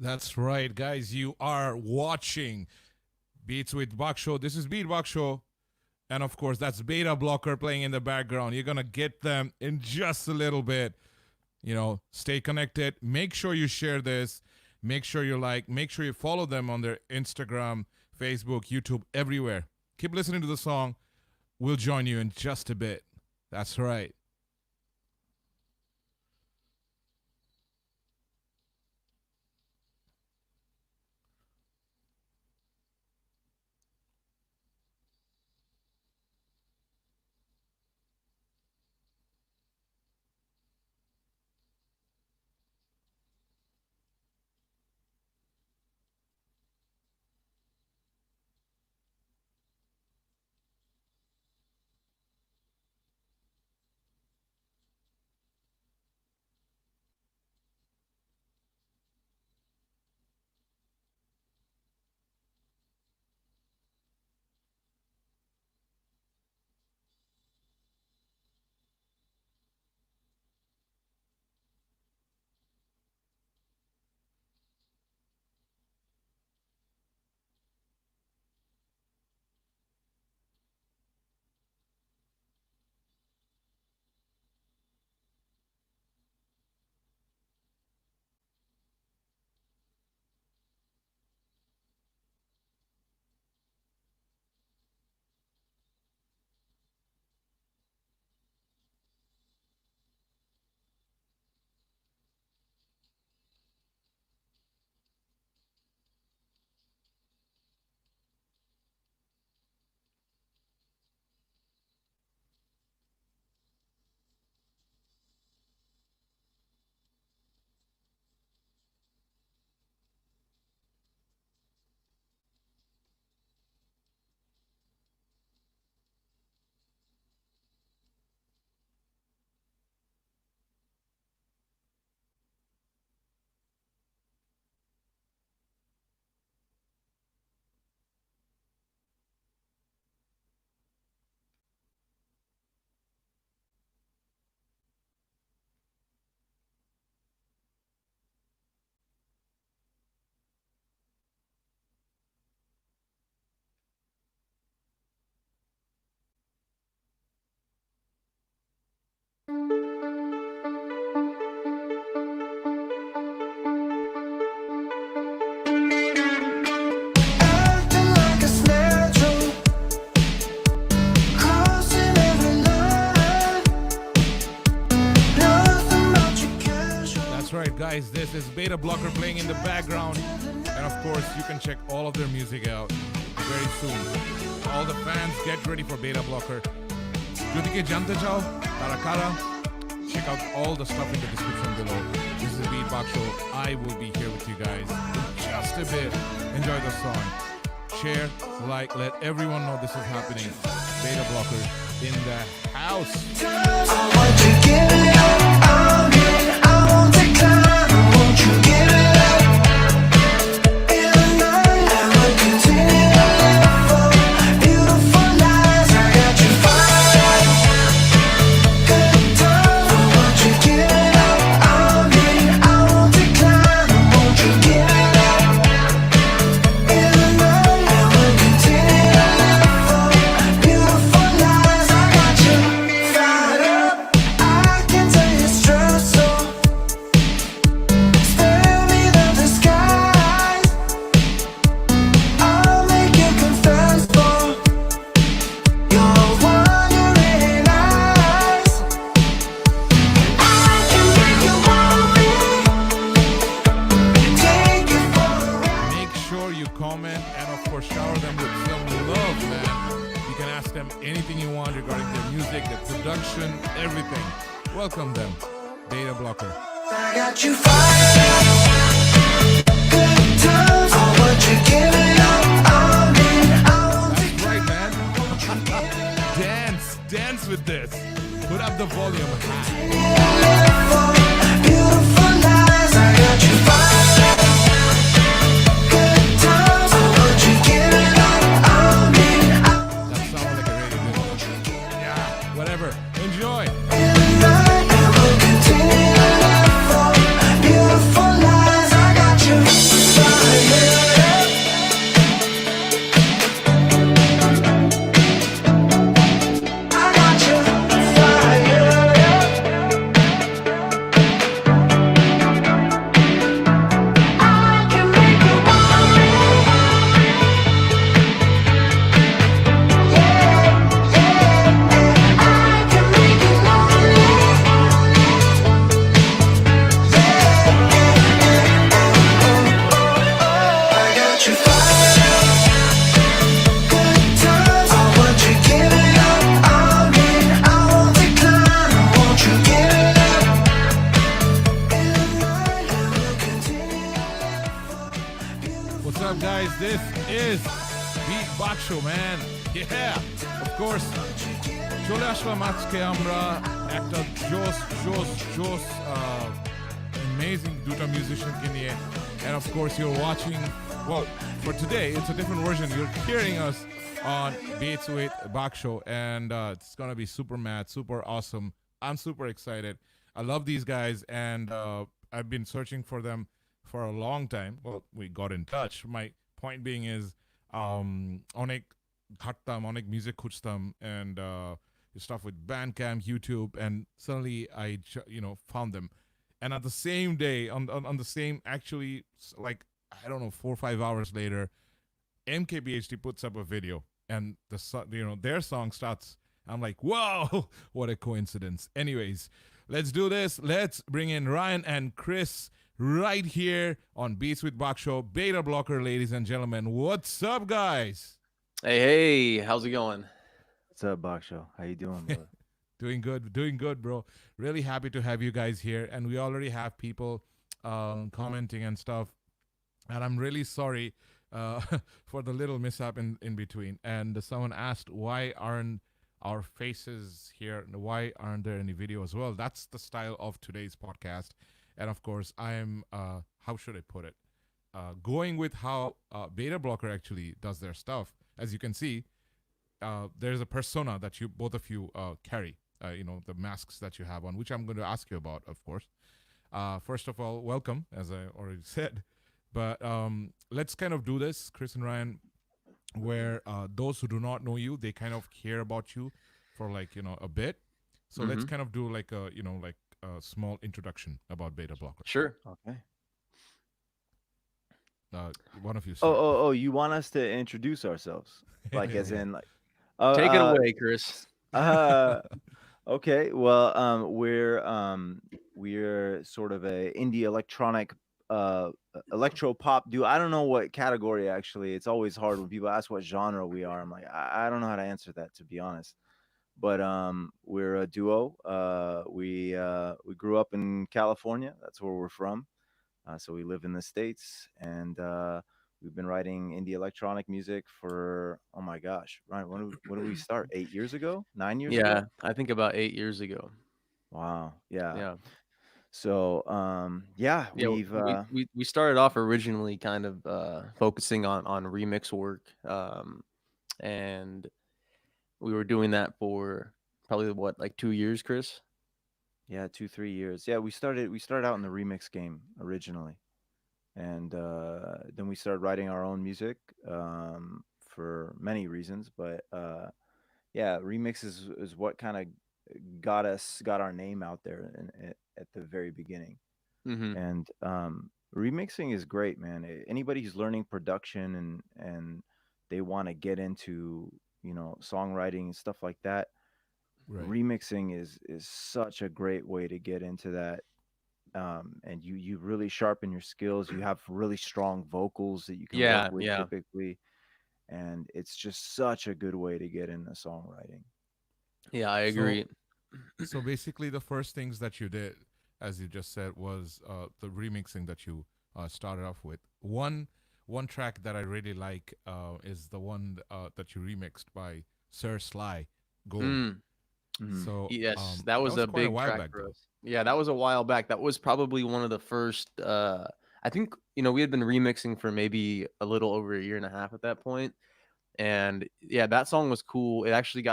That's right, guys. You are watching Beats with Baksho. This is BeatBaksho. And of course, that's Betablock3r playing in the background. You're going to get them in just a little bit. Stay connected. Make sure you share this. Make sure you like. Make sure you follow them on their Instagram, Facebook, YouTube, everywhere. Keep listening to the song. We'll join you in just a bit. That's right. Guys, this is Betablock3r playing in the background, and of course you can check all of their music out very soon. All the fans, get ready for Betablock3r. Jodi ke jante chao tara kara, check out all the stuff in the description below. This is BeatBaksho. I will be here with you guys in just a bit. Enjoy the song, share, like, let everyone know this is happening. Betablock3r in the house. I want to give it up, I won't decline. Comment and of course shower them with some love, man. You can ask them anything you want regarding their music, their production, everything. Welcome them, Betablock3r. I got you fired up. Good times. I want you giving up. That's right, man. Dance with this. Put up the volume high. Beautiful lies. I got you fired up. Enjoy. Beautiful lies, I got you. is BeatBaksho, man. Yeah, of course. চলে আসলাম আজকে আমরা একটা জোস amazing দুটো musicianকে নিয়ে, and of course you're watching. Well, for today it's a different version. You're hearing us on Beats with Baksho, and it's gonna be super mad, super awesome. I'm super excited. I love these guys, and I've been searching for them for a long time. Well, we got in touch. My point being is, অনেক ঘাটতাম, অনেক music খুঁজতাম, and stuff with Bandcamp, YouTube, and suddenly I found them. And at the same day, on the same, actually, like, I don't know, 4 or 5 hours later, MKBHD puts up a video, and their song starts. I'm like, whoa, what a coincidence. Anyways, let's do this. Let's bring in Ryan and Chris right here on Beats with Baksho, Betablock3r, ladies and gentlemen. What's up, guys? Hey, how's it going? What's up, Baksho? How you doing, brother? Doing good, bro. Really happy to have you guys here, and we already have people commenting and stuff. And I'm really sorry uh, for the little mishap in between. And someone asked, why aren't our faces here? Why aren't there any video as well? That's the style of today's podcast. And of course, I'm, how should I put it? Going with how Betablock3r actually does their stuff. As you can see, there's a persona that both of you carry. The masks that you have on, which I'm going to ask you about, of course. First of all, welcome, as I already said. But let's kind of do this, Chris and Ryan, where those who do not know you, they kind of hear about you for a bit. So let's kind of do like a small introduction about Betablock3r. Sure. Okay. One of you. Oh! You want us to introduce ourselves, like as in like? Take it away, Chris. Okay. Well, we're sort of a indie electronic electro pop duo. I don't know what category actually. It's always hard when people ask what genre we are. I'm like, I don't know how to answer that, to be honest. But we're a duo. We grew up in California. That's where we're from. So we live in the States, and we've been writing indie electronic music for, oh my gosh, Ryan, when did we start? 8 years ago? 9 years ago? Yeah, I think about 8 years ago. Wow. Yeah. Yeah. So Yeah, we started off originally kind of focusing on remix work, and we were doing that for probably like 2 years, Chris. yeah, 2-3 years. Yeah, we started out in the remix game originally, and then we started writing our own music for many reasons. But yeah, remix is what kind of got our name out there at the very beginning. Mm-hmm. And remixing is great, man. Anybody who's learning production and they want to get into songwriting and stuff like that, Right. remixing is such a great way to get into that. And you really sharpen your skills. You have really strong vocals that you can work with typically, and it's just such a good way to get into songwriting. Yeah, I agree. So basically, the first things that you did, as you just said, was the remixing that you started off with. One track that I really like is the one that you remixed by Sir Sly Gold. So yes, that was a big track for us. Yeah, that was a while back. That was probably one of the first. I think we had been remixing for maybe a little over a year and a half at that point, and yeah, that song was cool. It actually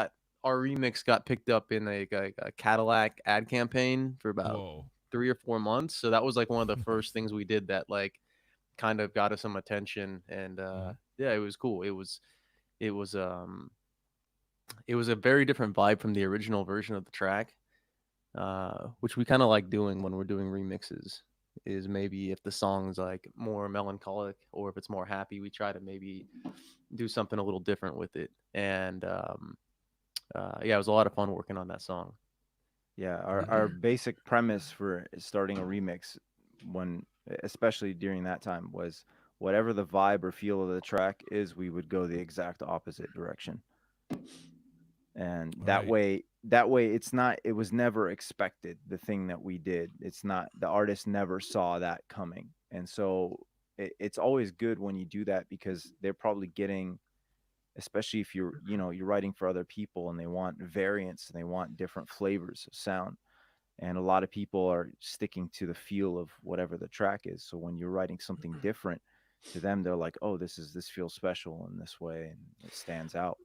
our remix got picked up in a Cadillac ad campaign for about 3 or 4 months. So that was like one of the first things we did that like kind of got us some attention, and yeah, it was cool. It was a very different vibe from the original version of the track, which we kind of like doing when we're doing remixes. Is maybe if the song's like more melancholic or if it's more happy, we try to maybe do something a little different with it. And yeah, it was a lot of fun working on that song. Yeah, our basic premise for starting a remix, especially during that time, was whatever the vibe or feel of the track is, we would go the exact opposite direction. And that way it was never expected. The thing that we did, it's not, the artist never saw that coming. And so it's always good when you do that because they're probably getting, especially if you're, you're writing for other people and they want variants and they want different flavors of sound. And a lot of people are sticking to the feel of whatever the track is. So when you're writing something different to them, they're like, oh, this feels special in this way and it stands out.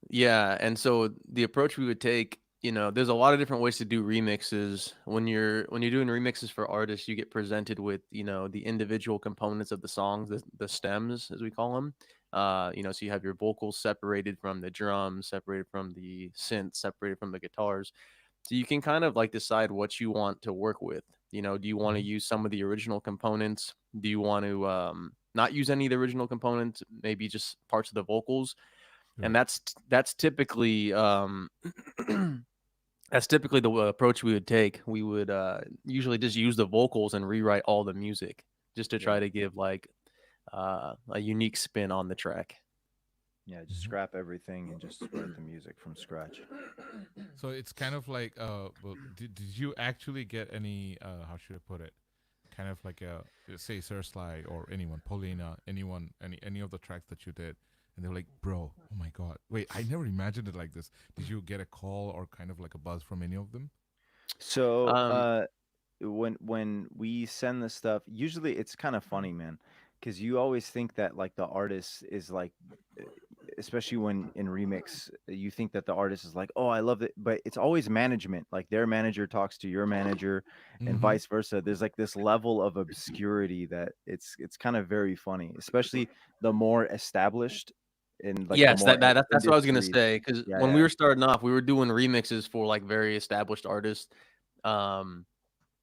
Yeah, and so the approach we would take, there's a lot of different ways to do remixes. When you're doing remixes for artists, you get presented with, the individual components of the songs, the stems as we call them. So you have your vocals separated from the drums, separated from the synth, separated from the guitars. So you can kind of like decide what you want to work with. Do you want to Mhm. use some of the original components? Do you want to not use any of the original components? Maybe just parts of the vocals, and Right. that's typically that's typically the approach we would take. We would usually just use the vocals and rewrite all the music just to try Yeah. to give like a unique spin on the track. Yeah. Just Mhm. scrap everything and just write the music from scratch. So it's kind of like, well, did you actually get any, how should I put it? Kind of like a, say, Sir Sly or anyone, Paulina, anyone, any of the tracks that you did, and they were like, bro, oh my God, wait, I never imagined it like this. Did you get a call or kind of like a buzz from any of them? So Um, when we send this stuff, usually it's kind of funny, man, because you always think that like the artist is like, uh, especially when in remix, you think that the artist is like, oh, I love it, but it's always management. Like their manager talks to your manager, and Mm-hmm. vice versa. There's like this level of obscurity that it's kind of very funny, especially the more established and like the yes, more that's what I was gonna industry. say. Because Yeah, when we yeah, were starting off, we were doing remixes for like very established artists. Um,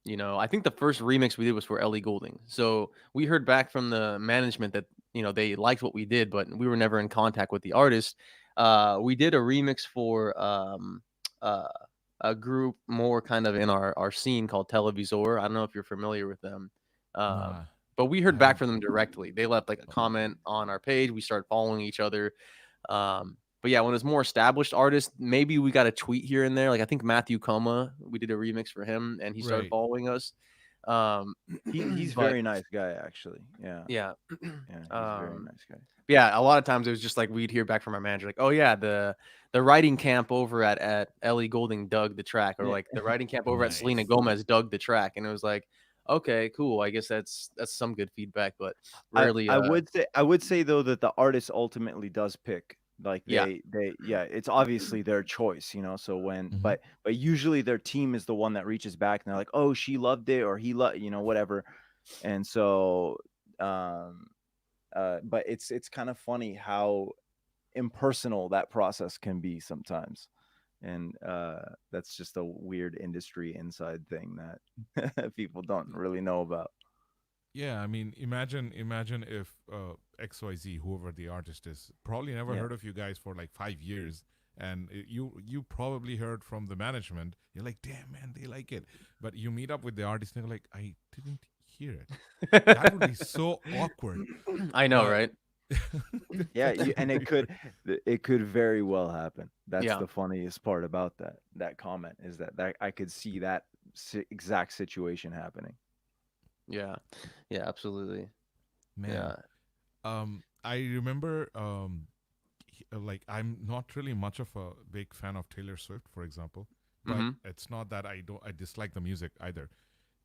I think the first remix we did was for Ellie Goulding. So we heard back from the management that they liked what we did, but we were never in contact with the artist. We did a remix for uh, a group more kind of in our scene called Televisor. I don't know if you're familiar with them, uh, Nah, but we I heard back haven't. from them directly. They left like a comment on our page. We started following each other. But yeah, when it's more established artists, maybe we got a tweet here and there. Like I think Matthew Coma, we did a remix for him, and he started Right. following us. Um, he's but very nice guy actually. Yeah, yeah, yeah, he's a very um, nice guy. yeah. A lot of times it was just like we'd hear back from our manager, like, "Oh yeah, the writing camp over at Ellie Goulding dug the track," or Yeah. like the writing camp over at Selena Nice. Gomez dug the track, and it was like, okay, cool. I guess that's some good feedback, but I rarely. I would say I would say though that the artist ultimately does pick. Like Yeah, they yeah, it's obviously their choice, So when Mm-hmm. but usually their team is the one that reaches back and they're like, "Oh, she loved it," or he loved, whatever. And so um but it's kind of funny how impersonal that process can be sometimes. And that's just a weird industry inside thing that people don't really know about. Yeah, I mean, imagine if XYZ, whoever the artist is, probably never Yeah. heard of you guys for like 5 years, and you probably heard from the management. You're like, damn man, they like it, but you meet up with the artist and they're like, I didn't hear it. That would be so awkward. I know, But right? Yeah, that's and hilarious. it could very well happen. That's Yeah. the funniest part about that comment is that I could see that exact situation happening. Yeah. Yeah, absolutely. Man. Yeah. I remember, like I'm not really much of a big fan of Taylor Swift, for example, but Mhm. it's not that I dislike the music either.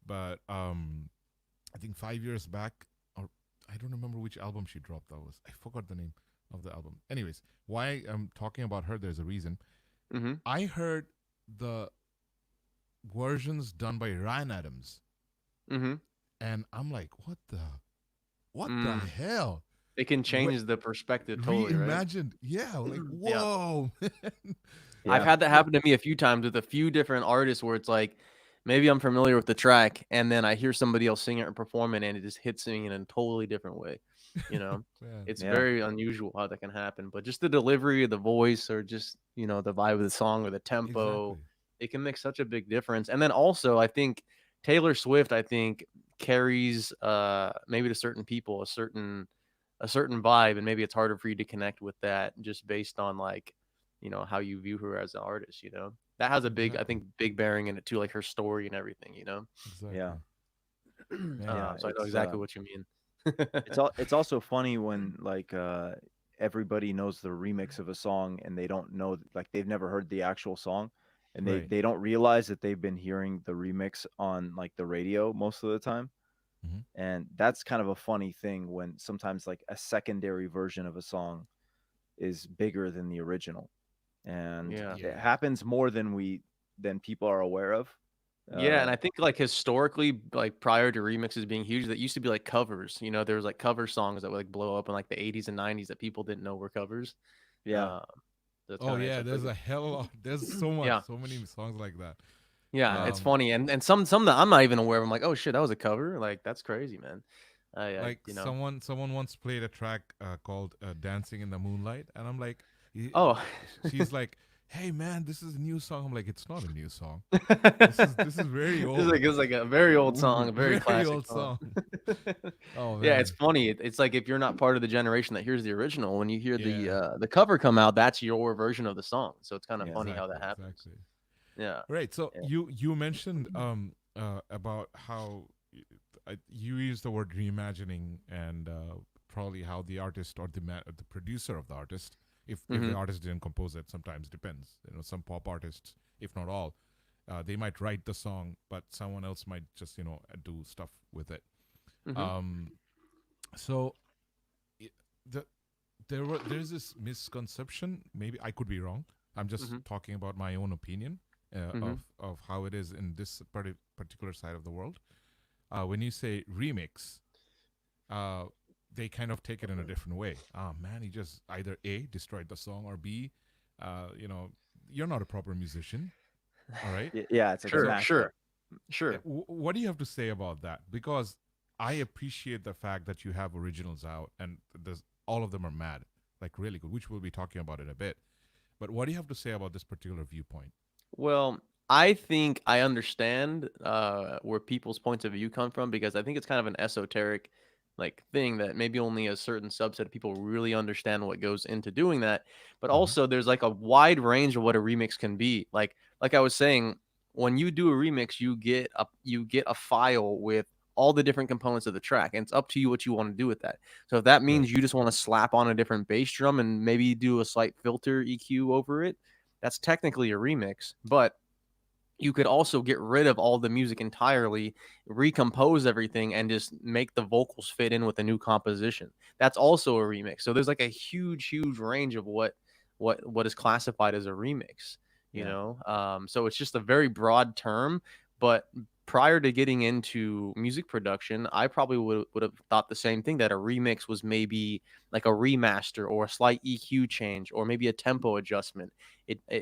But I think 5 years back, or I don't remember which album she dropped. That was, I forgot the name of the album. Anyways, why I'm talking about her? There's a reason. Mhm. I heard the versions done by Ryan Adams, Mhm. and I'm like, what the Mm. hell? It can What change the perspective totally, right? reimagined? Yeah, like Yeah. whoa, man. I've Yeah. had that happen to me a few times with a few different artists where it's like maybe I'm familiar with the track and then I hear somebody else sing it or perform it and it just hits me in a totally different way. You know, Man, it's Yeah. very unusual how that can happen, but just the delivery of the voice or just, the vibe of the song or the tempo, exactly. it can make such a big difference. And then also, I think Taylor Swift, I think carries maybe to certain people a certain vibe, and maybe it's harder for you to connect with that just based on like how you view her as an artist. That has a big, I Exactly. think, big bearing in it too, like her story and everything. Yeah. Exactly. Man, Yeah. So I know It's exactly what you mean. It's also funny when like everybody knows the remix of a song and they don't know, like they've never heard the actual song, and they Right. they don't realize that they've been hearing the remix on like the radio most of the time. Hmm. And that's kind of a funny thing when sometimes like a secondary version of a song is bigger than the original, and Yeah. it Yeah. happens more than people are aware of. Yeah, uh and I think like historically, like prior to remixes being huge, that used to be like covers. You know, there was like cover songs that would like blow up in like the 80s and 90s that people didn't know were covers. yeah. Uh, that's Oh kind of it's yeah, like there's a hell of a lot. There's so much, yeah, so many songs like that. yeah, it's Um, funny, and some that I'm not even aware of. I'm like, oh shit, that was a cover. Like that's crazy, man. I like you know. someone once played a track called "Dancing in the Moonlight," and I'm like, Oh, she's like, "Hey man, this is a new song." I'm like, "It's not a new song. This is very It's old, like a very old song, a very very classic old song. song." Oh Yeah, it's man, funny. It's like if you're not part of the generation that hears the original, when you hear yeah, the cover come out, that's your version of the song. So it's kind of Yeah. funny how exactly, that happens. exactly. Yeah. Right. So Yeah. you mentioned about how you use the word reimagining and probably how the artist or the producer of the artist, if the Hmm. artist didn't compose it, sometimes depends. You know, some pop artists, if not all, they might write the song, but someone else might just do stuff with it. Hmm. Um, so I- the there's this misconception. Maybe I could be wrong. I'm just Hmm. talking about my own opinion Hmm. of how it is in this particular side of the world. When you say remix, uh, they kind of take it in a different way. Ah, man, he just either A, destroyed the song, or B, uh, you know, you're not a proper musician. All right. Yeah, it's like a Sure, So, sure, mashup. sure. what do you have to say about that? Because I appreciate the fact that you have originals out and all of them are mad, like really good, which we'll be talking about in a bit. But what do you have to say about this particular viewpoint? Well, I think I understand where people's points of view come from because I think it's kind of an esoteric like thing that maybe only a certain subset of people really understand what goes into doing that. But Mm-hmm. also there's like a wide range of what a remix can be. Like I was saying, when you do a remix, you get a file with all the different components of the track, and it's up to you what you want to do with that. So if that Right. means you just want to slap on a different bass drum and maybe do a slight filter EQ over it, that's technically a remix. But you could also get rid of all the music entirely, recompose everything, and just make the vocals fit in with a new composition. That's also a remix. So there's like a huge range of what is classified as a remix. You Yeah. know, so it's just a very broad term. But prior to getting into music production, I probably would have thought the same thing, that a remix was maybe like a remaster or a slight EQ change or maybe a tempo adjustment.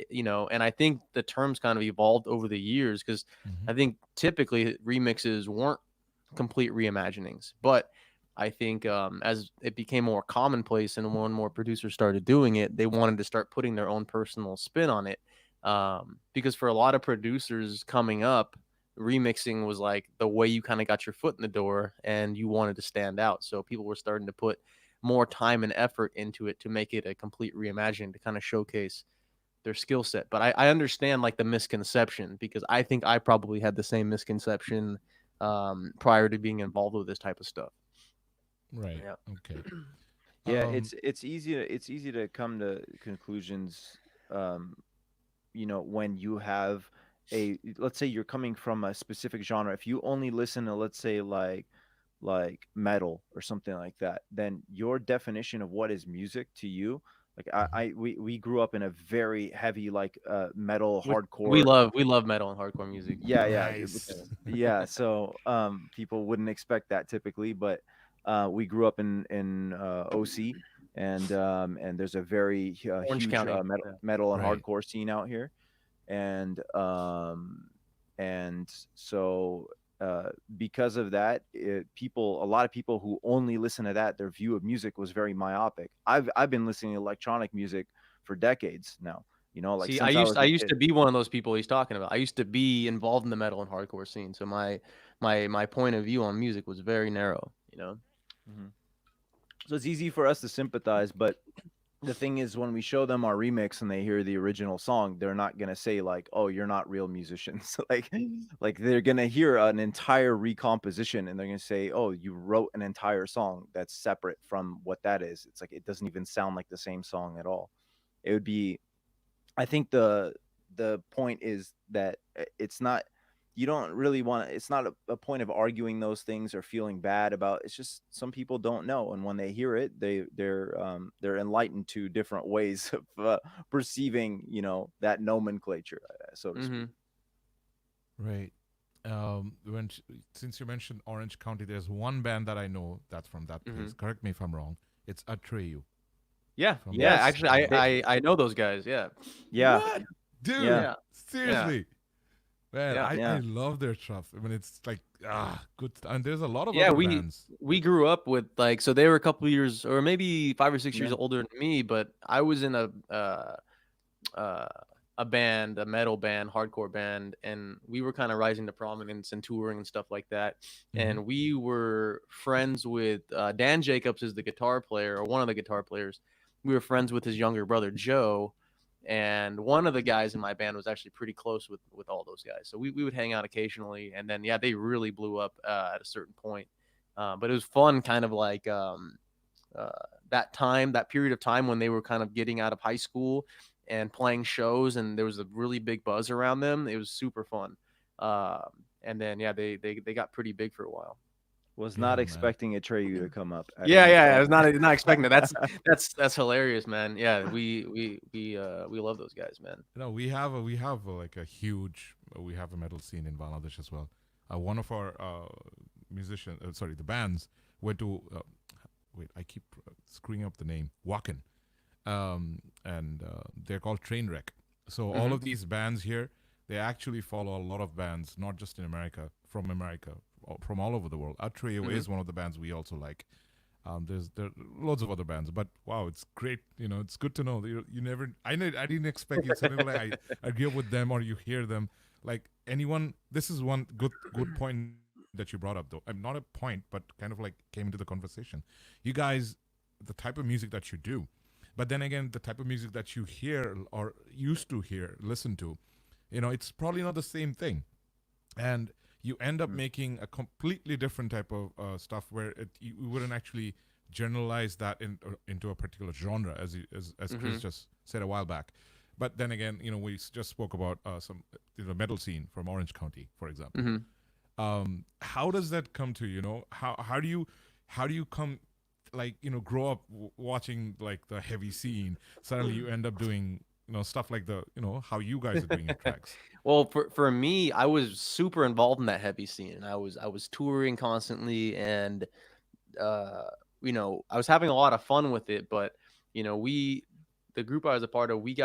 You know, and I think the terms kind of evolved over the years because Mm-hmm. I think typically remixes weren't complete reimaginings, but I think as it became more commonplace and more and more producers started doing it, they wanted to start putting their own personal spin on it. Because for a lot of producers coming up, remixing was like the way you kind of got your foot in the door and you wanted to stand out. So people were starting to put more time and effort into it to make it a complete reimagining to kind of showcase their skill set. But I understand like the misconception because I think I probably had the same misconception prior to being involved with this type of stuff. Right. Yeah. Okay. Yeah, Um, it's easy to come to conclusions, um, when you have let's say you're coming from a specific genre. If you only listen to, let's say, like metal or something like that, then your definition of what is music to you, like mhm. we grew up in a very heavy like metal Which we hardcore. love. We love metal and hardcore music. Yeah, yeah, Nice. yeah. So people wouldn't expect that typically, but we grew up in OC, and there's a very Orange huge County. metal and Right. hardcore scene out here, and so because of that, a lot of people who only listen to that, their view of music was very myopic. I've been listening to electronic music for decades now. Like See, since I was I a used kid. to be one of those people he's talking about. I used to be involved in the metal and hardcore scene, so my point of view on music was very narrow. You know. Mhm. So it's easy for us to sympathize, but the thing is, when we show them our remix and they hear the original song, they're not gonna say like, "Oh, you're not real musicians." like they're gonna hear an entire recomposition and they're gonna say, "Oh, you wrote an entire song that's separate from what that is." It's like it doesn't even sound like the same song at all. It would be, I think the point is that it's not, you don't really want to, it's not a point of arguing those things or feeling bad about, it's just some people don't know, and when they hear it, they're enlightened to different ways of perceiving, that nomenclature, so to speak. Right. Since you mentioned Orange County, there's one band that I know that's from that place. Correct me if I'm wrong. It's Atreyu. Yeah, From yeah. Yes. Actually, I know those guys. Yeah, Yeah. What? Dude, yeah, seriously. Man, Yeah. I Yeah. love their stuff. I mean, it's like good. And there's a lot of yeah. other We bands. we grew up with like, so they were a couple years or maybe 5 or 6 years Yeah. older than me, but I was in a band, a metal band, hardcore band, and we were kind of rising to prominence and touring and stuff like that. And we were friends with Dan Jacobs is the guitar player, or one of the guitar players. We were friends with his younger brother Joe, and one of the guys in my band was actually pretty close with all those guys. So we would hang out occasionally, and then yeah, they really blew up at a certain point. But it was fun, kind of like that period of time when they were kind of getting out of high school and playing shows, and there was a really big buzz around them. It was super fun. And then yeah, they got pretty big for a while. Was Yeah, not man. expecting Atreyu to come up at Yeah, any yeah, I point. was not expecting that. That's hilarious, man. Yeah, we love those guys, man. We have like a huge we have a metal scene in Bangladesh as well. One of our the bands went to wait, I keep screwing up the name. Wacken. And they're called Trainwreck. So all of these bands here, they actually follow a lot of bands, not just in America, from all over the world. Atreyu is one of the bands we also like. There are loads of other bands, but wow, it's great. It's good to know. You never. I didn't expect you something like I grew up with them, or you hear them. Like anyone, this is one good point that you brought up, though. I'm not a point, but kind of like came into the conversation. You guys, the type of music that you do, but then again, the type of music that you hear or used to hear, listen to, it's probably not the same thing, and you end up making a completely different type of stuff where you wouldn't actually generalize that into a particular genre, as Chris just said a while back. But then again, we just spoke about some metal scene from Orange County, for example. How does that come to how do you come, like, grow up watching like the heavy scene, suddenly you end up doing stuff like how you guys are doing your tracks? Well, for me, I was super involved in that heavy scene. I was touring constantly, and I was having a lot of fun with it. But the group I was a part of, we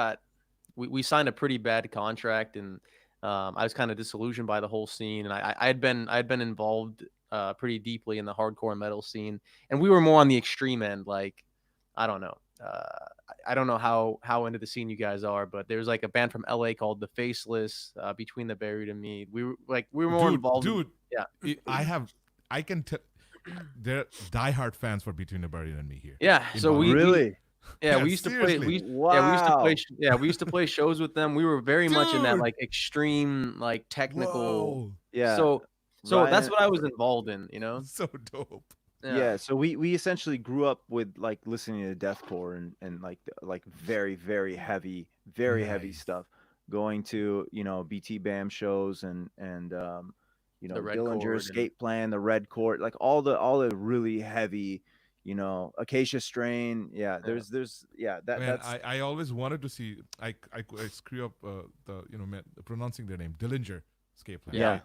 signed a pretty bad contract, and I was kind of disillusioned by the whole scene. And I had been involved pretty deeply in the hardcore metal scene, and we were more on the extreme end. Like, I don't know. I don't know how into the scene you guys are, but there's like a band from LA called The Faceless, Between the Buried and Me. We were more involved. Yeah, I can tell they're diehard fans for Between the Buried and Me here. Yeah, so we used to play. We used to play shows with them. We were very much in that like extreme, like technical. Whoa. Yeah. So that's what I was involved in. So dope. Yeah, so we essentially grew up with like listening to deathcore and like very very heavy stuff, going to BT Bam shows and Dillinger Escape Plan, the Red Court, like all the really heavy, Acacia Strain. Yeah, there's that's I always wanted to see. I screw up pronouncing their name, Dillinger Escape Plan. Yeah.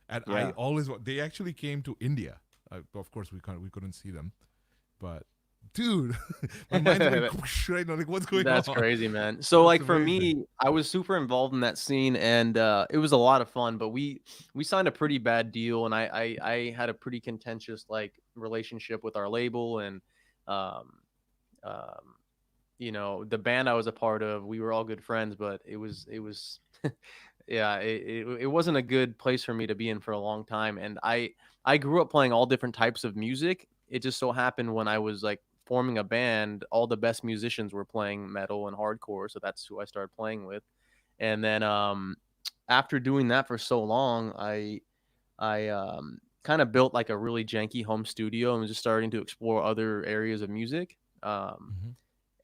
And I always they actually came to India. Of course, we couldn't see them, but dude, my mind's like, right now, like, what's going on? That's crazy, man. So like for me, I was super involved in that scene, and it was a lot of fun. But we signed a pretty bad deal, and I had a pretty contentious like relationship with our label, and the band I was a part of, we were all good friends, but it was yeah, it wasn't a good place for me to be in for a long time. And I grew up playing all different types of music. It just so happened when I was like forming a band, all the best musicians were playing metal and hardcore, so that's who I started playing with. And then after doing that for so long, I kind of built like a really janky home studio and was just starting to explore other areas of music. Mm-hmm.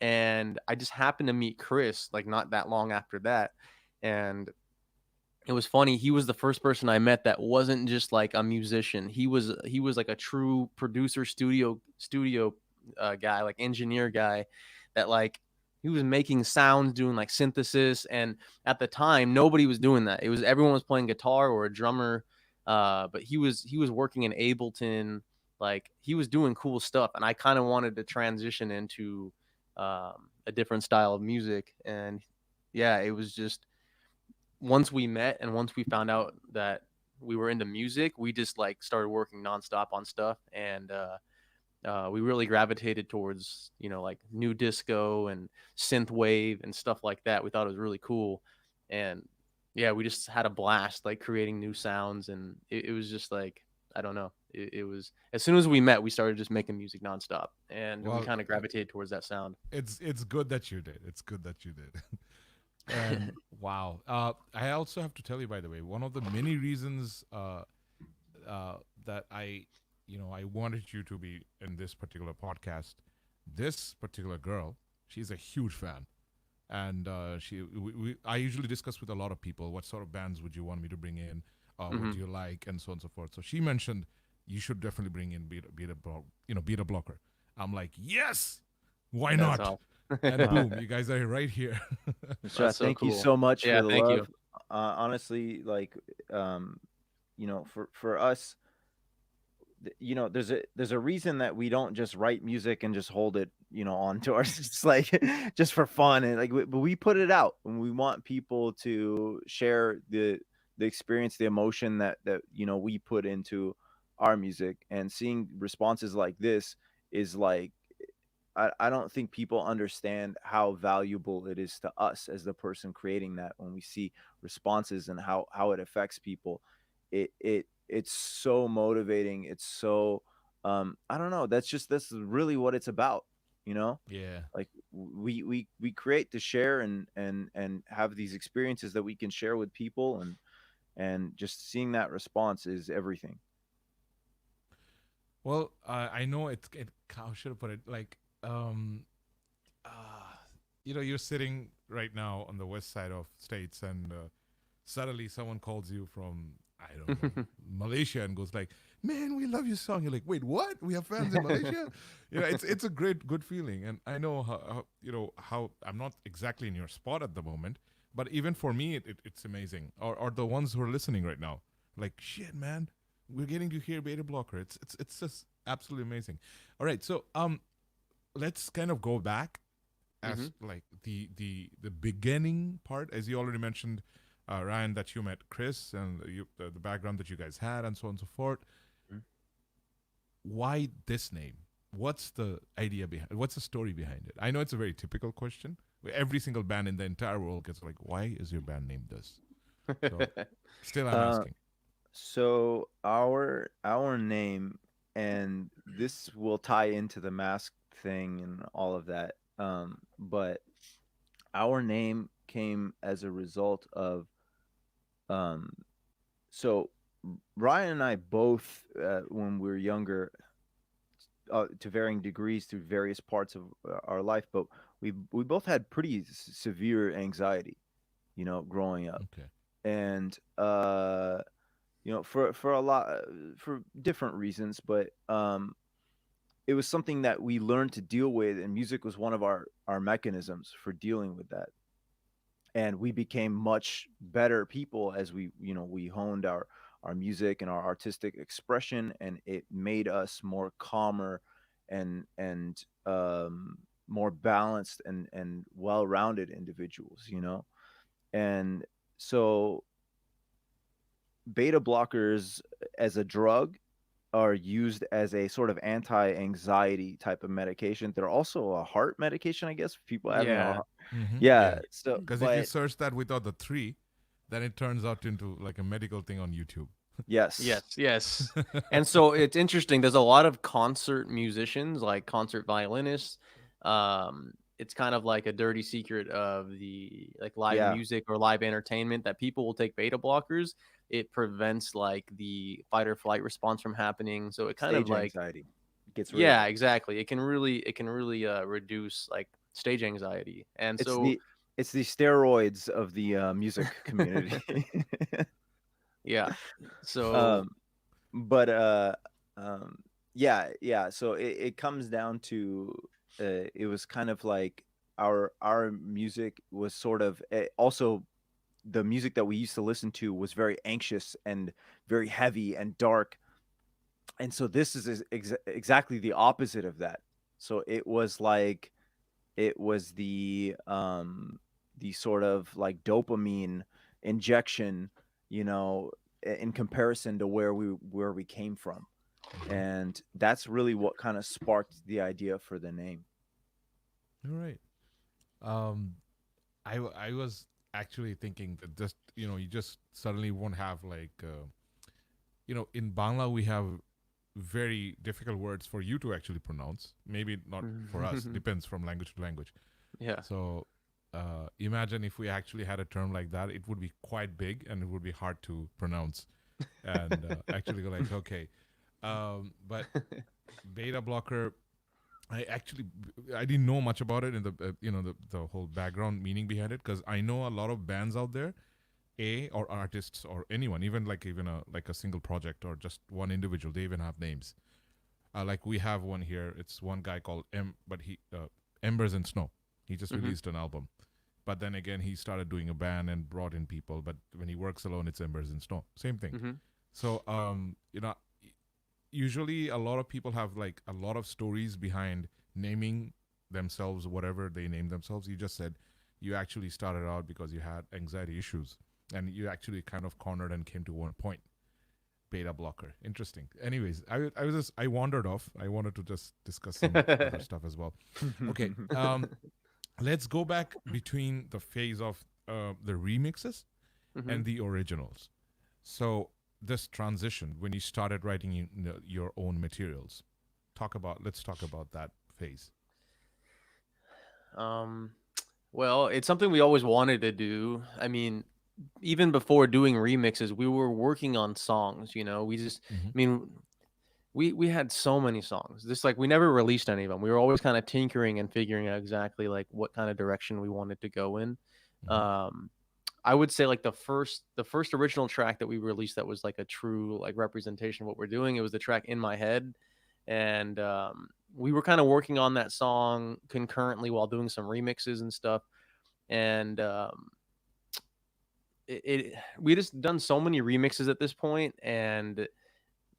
And I just happened to meet Chris like not that long after that, and it was funny. He was the first person I met that wasn't just like a musician. He was like a true producer, studio guy, like engineer guy, that like he was making sounds, doing like synthesis, and at the time nobody was doing that. It was everyone was playing guitar or a drummer, but he was working in Ableton, like he was doing cool stuff, and I kind of wanted to transition into a different style of music, and yeah, it was just once we met and once we found out that we were into music, we just like started working nonstop on stuff, and we really gravitated towards like new disco and synth wave and stuff like that. We thought it was really cool, and yeah, we just had a blast like creating new sounds, and it was just like I don't know. It was as soon as we met, we started just making music nonstop, and we Well, kind of gravitated towards that sound. it's good that you did. It's good that you did. And wow, I also have to tell you, by the way, one of the many reasons that I wanted you to be in this particular podcast. This particular girl, she's a huge fan, and I usually discuss with a lot of people what sort of bands would you want me to bring in, what Hmm. do you like, and so on and so forth. So she mentioned you should definitely bring in Beta Blocker. I'm like, yes, why That's not? all. And Wow. boom, you guys are right here. Shah, That's so thank you cool. so much for Yeah, the thank you. love. Honestly, like, um, for us, there's a reason that we don't just write music and just hold it, onto our it's like just for fun, and like, but we put it out, and we want people to share the experience, the emotion that we put into our music, and seeing responses like this is like, I don't think people understand how valuable it is to us as the person creating that when we see responses and how it affects people. It's so motivating. It's so, I don't know. That's really what it's about, you know? Yeah. Like, we create to share, and have these experiences that we can share with people, and just seeing that response is everything. Well, I know how should I put it? Like, uh, you're sitting right now on the west side of states, and suddenly someone calls you from, I don't know, Malaysia, and goes like, "Man, we love your song." You're like, "Wait, what? We have fans in Malaysia?" It's a good feeling, and I know how I'm not exactly in your spot at the moment, but even for me, it's amazing. Or the ones who are listening right now, like, shit, man, we're getting to hear Beta Blocker. It's just absolutely amazing. All right, so let's kind of go back Hmm. as like the beginning part, as you already mentioned, Ryan, that you met Chris, and the background that you guys had, and so on and so forth. Why this name? What's the idea behind? What's the story behind it? I know it's a very typical question. Every single band in the entire world gets like, "Why is your band named this?" So, still, I'm Uh, asking. so our name, and this will tie into the mask thing and all of that. But our name came as a result of, um so Ryan and I both, when we were younger, to varying degrees through various parts of our life, but we both had pretty severe anxiety, growing up. Okay. And for a lot, for different reasons, but it was something that we learned to deal with, and music was one of our mechanisms for dealing with that. And we became much better people as we honed our music and our artistic expression, and it made us more calmer, and more balanced, and well-rounded individuals, and so beta blockers as a drug are used as a sort of anti-anxiety type of medication. They're also a heart medication, I guess, for people having Yeah. yeah. Yeah. So, Because if you but search that without the three, then it turns out into like a medical thing on YouTube. Yes. Yes, yes. And so it's interesting. There's a lot of concert musicians, like concert violinists. It's kind of like a dirty secret of the like live Yeah. music or live entertainment that people will take beta blockers. It prevents like the fight or flight response from happening. So it kind of Stage like, anxiety. It gets rid of yeah, it. exactly. It can really reduce like stage anxiety. And It's so the steroids of the music community. yeah. So um, but yeah, yeah. So it comes down to it was kind of like our music was sort of also the music that we used to listen to was very anxious and very heavy and dark, and so this is exactly the opposite of that. So it was like it was the sort of like dopamine injection, you know, in comparison to where we came from, Mhm. and that's really what kind of sparked the idea for the name. All right. Um, I was actually thinking that just you just suddenly won't have like in Bangla we have very difficult words for you to actually pronounce. Maybe not for us. Depends from language to language. yeah. So imagine if we actually had a term like that, it would be quite big and it would be hard to pronounce. And actually go like, okay, but beta blocker. I didn't know much about it in the the whole background meaning behind it, because I know a lot of bands out there, or artists or anyone, even like even a like a single project or just one individual. They even have names. Like we have one here. It's one guy called but he Embers and Snow. He just hmm released an album, but then again he started doing a band and brought in people. But when he works alone, it's Embers and Snow. Same thing. hmm So usually a lot of people have like a lot of stories behind naming themselves whatever they name themselves. You just said you actually started out because you had anxiety issues and you actually kind of cornered and came to one point. Beta blocker. Interesting. Anyways, I wandered off. I wanted to just discuss some other stuff as well. Okay. Let's go back between the phase of the remixes hmm and the originals. So this transition when you started writing your own materials. Let's talk about that phase. Um, well, it's something we always wanted to do. I mean, even before doing remixes, we were working on songs. We just, Mm-hmm. I mean, we had so many songs. Just like we never released any of them. We were always kind of tinkering and figuring out exactly like what kind of direction we wanted to go in. Mm-hmm. Um, I would say like the first original track that we released that was like a true like representation of what we're doing. It was the track "In My Head," and we were kind of working on that song concurrently while doing some remixes and stuff. And we just done so many remixes at this point, and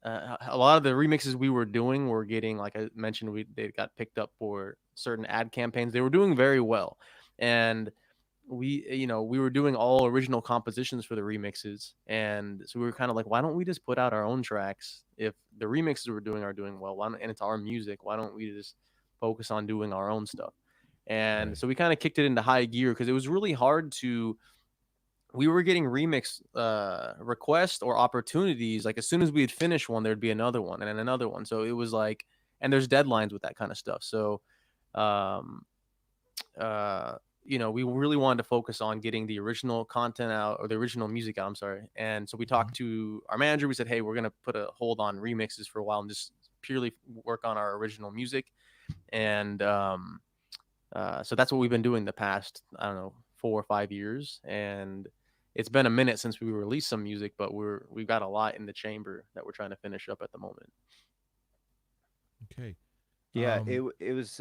a lot of the remixes we were doing were getting, like I mentioned, they got picked up for certain ad campaigns. They were doing very well, and we were doing all original compositions for the remixes, and so we were kind of like, why don't we just put out our own tracks if the remixes we're doing are doing well? And it's our music. Why don't we just focus on doing our own stuff? And Right. so we kind of kicked it into high gear because it was really hard to we were getting remix requests or opportunities. Like as soon as we had finished one, there'd be another one and then another one. So it was like, and there's deadlines with that kind of stuff. So, um, uh, we really wanted to focus on getting the original content out, or the original music out. I'm sorry. And so we Mm-hmm. talked to our manager. We said, hey, we're gonna put a hold on remixes for a while and just purely work on our original music. And so that's what we've been doing the past, I don't know, 4 or 5 years. And it's been a minute since we released some music, but we've got a lot in the chamber that we're trying to finish up at the moment. Okay. Yeah, Um. it was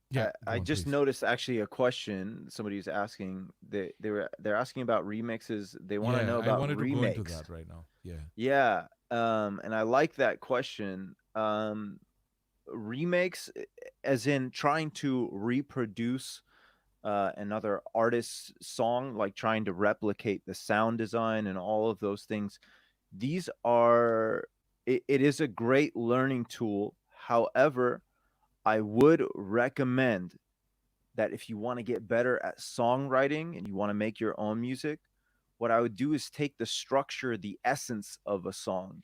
Yeah. Go I on, just please. noticed actually a question somebody was asking. They're asking about remixes. They want to Yeah, know I about wanted to go into remakes. that right now. Yeah. Yeah, and I like that question. Remakes, as in trying to reproduce another artist's song, like trying to replicate the sound design and all of those things. These are it is a great learning tool. However, I would recommend that if you want to get better at songwriting and you want to make your own music, what I would do is take the structure, the essence of a song,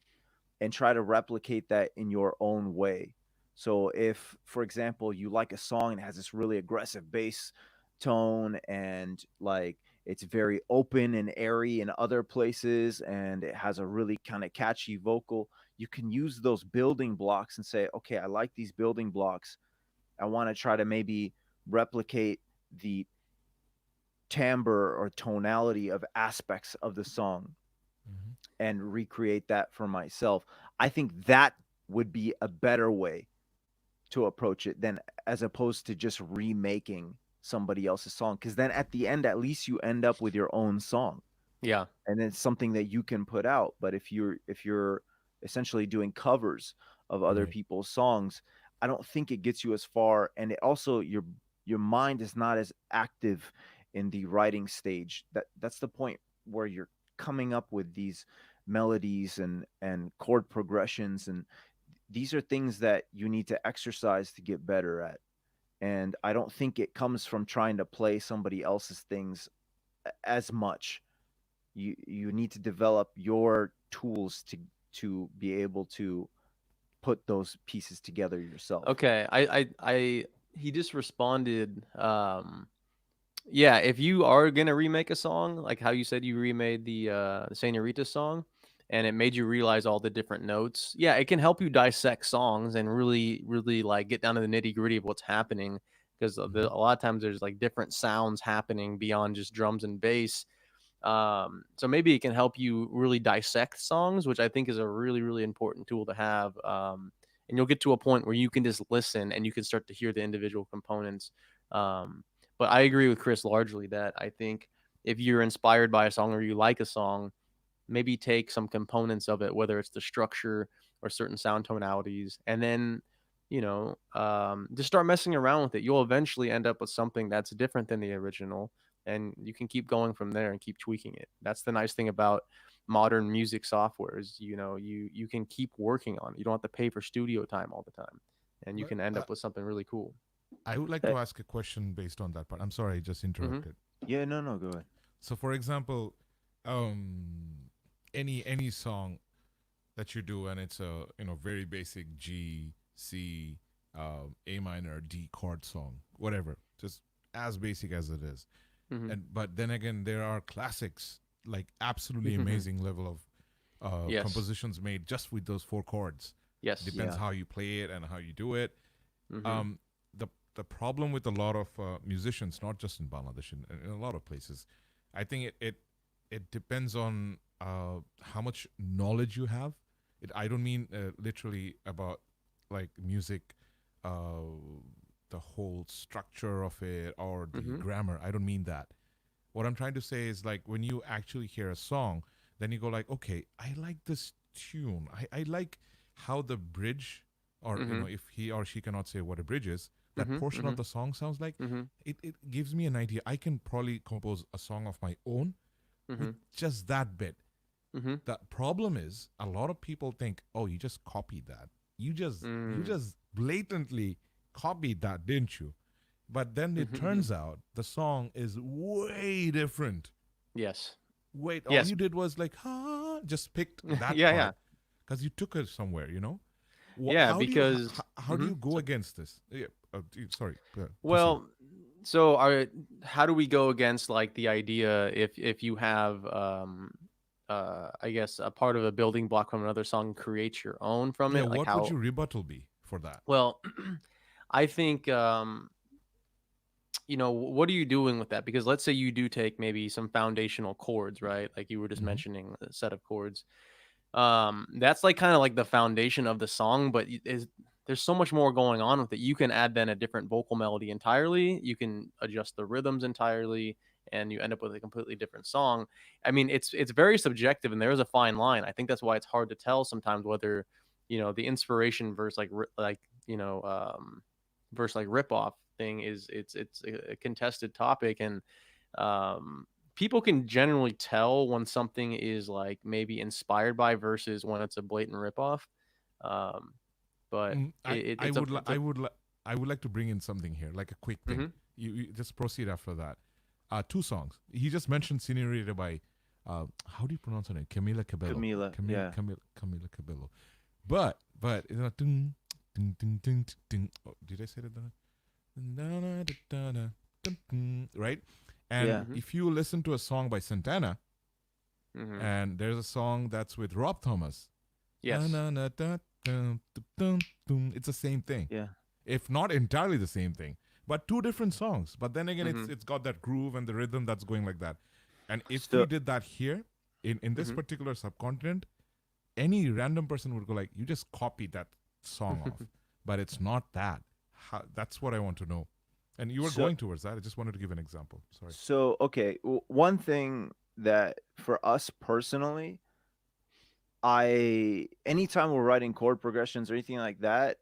and try to replicate that in your own way. So if, for example, you like a song and it has this really aggressive bass tone, and like it's very open and airy in other places, and it has a really kind of catchy vocal, you can use those building blocks and say, okay, I like these building blocks. I want to try to maybe replicate the timbre or tonality of aspects of the song Mhm. and recreate that for myself. I think that would be a better way to approach it than as opposed to just remaking somebody else's song, because then at the end at least you end up with your own song, Yeah. and it's something that you can put out. But if you're essentially doing covers of other Right. people's songs, I don't think it gets you as far, and it also your mind is not as active in the writing stage. That's the point where you're coming up with these melodies and chord progressions, and these are things that you need to exercise to get better at. And I don't think it comes from trying to play somebody else's things as much. You need to develop your tools to be able to put those pieces together yourself. Okay. He just responded. Yeah, if you are gonna remake a song, like how you said you remade the Senorita song, and it made you realize all the different notes, yeah, it can help you dissect songs and really, really like get down to the nitty gritty of what's happening. Because a Mhm. lot of times there's like different sounds happening beyond just drums and bass. So maybe it can help you really dissect songs, which I think is a really, really important tool to have. And you'll get to a point where you can just listen and you can start to hear the individual components. Um, but I agree with Chris largely that I think if you're inspired by a song or you like a song, maybe take some components of it, whether it's the structure or certain sound tonalities, and then just start messing around with it. You'll eventually end up with something that's different than the original, and you can keep going from there and keep tweaking it. That's the nice thing about modern music software is you can keep working on it. You don't have to pay for studio time all the time, and you But, can end up with something really cool. I would like Uh, to ask a question based on that part. I'm sorry, I just Hmm. interrupted. yeah, no, no, go ahead. So, for example, any song that you do, and it's a very basic G, C, A minor, D chord song, whatever, just as basic as it is. Hmm. And but then again, there are classics, like absolutely amazing level of Yes. compositions made just with those four chords. Yes. Depends Yeah. how you play it and how you do it. Hmm. Um, the problem with a lot of musicians, not just in Bangladesh, in a lot of places, I think it depends on how much knowledge you have. I don't mean literally about like music, uh, the whole structure of it or the Hmm. grammar. I don't mean that. What I'm trying to say is like when you actually hear a song, then you go like, okay, I like this tune. I like how the bridge, or Hmm. if he or she cannot say what a bridge is, that Hmm. portion Hmm. of the song sounds like. Hmm. It gives me an idea. I can probably compose a song of my own with Hmm. just that bit. Hmm. The problem is a lot of people think, oh, you just copied that. You just blatantly copied that, didn't you? But then it Hmm. turns out the song is way different. Yes. Wait, all Yes. you did was like, just picked that Yeah. Yeah. part because you took it somewhere. Yeah. Because. How do Hmm. you go against this? Yeah, sorry, proceed. Well, so how do we go against like the idea if you have I guess a part of a building block from another song, create your own from Yeah, it? Like what would how? your rebuttal be for that? Well, I think what are you doing with that? Because let's say you do take maybe some foundational chords, right? Like you were just Hmm. mentioning a set of chords. That's like kind of like the foundation of the song, but there's so much more going on with it. You can add then a different vocal melody entirely. You can adjust the rhythms entirely, and you end up with a completely different song. I mean, it's very subjective, and there is a fine line. I think that's why it's hard to tell sometimes whether the inspiration versus versus like rip off thing is it's a contested topic, and people can generally tell when something is like maybe inspired by versus when it's a blatant ripoff. Um, but I it's a would li- it's I a would li- I would like to bring in something here, like a quick thing. hmm You just proceed after that. Two songs. He just mentioned "Senorita" by how do you pronounce her name? Camila Cabello. Camila, yeah. Camila Cabello. But you know, ding, ding, ding, ding, ding. Oh, did I say that? Right? And Yeah. if you listen to a song by Santana, Mm-hmm. and there's a song that's with Rob Thomas. Yes. It's the same thing. Yeah. If not entirely the same thing, but two different songs. But then again, Mhm. it's got that groove and the rhythm that's going like that. And if So- we did that here in this Mhm. particular subcontinent, any random person would go like, "You just copied that song off," but it's not that. That's what I want to know. And you were So- going towards that. I just wanted to give an example. Sorry. So, okay, one thing that for us personally, anytime we're writing chord progressions or anything like that,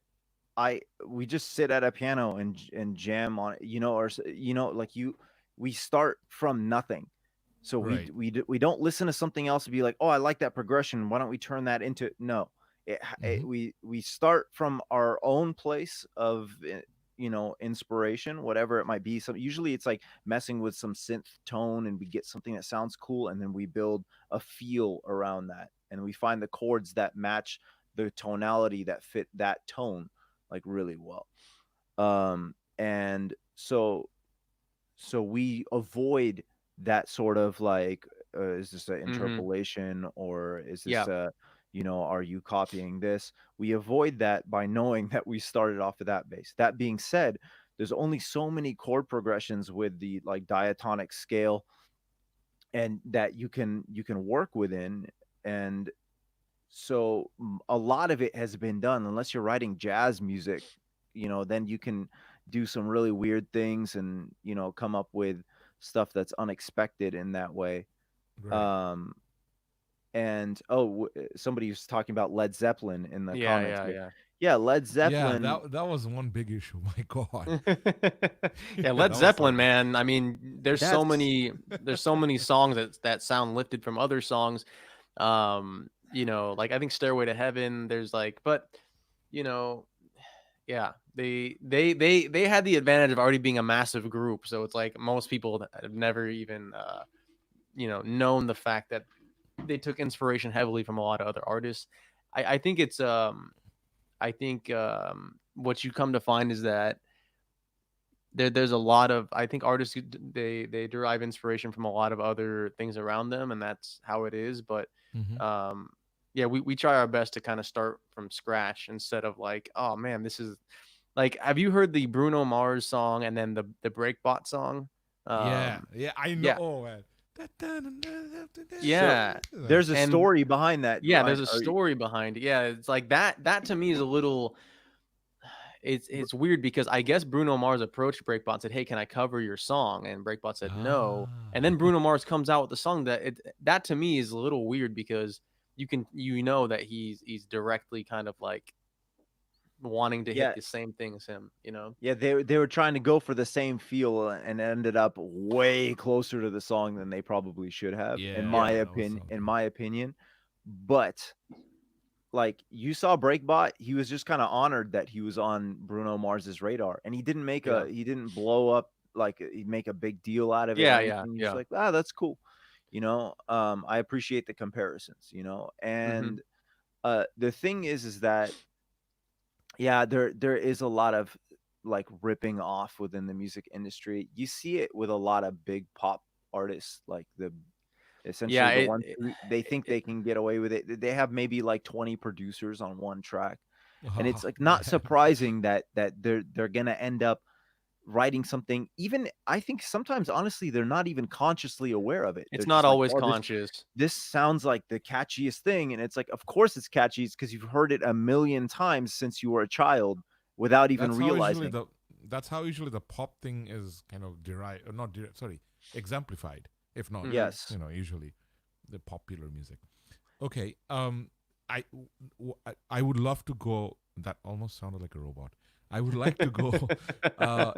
we just sit at a piano and jam on it, or like we start from nothing. So Right. we don't listen to something else and be like, oh, I like that progression. Why don't we turn that into no? We start from our own place of inspiration, whatever it might be. So usually it's like messing with some synth tone, and we get something that sounds cool, and then we build a feel around that, and we find the chords that match the tonality that fit that tone like really well. And so we avoid that sort of like, is this an Mhm. interpolation, or is this Yeah. are you copying this? We avoid that by knowing that we started off of that base. That being said, there's only so many chord progressions with the like diatonic scale, and that you can work within. And so a lot of it has been done, unless you're writing jazz music, then you can do some really weird things, and come up with stuff that's unexpected in that way. Right. And somebody was talking about Led Zeppelin in the Yeah. comments Yeah. here. Yeah. Yeah, Led Yeah, Zeppelin. that was one big issue. My God. Yeah, That Led was Zeppelin, something. man. I mean, there's so That's many songs that sound lifted from other songs. Like I think Stairway to Heaven, there's like, but you know, yeah, they had the advantage of already being a massive group, so it's like most people have never even known the fact that they took inspiration heavily from a lot of other artists. I think it's I think what you come to find is that there's a lot of, I think artists they derive inspiration from a lot of other things around them, and that's how it is. But Mhm. yeah, we try our best to kind of start from scratch instead of like, oh man, this is like, have you heard the Bruno Mars song and then the Breakbot song? Yeah, I know. Yeah, Oh, man. So yeah. there's a And story behind that. yeah, there's a Are you- story behind it. Yeah, it's like that to me is a little, it's weird because I guess Bruno Mars approached Breakbot and said, "Hey, can I cover your song?" And Breakbot said no. And then Bruno Mars comes out with the song that to me is a little weird because you know that he's directly kind of like wanting to hit Yeah, the same thing as him, you know? yeah, they were trying to go for the same feel, and ended up way closer to the song than they probably should have, Yeah, in my that was opinion. In something. my opinion, but like you saw Breakbot, he was just kind of honored that he was on Bruno Mars's radar, and he Yeah. he didn't blow up like he'd make a big deal out of it or Yeah, anything. He's yeah. like, that's cool. I appreciate the comparisons, Mm-hmm. and the thing is that yeah, there is a lot of like ripping off within the music industry. You see it with a lot of big pop artists, like Yeah, essentially the ones who they think they can get away with it. They have maybe like 20 producers on one track, and it's Oh, like not man. surprising that they're gonna end up writing something. Even I think sometimes, honestly, they're not even consciously aware of it. They're it's not just like, always oh, conscious. this sounds like the catchiest thing, and it's like, of course it's catchy. It's because you've heard it a million times since you were a child without even That's how usually realizing. the pop thing is kind of derived, or not derived, sorry, exemplified. If not, Yes. usually the popular music. Okay. I I would love to go. That almost sounded like a robot. I would like to go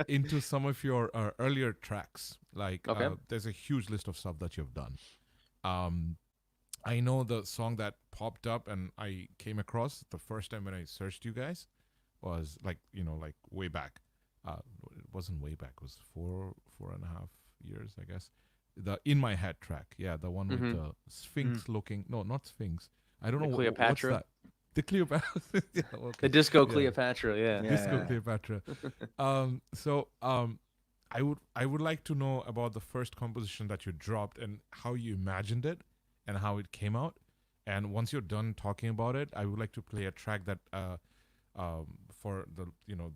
into some of your earlier tracks. Like, Okay. there's a huge list of stuff that you've done. Um, I know the song that popped up and I came across the first time when I searched you guys was like, like way back. It wasn't way back. It was 4.5 years, I guess. the In My Head track. Yeah, the one with Mm-hmm. the Sphinx looking. No, not Sphinx. I don't The know what's Cleopatra. that. The Cleopatra. Yeah, okay. The Disco Yeah, Cleopatra. Yeah. Disco Yeah. Cleopatra. I would like to know about the first composition that you dropped and how you imagined it and how it came out. And once you're done talking about it, I would like to play a track that for the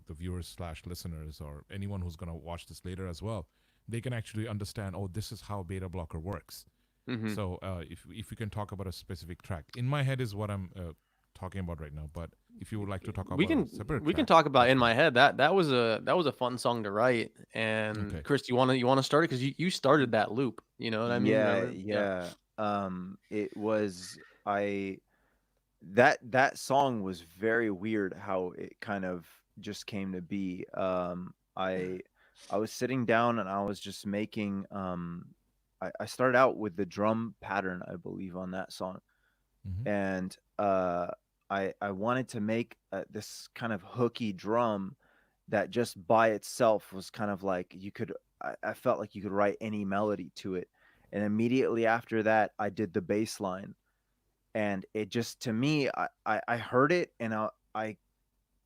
the viewers slash listeners or anyone who's gonna watch this later as well, they can actually understand. Oh, this is how Beta Blocker works. Mm-hmm. So if we can talk about a specific track, In My Head is what I'm talking about right now. But if you would like to talk We about a can separate we can track, talk about that's In fine. My Head. That was a fun song to write. And Okay. Chris, you wanna start it because you started that loop. You know what I mean? Yeah, Remember? Yeah. yeah. It was I that song was very weird how it kind of just came to be. I was sitting down and I was just making I started out with the drum pattern, I believe, on that song. Mm-hmm. And I wanted to make this kind of hooky drum that just by itself was kind of like I felt like you could write any melody to it. And immediately after that, I did the bass line, and it just, to me, I heard it, and I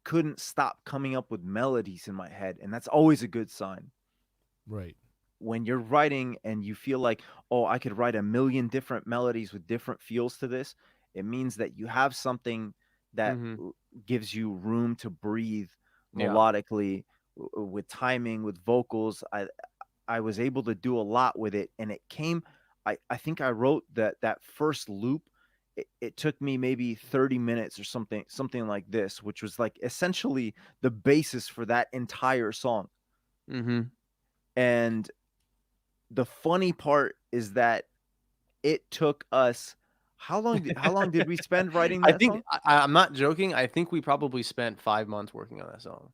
couldn't stop coming up with melodies in my head, and that's always a good sign. Right. When you're writing and you feel like, oh, I could write a million different melodies with different feels to this, it means that you have something that Mm-hmm. gives you room to breathe Yeah. melodically, with timing, with vocals. I was able to do a lot with it, and it came. I think I wrote that first loop. It took me maybe 30 minutes or something like this, which was like essentially the basis for that entire song. Mm-hmm. And the funny part is that it took us, how long did we spend writing I that think song? I'm not joking. I think we probably spent 5 months working on that song.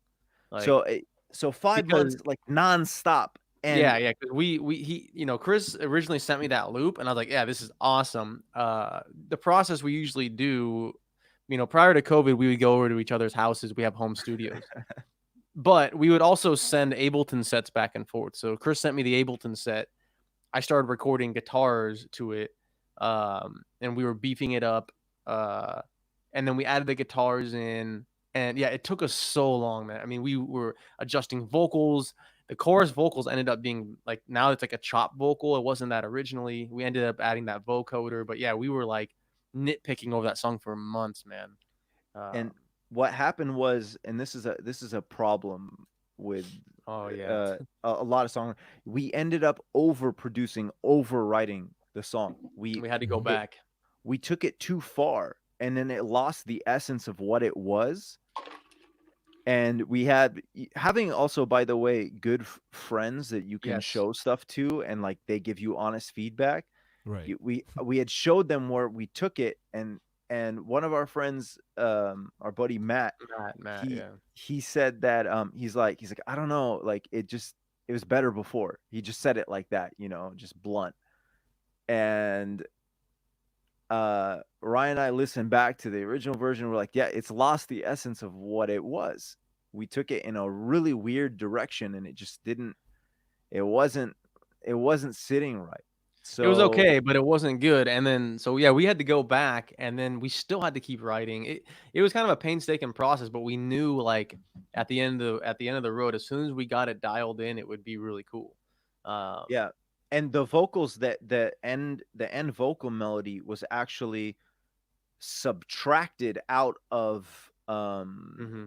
So Like so 5 months, because like nonstop. And yeah, 'cause Chris originally sent me that loop, and I was like, yeah, this is awesome. The process we usually do, prior to COVID, we would go over to each other's houses. We have home studios, but we would also send Ableton sets back and forth. So Chris sent me the Ableton set. I started recording guitars to it, and we were beefing it up, uh, and then we added the guitars in, and yeah, it took us so long, man. I mean, we were adjusting vocals. The chorus vocals ended up being like, now it's like a chop vocal. It wasn't that originally. We ended up adding that vocoder, but yeah, we were like nitpicking over that song for months, man. and Um, what happened was, and this is a problem with oh yeah, a lot of songs. We ended up overproducing, overwriting the song. we had to go Mm-hmm. back. We took it too far, and then it lost the essence of what it was. And we had, having also, by the way, good friends that you can Yes. show stuff to, and like they give you honest feedback. Right. We had showed them where we took it, and one of our friends, our buddy Matt, Matt, he yeah. he said that he's like, I don't know, like it was better before. He just said it like that, just blunt. And Ryan and I listened back to the original version. We're like, yeah, it's lost the essence of what it was. We took it in a really weird direction, and it just didn't. It wasn't. It wasn't sitting right. It was So okay, but it wasn't good. And then, so yeah, we had to go back, and then we still had to keep writing. It was kind of a painstaking process, but we knew like at the end of the road, as soon as we got it dialed in, it would be really cool. Um, yeah, and the vocals, that the end vocal melody was actually subtracted out of hmm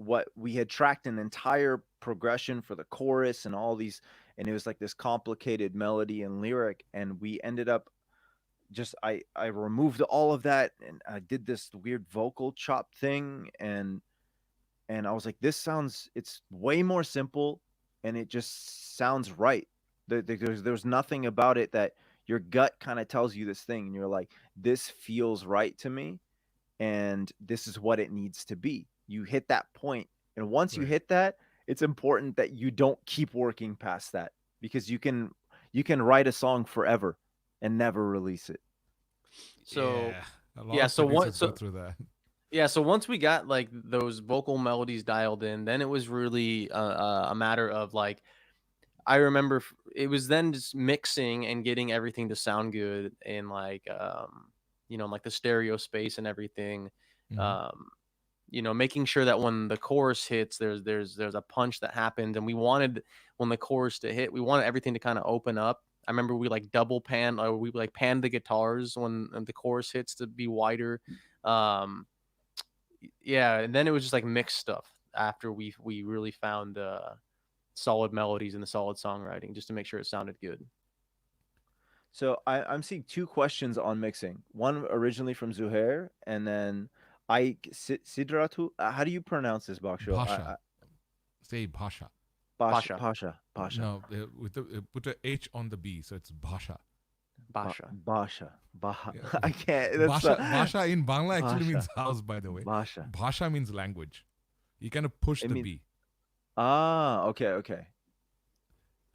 what we had tracked, an entire progression for the chorus and all these, and it was like this complicated melody and lyric, and we ended up just, I removed all of that, and I did this weird vocal chop thing, and I was like, this sounds, it's way more simple, and it just sounds right. There's nothing about it that your gut kind of tells you this thing, and you're like, this feels right to me, and this is what it needs to be. You hit that point, and once you Right. hit that, it's important that you don't keep working past that, because you can write a song forever and never release it. so Yeah. A lot yeah, of so producers what? go So through that. yeah, so once we got like those vocal melodies dialed in, then it was really a matter of like I remember it was then just mixing and getting everything to sound good in like like the stereo space and everything. Hmm. Um making sure that when the chorus hits, there's a punch that happens, and we wanted when the chorus to hit, we wanted everything to kind of open up. I remember we like double pan, or we like pan the guitars when the chorus hits to be wider. Um, yeah, and then it was just like mixed stuff after we really found solid melodies and the solid songwriting just to make sure it sounded good. So I'm seeing two questions on mixing. One originally from Zuhair, and then Sidratu. How do you pronounce this, Baksho? Bhasha. Say Bhasha. Pasha, Pasha. No, with the put a H on the B, so it's Bhasha. Basha. Basha. Baha. Yeah. I can't. That's Bhasha in Bangla actually Basha. means house, by the way. Basha. Bhasha means language. You kind of push It the means B. okay, okay.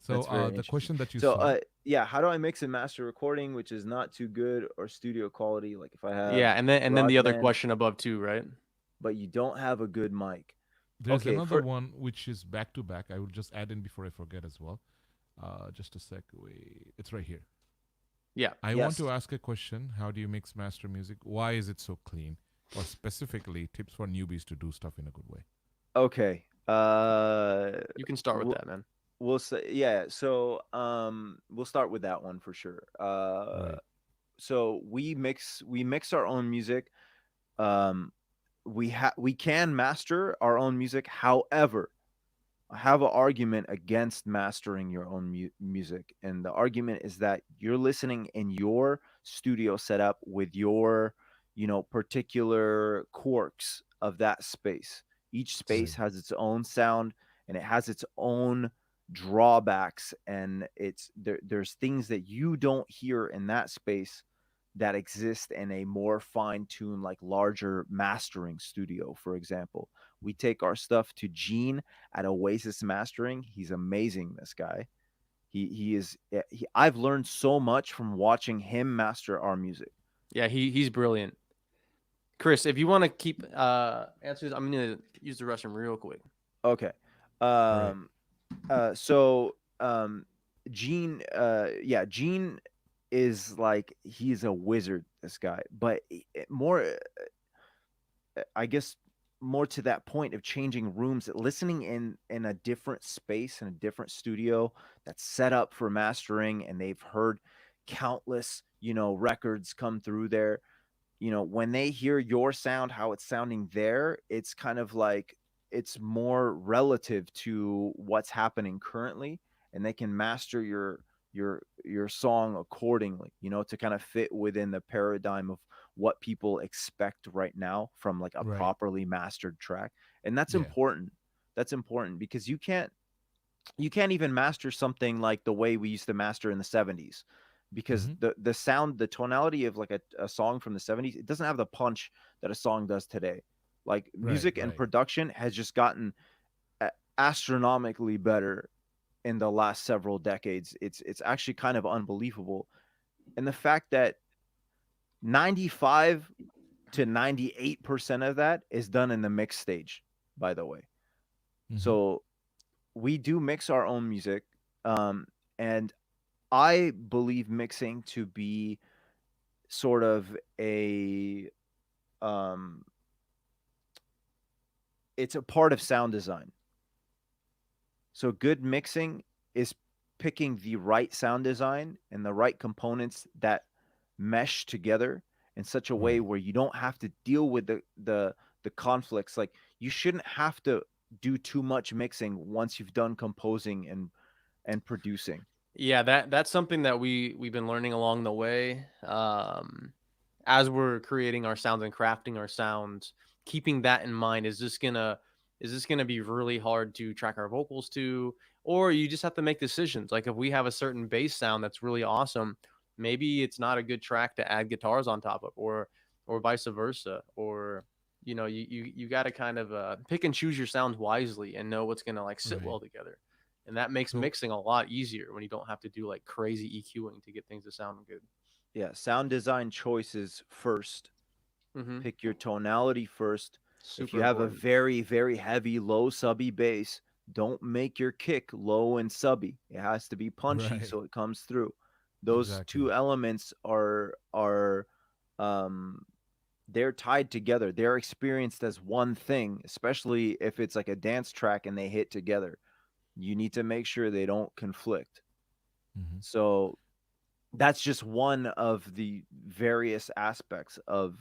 So That's very the interesting. question that you So saw, yeah, how do I mix and master recording which is not too good or studio quality? Like if I have Yeah, and then the other GarageBand, question above too, right? but you don't have a good mic. there's Okay, another for one which is back to back. I will just add in before I forget as well. Just a sec. Wait, it's right here. Yeah. I want to yes. ask a question. How do you mix master music? Why is it so clean? Or specifically, tips for newbies to do stuff in a good way. Okay. You can start with We'll, that, man. we'll say yeah. So we'll start with that one for sure. Right. So we mix our own music. Um, we can master our own music. However, I have an argument against mastering your own music, and the argument is that you're listening in your studio setup with your, particular quirks of that space. Each space Right. has its own sound, and it has its own drawbacks, and there's things that you don't hear in that space that exist in a more fine-tuned, like larger mastering studio. For example, we take our stuff to Gene at Oasis Mastering. He's amazing, this guy. He is I've learned so much from watching him master our music. Yeah, he's brilliant. Chris, if you want to keep answers, I'm gonna use the restroom real quick. Okay. Right. Um so Gene yeah, Gene is like he's a wizard, this guy. But more I guess more to that point of changing rooms, listening in a different space, in a different studio that's set up for mastering, and they've heard countless, records come through there. When they hear your sound, how it's sounding there, it's kind of like it's more relative to what's happening currently, and they can master your song accordingly, to kind of fit within the paradigm of what people expect right now from like a Right. properly mastered track. And that's Yeah. important. That's important because you can't even master something like the way we used to master in the 70s, because Mm-hmm. the sound, the tonality of like a song from the 70s, it doesn't have the punch that a song does today. Like Right. music and Right. production has just gotten astronomically better in the last several decades. It's actually kind of unbelievable. And the fact that 95 to 98% of that is done in the mix stage, by the way. Mm-hmm. So we do mix our own music. And I believe mixing to be sort of a um it's a part of sound design. So good mixing is picking the right sound design and the right components that mesh together in such a way Right. where you don't have to deal with the conflicts. Like you shouldn't have to do too much mixing once you've done composing and producing. Yeah, that's something that we've been learning along the way. As we're creating our sounds and crafting our sounds, keeping that in mind, is this gonna be really hard to track our vocals to, or you just have to make decisions. Like if we have a certain bass sound that's really awesome, maybe it's not a good track to add guitars on top of, or vice versa, or you got to kind of pick and choose your sounds wisely and know what's gonna like sit Right. well together. And that makes So mixing a lot easier when you don't have to do like crazy EQing to get things to sound good. Yeah, sound design choices first. Mm-hmm. Pick your tonality first. If Super you have a important. very, very heavy, low subby bass, Don't make your kick low and subby. It has to be punchy Right. so it comes through. Those Exactly. two elements are um they're tied together. They're experienced as one thing, especially if it's like a dance track and they hit together. You need to make sure they don't conflict. Hmm. So that's just one of the various aspects of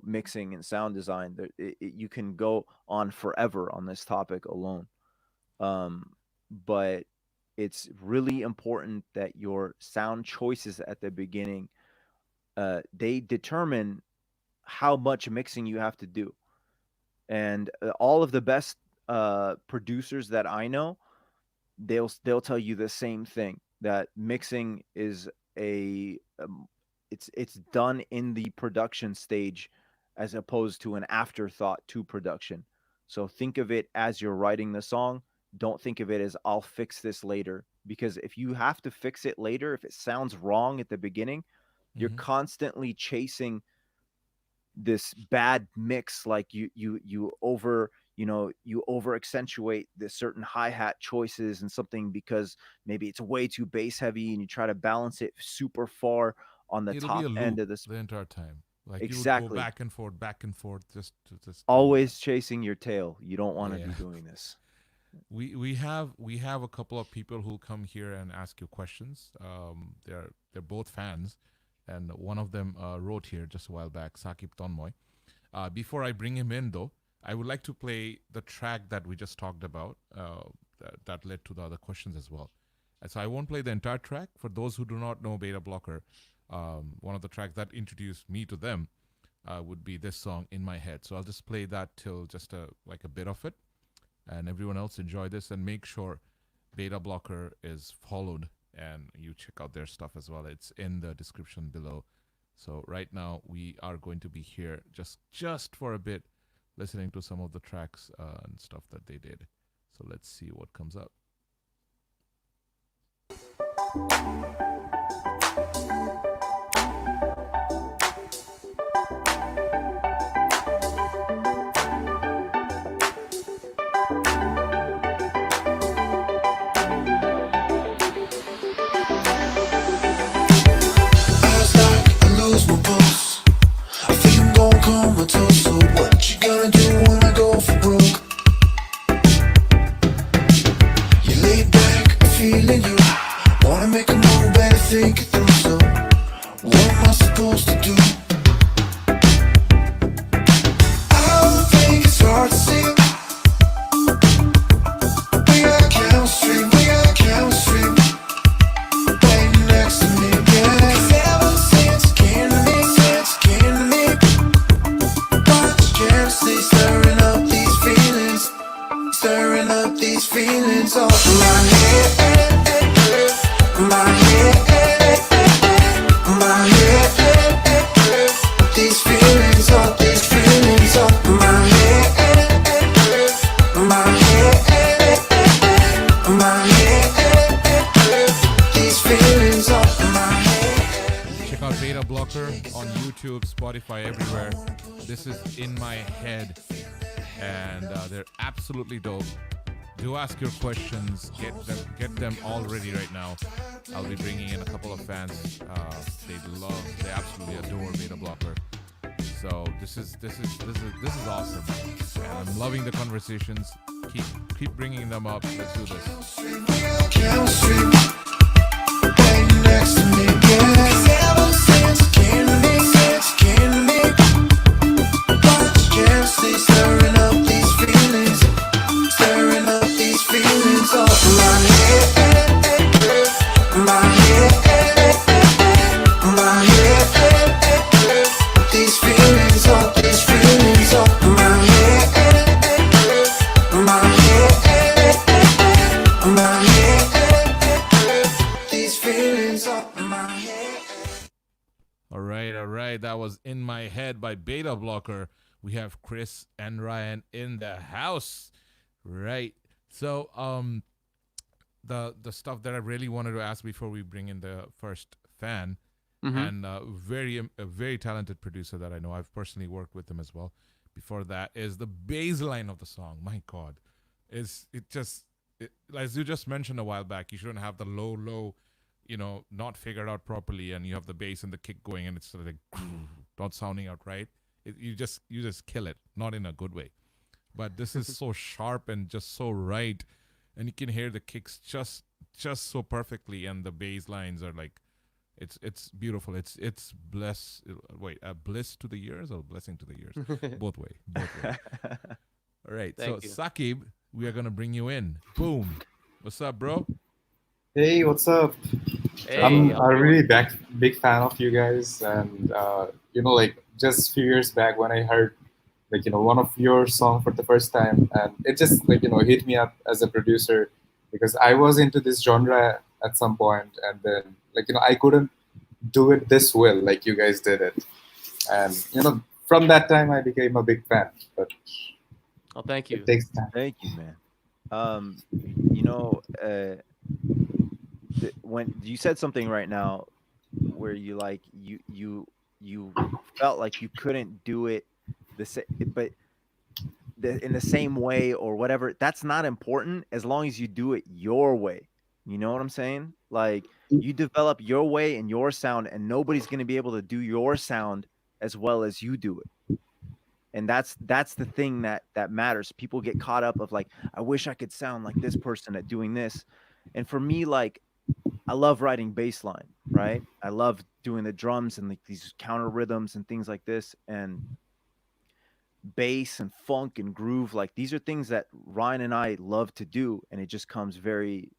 mixing and sound design. You can go on forever on this topic alone, um, but it's really important that your sound choices at the beginning, they determine how much mixing you have to do. And all of the best producers that I know, they'll tell you the same thing, that mixing is a it's done in the production stage as opposed to an afterthought to production. So think of it as you're writing the song. Don't think of it as I'll fix this later, because if you have to fix it later, if it sounds wrong at the beginning, you're Hmm. constantly chasing this bad mix. Like you over accentuate the certain hi-hat choices and something because maybe it's way too bass heavy, and you try to balance it super far on the It'll be top a end loop of this. the entire time. Like you would go Exactly. back and forth, just doing that. Always chasing your tail. You don't want to Yeah. be doing this. We have a couple of people who come here and ask you questions. They're both fans, and one of them wrote here just a while back, Sakib Tonmoy. Before I bring him in, though, I would like to play the track that we just talked about, that led to the other questions as well. And so I won't play the entire track. For those who do not know Beta Blocker, one of the tracks that introduced me to them would be this song, In My Head. So I'll just play that till just like a bit of it, and everyone else enjoy this, and make sure Beta Blocker is followed and you check out their stuff as well. It's in the description below. So right now we are going to be here just for a bit, listening to some of the tracks and stuff that they did. So let's see what comes up. Feels like I lose my pulse. I think I'm gon' comatose. So what you gonna do when I go for broke? You lay back, feeling you. Wanna make a move, better think it through. So what am I supposed to do? I don't think it's hard to see. We got chemistry, we got chemistry. Waiting next to me, yeah. 'Cause ever since you came to me, watch jealousy stirring up these feelings, oh my head, my head, my head. These feelings, oh my head, my head, my head. These feelings, oh my head. Check out Beta Blocker on YouTube, Spotify, everywhere. This is In My Head, and they're absolutely dope. Do ask your questions. Get them all ready right now. I'll be bringing in a couple of fans. They absolutely adore Beta Blocker. So this is awesome, and I'm loving the conversations. Keep bringing them up. Let's do this. Chemistry, waiting next to me, yeah. 'Cause ever since you came to me, watch jealousy stirring up these feelings, oh my head, my head, my head. These feelings, oh my head, my head, my head. These feelings, oh my head. All right. That was In My Head by Beta Blocker. We have Chris and Ryan in the house. Right. So, the stuff that I really wanted to ask before we bring in the first fan, and a very talented producer that I know. I've personally worked with him as well. Before that is the bass line of the song. My God, is it just as you just mentioned a while back, you shouldn't have the low, not figured out properly, and you have the bass and the kick going, and it's sort of like not sounding out right. You just kill it, not in a good way. But this is so sharp and just so right, and you can hear the kicks just so perfectly, and the bass lines are like, it's beautiful. It's bliss to the ears or blessing to the ears, both way. All right, so Thank you. Saqib, we are gonna bring you in. Boom, what's up, bro? Hey, what's up? Hey, I'm how's it a going? really big fan of you guys, and like just a few years back when I heard one of your song for the first time, and it just hit me up as a producer because I was into this genre at some point, and then I couldn't do it this well like you guys did it, and from that time I became a big fan. But Oh, thank you. it takes time. Thank you, man. You know, when you said something right now, where you felt like you couldn't do it the same, but in the same way or whatever. That's not important as long as you do it your way. You know what I'm saying? Like you develop your way and your sound, and nobody's gonna be able to do your sound as well as you do it. And that's the thing that matters. People get caught up of like, I wish I could sound like this person at doing this. And for me, like, I love writing bass line, right? I love doing the drums and like these counter rhythms and things like this, and bass and funk and groove. Like these are things that Ryan and I love to do, and it just comes very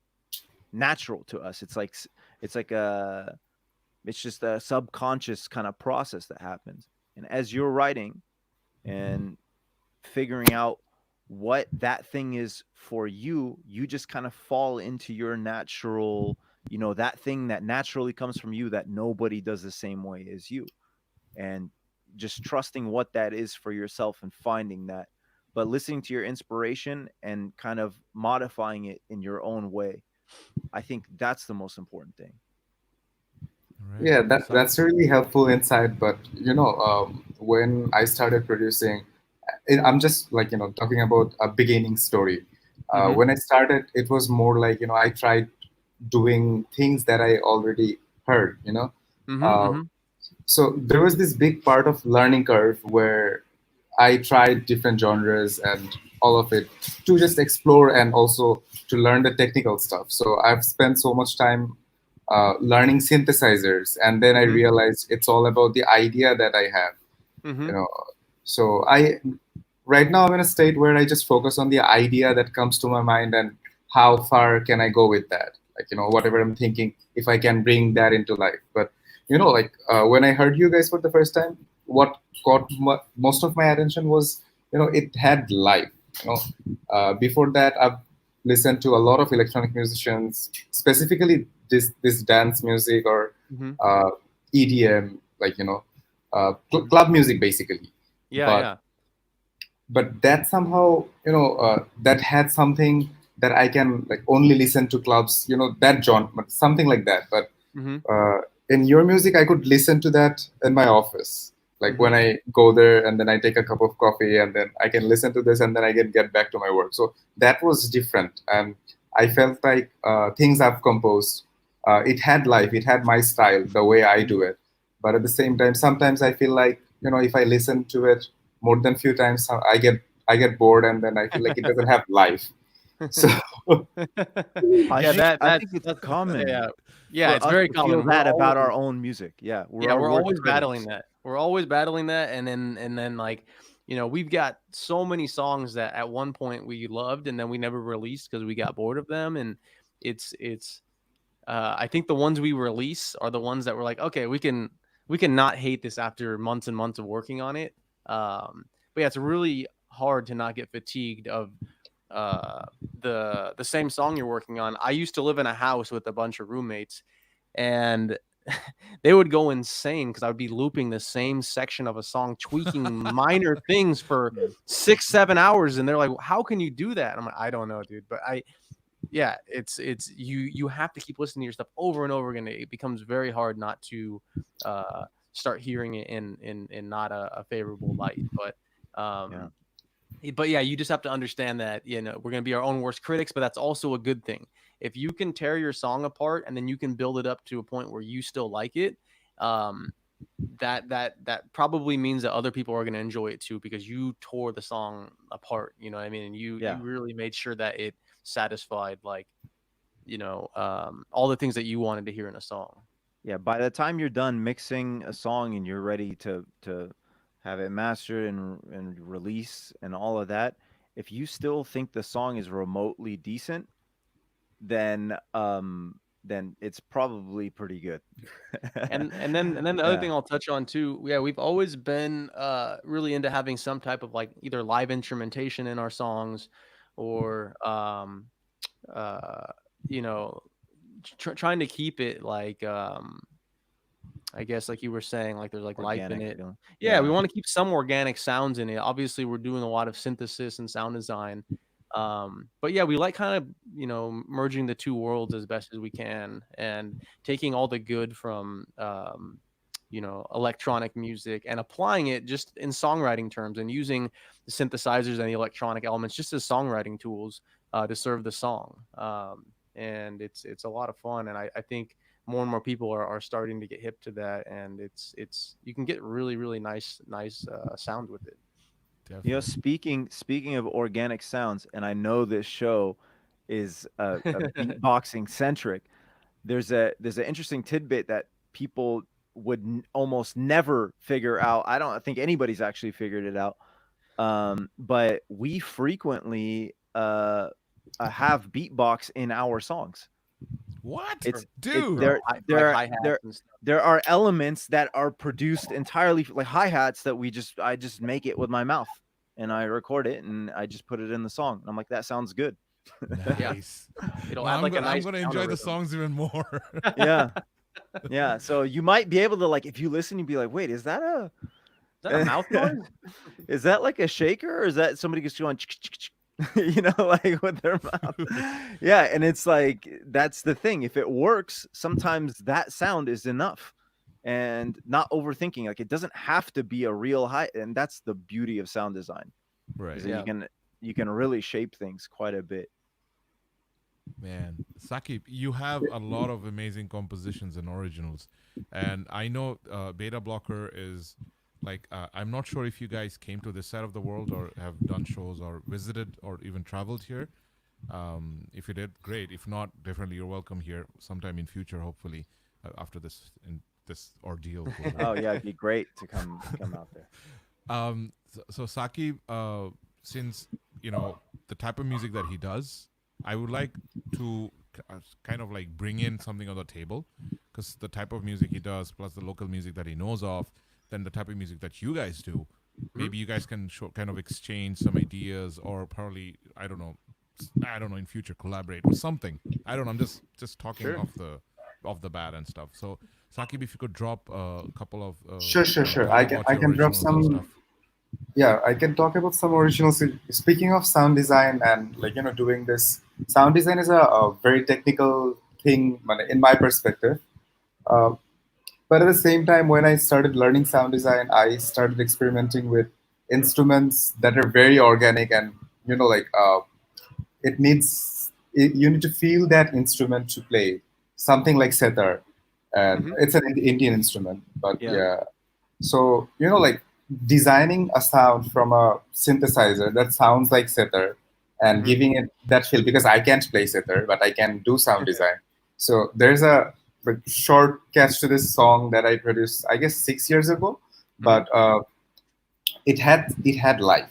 natural to us. It's just a subconscious kind of process that happens. And as you're writing and figuring out what that thing is for you, you just kind of fall into your natural, that thing that naturally comes from you that nobody does the same way as you. And just trusting what that is for yourself and finding that, but listening to your inspiration and kind of modifying it in your own way. I think that's the most important thing. All right. Yeah, that's really helpful insight. But when I started producing, I'm just talking about a beginning story. Mhm. When I started, it was more like I tried doing things that I already heard. Mhm. Uh, Mhm. so there was this big part of learning curve where I tried different genres and all of it to just explore and also to learn the technical stuff. So I've spent so much time learning synthesizers, and then I Mhm. realized it's all about the idea that I have. You Mhm. know, so I right now I'm in a state where I just focus on the idea that comes to my mind and how far can I go with that. Whatever I'm thinking, if I can bring that into life. But when I heard you guys for the first time, what caught most of my attention was it had life. Before that I've listened to a lot of electronic musicians, specifically this dance music or Mhm. uh, EDM, club music basically. Yeah, But yeah. that somehow that had something that I can only listen to clubs, that genre, something like that. But Mhm. uh, in your music, I could listen to that in my office, like when Mhm. I go there and then I take a cup of coffee and then I can listen to this and then I can get back to my work. So that was different, and I felt like things I've composed, it had life, it had my style, the way I do it. But at the same time, sometimes I feel like if I listen to it more than few times, I get bored and then I feel like it doesn't have life. So I Yeah, think that I that think it's that's common yeah. Yeah, for it's us very to feel common. We're that about our always own music. Yeah, Yeah, we're we're worst always battling critics. that. We're always battling that, and then like, we've got so many songs that at one point we loved and then we never released because we got bored of them, and it's I think the ones we release are the ones that we're like, okay, we can not hate this after months and months of working on it. But yeah, it's really hard to not get fatigued of uh the same song you're working on. I used to live in a house with a bunch of roommates, and they would go insane because I would be looping the same section of a song, tweaking minor things for Mm. 6, 7 hours, and they're like, "How can you do that?" And I'm like, "I don't know, dude." But yeah, it's you have to keep listening to your stuff over and over again. It becomes very hard not to start hearing it in not a favorable light. But Yeah. But yeah, you just have to understand that, you know, we're going to be our own worst critics, but that's also a good thing. If you can tear your song apart and then you can build it up to a point where you still like it, um, that probably means that other people are going to enjoy it too, because you tore the song apart. You know what I mean? And you Yeah. really made sure that it satisfied, like, all the things that you wanted to hear in a song. Yeah, by the time you're done mixing a song and you're ready to have it mastered and release and all of that, if you still think the song is remotely decent, then it's probably pretty good. And then the other Yeah. thing I'll touch on too, yeah, we've always been really into having some type of like either live instrumentation in our songs, or uh you know, trying to keep it like, I guess like you were saying, like there's like life in Organic it. feeling. Yeah, we Yeah. want to keep some organic sounds in it. Obviously, we're doing a lot of synthesis and sound design. But yeah, we like kind of, merging the two worlds as best as we can, and taking all the good from electronic music and applying it just in songwriting terms, and using the synthesizers and the electronic elements just as songwriting tools to serve the song. And it's a lot of fun, and I think more and more people are starting to get hip to that, and it's you can get really nice sound with it. Definitely. Speaking of organic sounds, and I know this show is a beatboxing centric. There's an interesting tidbit that people would almost never figure out. I don't think anybody's actually figured it out. But we frequently have beatbox in our songs. What? It's Dude. there Like there hi there hats and stuff. there are elements that are produced entirely like hi-hats that I just make it with my mouth and I record it and I just put it in the song. And I'm like, that sounds good. Yeah, Nice. it'll Well, add like a I'm nice gonna counter enjoy the rhythm. songs even more. Yeah. Yeah. So you might be able to like if you listen, you'd be like, wait, Is that a mouth noise? is that like a shaker or is that somebody just going like with their mouth? Yeah, and it's like that's the thing. If it works, sometimes that sound is enough, and not overthinking. Like it doesn't have to be a real high, and that's the beauty of sound design. Right. Is that Yeah. you can really shape things quite a bit. Man, Sakib, you have a lot of amazing compositions and originals, and I know Beta Blocker is like I'm not sure if you guys came to this side of the world or have done shows or visited or even traveled here. If you did, great. If not, definitely you're welcome here sometime in future. Hopefully, after this ordeal goes Oh on. yeah, it'd be great to come out there. So Sakib, since you know the type of music that he does, I would like to kind of like bring in something on the table, because the type of music he does, plus the local music that he knows of, then the type of music that you guys do. Maybe you guys can kind of exchange some ideas, or probably I don't know, in future collaborate or something. I don't know. I'm just talking Sure. off the bat and stuff. So Sakib, if you could drop a couple of Sure. talk I about your can drop originals and some. stuff. Yeah, I can talk about some originals. Speaking of sound design and doing this, sound design is a very technical thing in my perspective. Uh, but at the same time, when I started learning sound design, I started experimenting with instruments that are very organic and you need to feel that instrument to play something like setar, and Hmm. it's an Indian instrument. But Yeah. yeah, so like designing a sound from a synthesizer that sounds like setar and Hmm. giving it that feel, because I can't play setar, but I can do sound design. So there's a like, short catch to this song that I produced, I guess 6 years ago, Hmm. but it had life,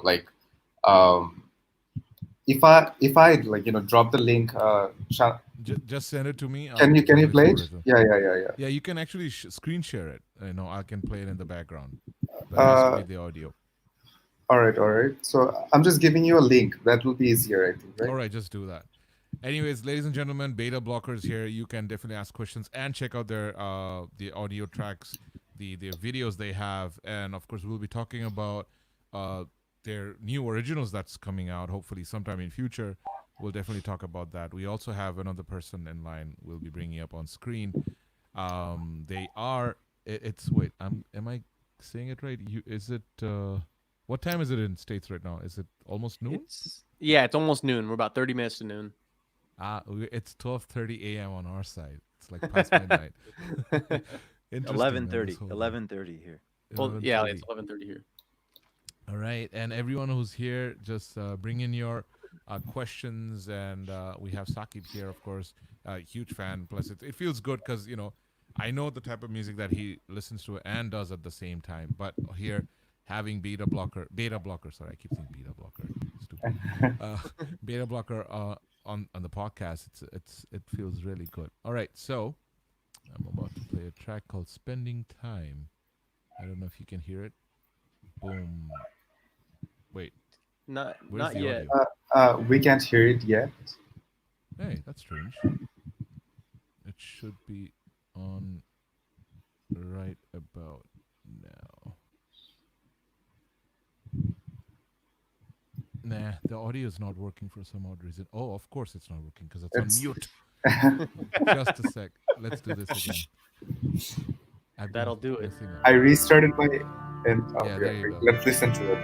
like um, if I like drop the link, Just send it to me. can you I'll can you play record it? it. Yeah. Yeah, you can actually screen share it. I can play it in the background, but it has to Uh, be the audio. all right. So I'm just giving you a link. That will be easier, I think, All right? right, just do that. Anyways, ladies and gentlemen, Beta Blockers here. You can definitely ask questions and check out their the audio tracks, the videos they have, and of course we'll be talking about uh their new originals that's coming out. Hopefully, sometime in future, we'll definitely talk about that. We also have another person in line. We'll be bringing up on screen. They are. It's wait. Am I saying it right? Is it? What time is it in States right now? Is it almost noon? It's almost noon. We're about 30 minutes to noon. It's 12:30 a.m. on our side. It's like past midnight. 11:30 here. Well, yeah, it's 11:30 here. All right, and everyone who's here, just bring in your questions, and we have Saqib here, of course, huge fan. Plus, it feels good because I know the type of music that he listens to and does at the same time. But here, having Beta Blocker. Sorry, I keep saying Beta Blocker. Stupid. Beta Blocker on the podcast. It feels really good. All right, so I'm about to play a track called "Spending Time." I don't know if you can hear it. Boom. Wait. Not the yet. We can't hear it yet. Hey, that's strange. It should be on right about now. Nah, the audio is not working for some odd reason. Oh, of course it's not working because it's on mute. Just a sec. Let's do this again. That'll do it. I restarted my end. There you go. Let's listen to it.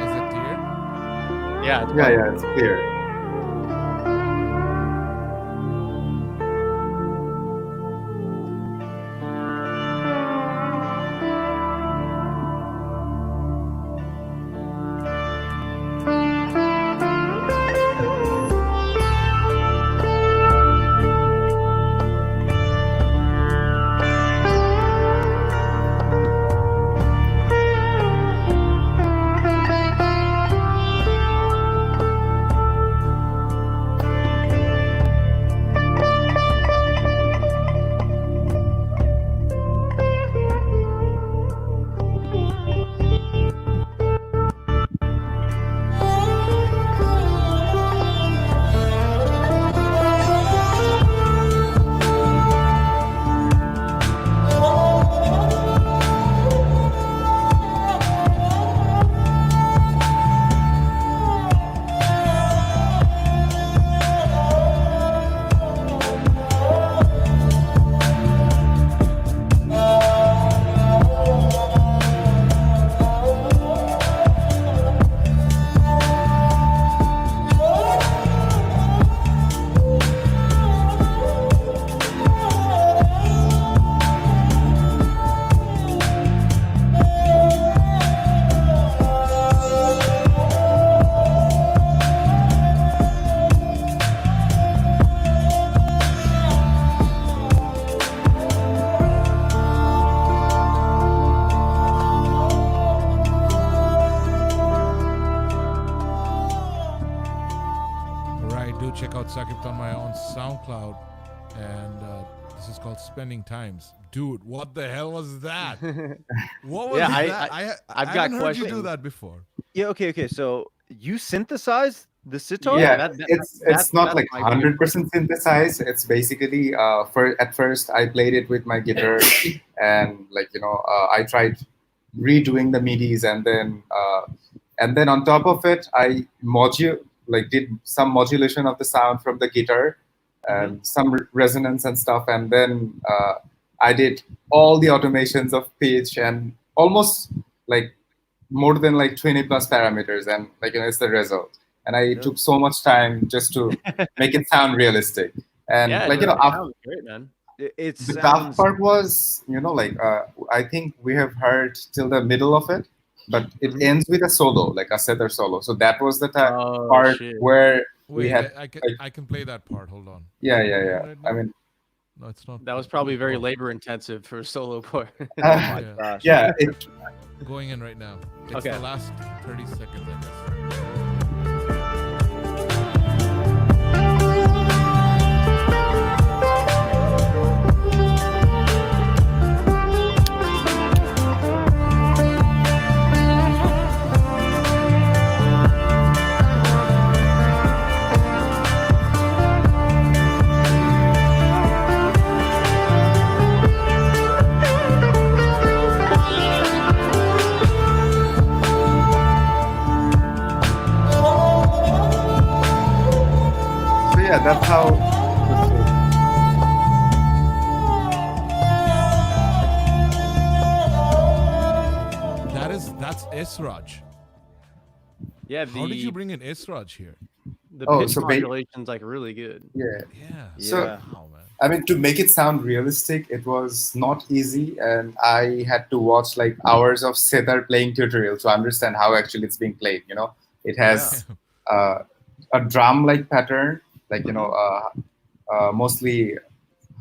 Is it clear? Yeah, It's clear. Check out Saqib on my own SoundCloud, and this is called "Spending Times." Dude, what the hell was that? What was that? I've got questions. Heard you do that before. Yeah. Okay. So you synthesize the sitar? Yeah, it's not like 100% synthesized. It's basically at first I played it with my guitar, and I tried redoing the midis, and then on top of it I did some modulation of the sound from the guitar and some resonance and stuff, and then I did all the automations of pitch and almost more than 20 plus parameters, and Mm-hmm. it's the result. And I took so much time just to make it sound realistic. And sounds great, man. The tough part was, I think we have heard till the middle of it, but it ends with a solo, like a setar solo. So that was the part where we had. I can play that part. Hold on. Yeah. Right, I mean, no, it's not. That was probably very labor intensive for a solo part. Oh my gosh. Yeah. Going in right now. It's Okay. the last 30 seconds, I guess. So yeah, that's how. Esraj. Yeah, How did you bring in Esraj here? the Oh, pitch so modulation's like really good. Yeah. Yeah. So- Yeah. Wow, man. I mean, to make it sound realistic, it was not easy, and I had to watch like hours of sitar playing tutorial to understand how actually it's being played. You know, it has a drum-like pattern, like mostly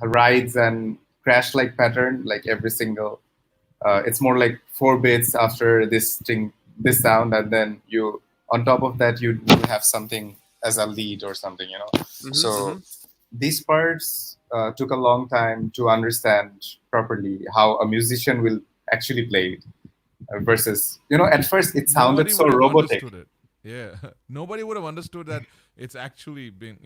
rides and crash-like pattern, like every single. It's more like 4 bits after this sound, and then you on top of that you will have something as a lead or something. So these parts took a long time to understand properly how a musician will actually play it versus at first it sounded Nobody so would have robotic. understood it. Yeah. Nobody would have understood that it's actually been,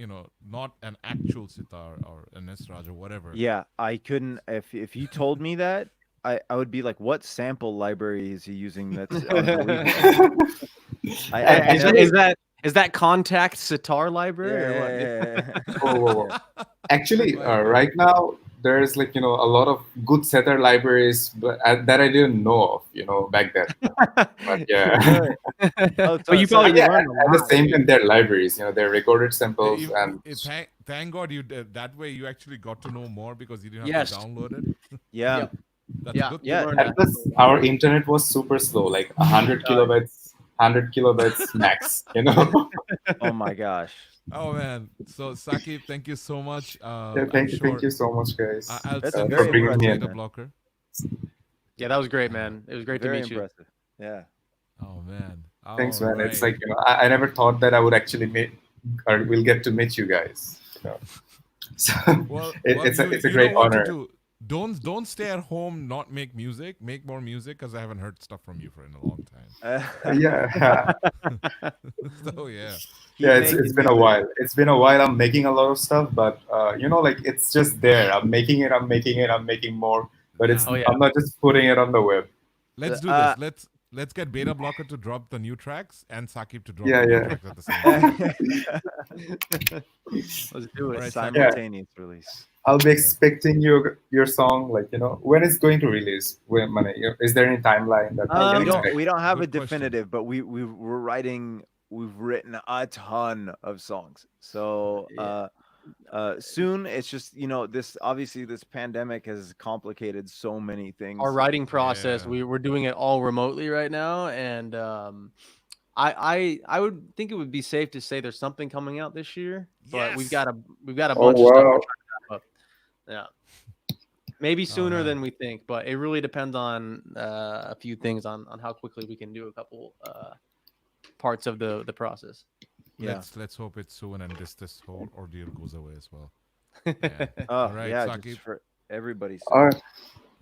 not an actual sitar or an Esraj or whatever. Yeah, I couldn't. If you told me that, I would be like, what sample library is he using? That's unbelievable. I never- Is that contact sitar library or what? Yeah. Whoa. Actually, right now there's a lot of good setter libraries, but that I didn't know of, back then. But yeah, Oh, But you so- probably yeah, learned a at the lot. same time, they're libraries. They're recorded samples, and Thank God you did. That way you actually got to know more because you didn't have Yes. to download it. yeah. Yep. That's Yeah, good. you Yeah. learned and that. plus our internet was super slow, like 100 kilobytes max. Oh my gosh. Oh man. So Saqib, thank you so much. Yeah, I'm thank sure you so much, guys. I'll That's send very you bringing me a in, Beta man. blocker. Yeah, that was great, man. It was great Very to meet impressive. Yeah. Oh man. Thanks, All man. It's right. like I never thought that I would actually meet or will get to meet you guys. So Well, it's a you great know what to honor. do. Don't stay at home, not make music. Make more music because I haven't heard stuff from you for in a long time. Yeah. So yeah. Keep Yeah, making it's been a music. while. It's been a while. I'm making a lot of stuff, but it's just there. I'm making it. I'm making more, but it's Oh, yeah. I'm not just putting it on the web. Let's do Uh, this. Let's get Beta Blocker to drop the new tracks and Saqib to drop Yeah, the new yeah. tracks at the same time. Let's do it. Alright, Simultaneous release. I'll be expecting your song, when it's going to release. Is there any timeline that I we can don't expect? we don't have a Good question. definitive, but we've written a ton of songs. So soon it's just this pandemic has complicated so many things. Our writing process, Yeah. we're doing it all remotely right now, and I would think it would be safe to say there's something coming out this year, but we've got a bunch of stuff we're trying to wrap up. Yeah. Maybe sooner man. than we think, but it really depends on a few things on how quickly we can do a couple parts of the process. Yeah. Let's hope it's soon and this whole ordeal goes away as well. Yeah. Oh, All right, yeah, Saqib. just for everybody's All right.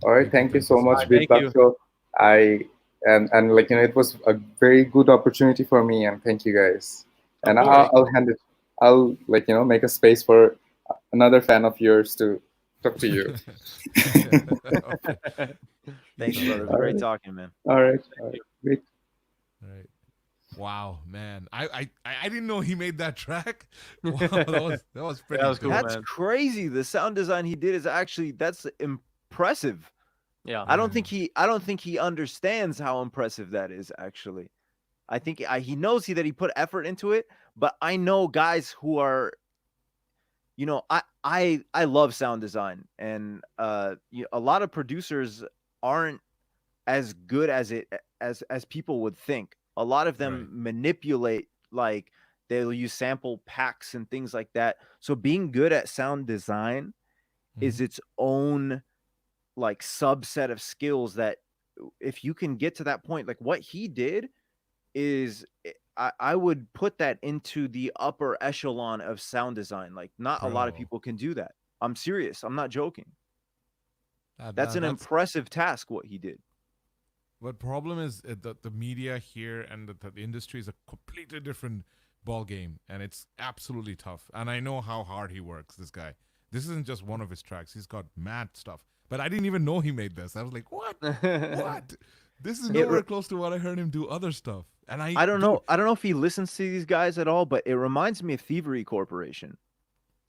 Thank Thank you, you so thank you. much, Thank you. BeatBaksho. It was a very good opportunity for me, and thank you guys. And I'll hand it. I'll make a space for another fan of yours to talk to you. Thanks, brother. It was great talking, man. All right. Great. Right. Wow, man. I didn't know he made that track. Wow, that was pretty That was cool, dope. That's man. crazy. The sound design he did is that's impressive. Yeah. I don't think he understands how impressive that is actually. I think he knows that he put effort into it, but I know guys who are I love sound design, and a lot of producers aren't as good as people would think. A lot of them manipulate, like they'll use sample packs and things like that. So being good at sound design is its own like subset of skills that if you can get to that point, like what he did is I would put that into the upper echelon of sound design. Like not a lot of Bro. people can do that. I'm serious. I'm not joking. That's That's an impressive task what he did. But problem is the media here and the industry is a completely different ball game, and it's absolutely tough. And I know how hard he works. This guy. This isn't just one of his tracks. He's got mad stuff. But I didn't even know he made this. I was like, what? What? This is nowhere close to what I heard him do other stuff. And I don't know. I don't know if he listens to these guys at all, but it reminds me of Thievery Corporation.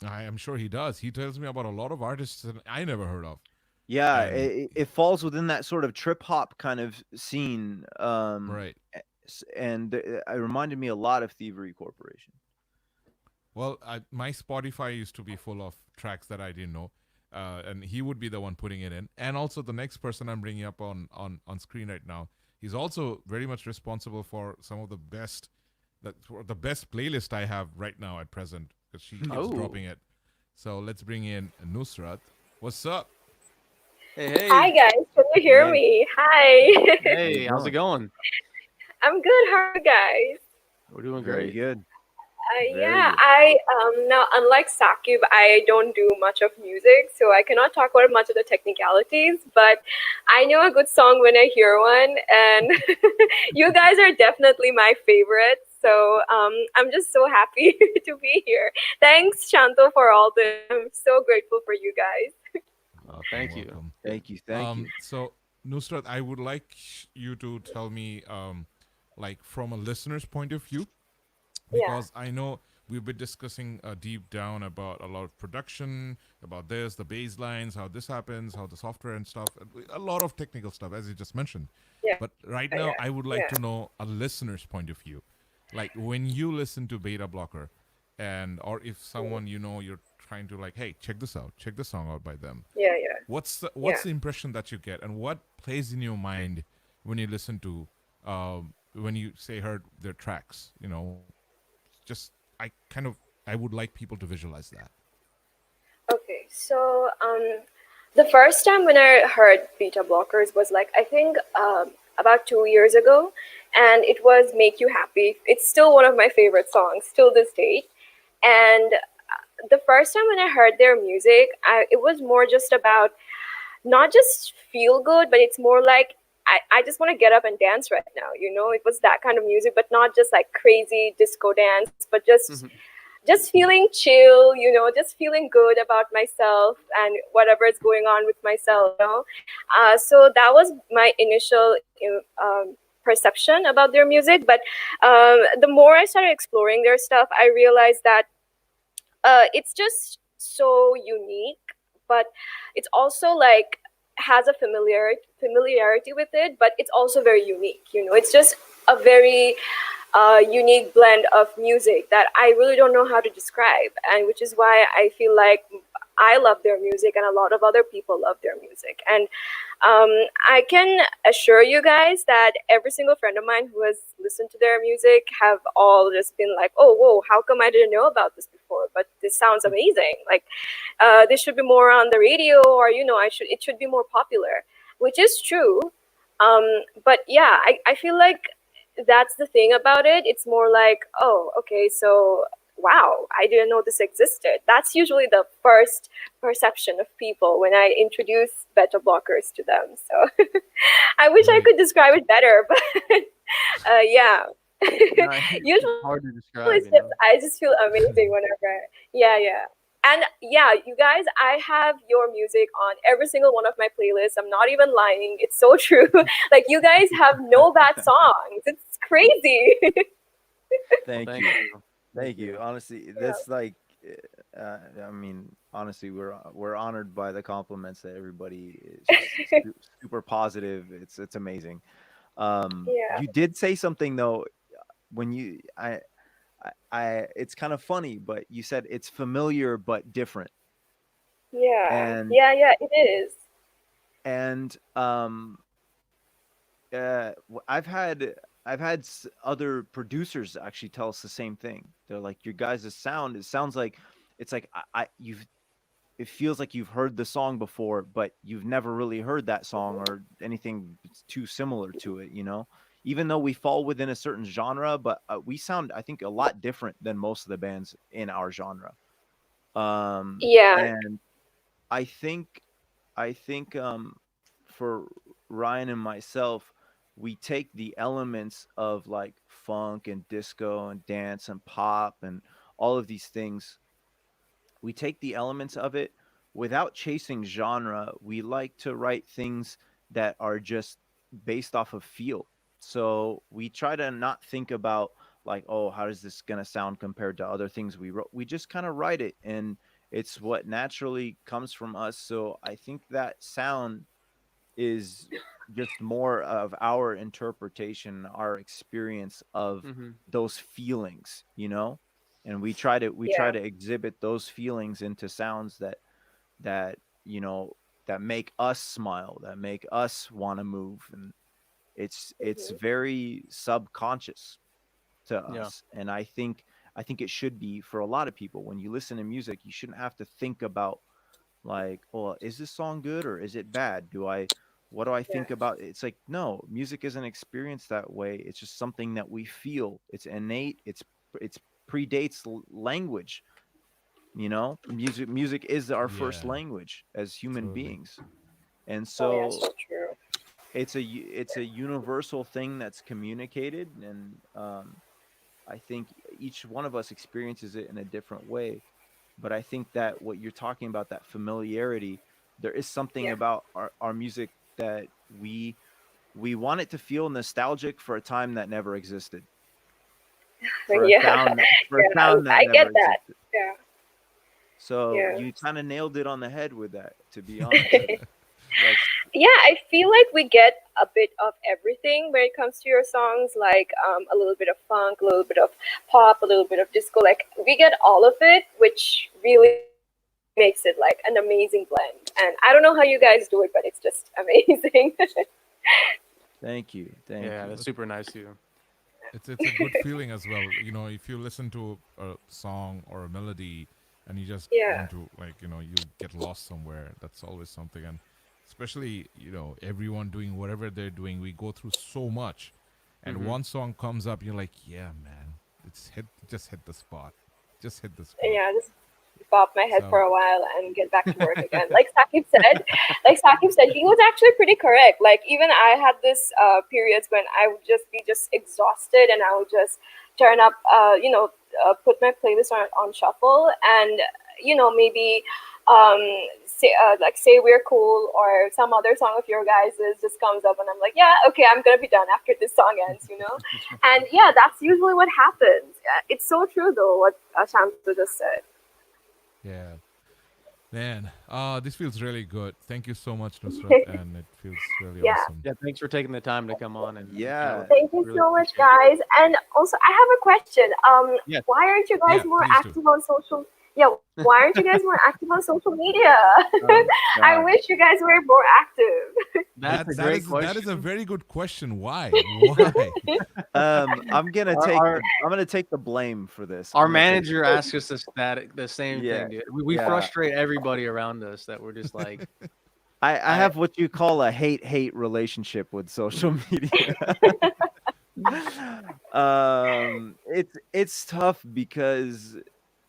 I am sure he does. He tells me about a lot of artists that I never heard of. Yeah, And it falls within that sort of trip hop kind of scene. right. And it reminded me a lot of Thievery Corporation. Well, my Spotify used to be full of tracks that I didn't know, and he would be the one putting it in. And also, the next person I'm bringing up on screen right now, he's also very much responsible for some of the best playlist I have right now at present because she keeps Oh. dropping it. So let's bring in Nusrat. What's up? Hey, Hi hey, guys, can you hear Hey. me? Hi. hey, how's it going? I'm good. How are you guys? We're doing Very great. good. Very Yeah, good. I now unlike Sakib, I don't do much of music, so I cannot talk about much of the technicalities. But I know a good song when I hear one, and you guys are definitely my favorites. So I'm just so happy to be here. Thanks, Shanto, for all this. I'm so grateful for you guys. Oh, thank You're you. welcome. Thank you. Thank you. So Nusrat, I would like you to tell me, like from a listener's point of view, Yeah. because I know we've been discussing deep down about a lot of production, about this, the bass lines, how this happens, how the software and stuff, a lot of technical stuff, as you just mentioned. Yeah. But right Yeah, now, yeah, I would like yeah. to know a listener's point of view. Like when you listen to Beta Blocker, and or if someone you're trying to like, hey, check this out, check this song out by them. Yeah, yeah. What's the impression that you get, and what plays in your mind when you listen to when you say heard their tracks? Just I would like people to visualize that. Okay, so the first time when I heard Beta Blockers was like I think about 2 years ago, and it was "Make You Happy." It's still one of my favorite songs till this date. And the first time when I heard their music, it was more just about not just feel good, but it's more like I just want to get up and dance right now. It was that kind of music, but not just like crazy disco dance, but just feeling chill, just feeling good about myself and whatever is going on with myself. So that was my initial perception about their music. But the more I started exploring their stuff, I realized that it's just so unique, but it's also like has a familiarity with it, but it's also very unique. It's just a very unique blend of music that I really don't know how to describe, and which is why I feel like I love their music and a lot of other people love their music. And I can assure you guys that every single friend of mine who has listened to their music have all just been like, oh, whoa, how come I didn't know about this before? But this sounds amazing. Like this should be more on the radio, or it should be more popular, which is true. But yeah, I feel like that's the thing about it. It's more like, oh, okay, so wow, I didn't know this existed. That's usually the first perception of people when I introduce beta blockers to them. So I wish I could describe it better, but yeah. It's Usually hard to describe. I just feel amazing whenever. Yeah. And yeah, you guys, I have your music on every single one of my playlists. I'm not even lying. It's so true. Like you guys have no bad songs. It's crazy. Thank Thank you. you. Thank you. Honestly, that's like, I mean, honestly, we're honored by the compliments that everybody is just super positive. It's amazing. Yeah. You did say something though when it's kind of funny, but you said it's familiar but different. Yeah. And Yeah, it is. and I've had other producers actually tell us the same thing. They're like, your guys' sound, it sounds like it's like it feels like you've heard the song before, but you've never really heard that song or anything too similar to it, even though we fall within a certain genre, but we sound, I think, a lot different than most of the bands in our genre. Yeah. And I think for Ryan and myself, we take the elements of like funk and disco and dance and pop and all of these things. We take the elements of it without chasing genre. We like to write things that are just based off of feel. So we try to not think about like, oh, how is this gonna sound compared to other things we wrote. We just kind of write it, and It's what naturally comes from us. So I think that sound is just more of our interpretation, our experience of Hmm. those feelings, and we try Yeah. to exhibit those feelings into sounds that you know that make us smile, that make us want to move, and it's Hmm. very subconscious to Yeah. us. And I think it should be for a lot of people. When you listen to music, you shouldn't have to think about, like, oh, is this song good or is it bad? What do I Yeah. think about it? It's like, no, music isn't experienced that way. It's just something that we feel. It's innate. It's predates language. Music is our first Yeah, language as human totally. beings. And Oh yeah, so so true. it's a universal thing that's communicated. And I think each one of us experiences it in a different way. But I think that what you're talking about, that familiarity, there is something Yeah. about our music that we want it to feel nostalgic for a time that never existed, for a Yeah. Yeah, sound that I never get that. existed. Yeah. So Yeah. you kind of nailed it on the head with that, to be honest. That's Yeah, I feel like we get a bit of everything when it comes to your songs, like a little bit of funk, a little bit of pop, a little bit of disco. Like we get all of it, which really makes it like an amazing blend. And I don't know how you guys do it, but it's just amazing. Thank you, thank Yeah, you. that's super nice too. It's a good feeling as well. If you listen to a song or a melody and you just Yeah. want to, like, you get lost somewhere. That's always something. And especially, everyone doing whatever they're doing, we go through so much. And Hmm. one song comes up, you're like, yeah, man, just hit the spot. Just hit the spot. Yeah, just bop my head for So a while and get back to work again. Like Sakib said, he was actually pretty correct. Like even I had this periods when I would just be just exhausted and I would just turn up, put my playlist on shuffle and maybe um, say we're cool or some other song of your guys's just comes up and I'm like, yeah, okay, I'm gonna be done after this song ends. And yeah, that's usually what happens. It's so true though what Shamsu just said. yeah, man, this feels really good. Thank you so much, Nusrat, and it feels really Yeah. awesome. Yeah, thanks for taking the time to come on and chat Yeah. with us. Thank you Really so much, appreciate it. guys. And also, I have a question. Yeah. Why aren't you guys Yeah, more please do. active on social? Yeah, why aren't you guys more active on social media? Oh I God. wish you guys were more active. That's a That great is question. a very good question. Why? Why? I'm gonna Our, take our I'm gonna take the blame for this. our I'm gonna take manager asks us the same Yeah, thing, dude. We yeah. frustrate everybody around us that we're just like, I I have what you call a hate relationship with social media. It's tough because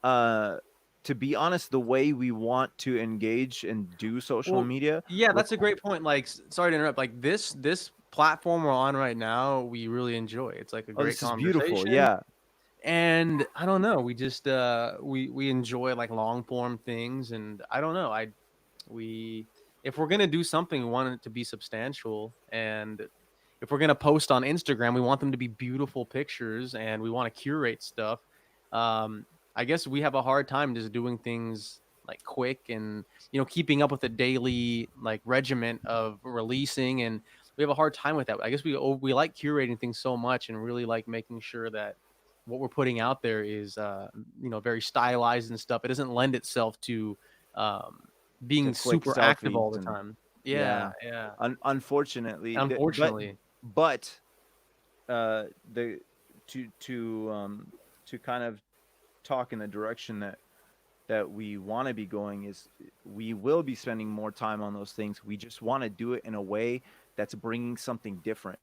uh to be honest, the way we want to engage and do social well, media yeah, that's a requ- great point. Like, sorry to interrupt. Like this platform we're on right now, we really enjoy. It's like a oh, great this is beautiful. conversation. Yeah. And I don't know, we just we enjoy like long form things, and I don't know, we if we're gonna do something, we want it to be substantial, and if we're gonna post on Instagram, we want them to be beautiful pictures, and we want to curate stuff. um I guess we have a hard time just doing things like quick and keeping up with the daily like regiment of releasing, and we have a hard time with that. I guess we like curating things so much and really like making sure that what we're putting out there is very stylized and stuff. It doesn't lend itself to um To being quick super active all selfies the and time. yeah. Yeah, yeah. Unfortunately, Unfortunately. but the to kind of talk in the direction that we want to be going is we will be spending more time on those things. We just want to do it in a way that's bringing something different.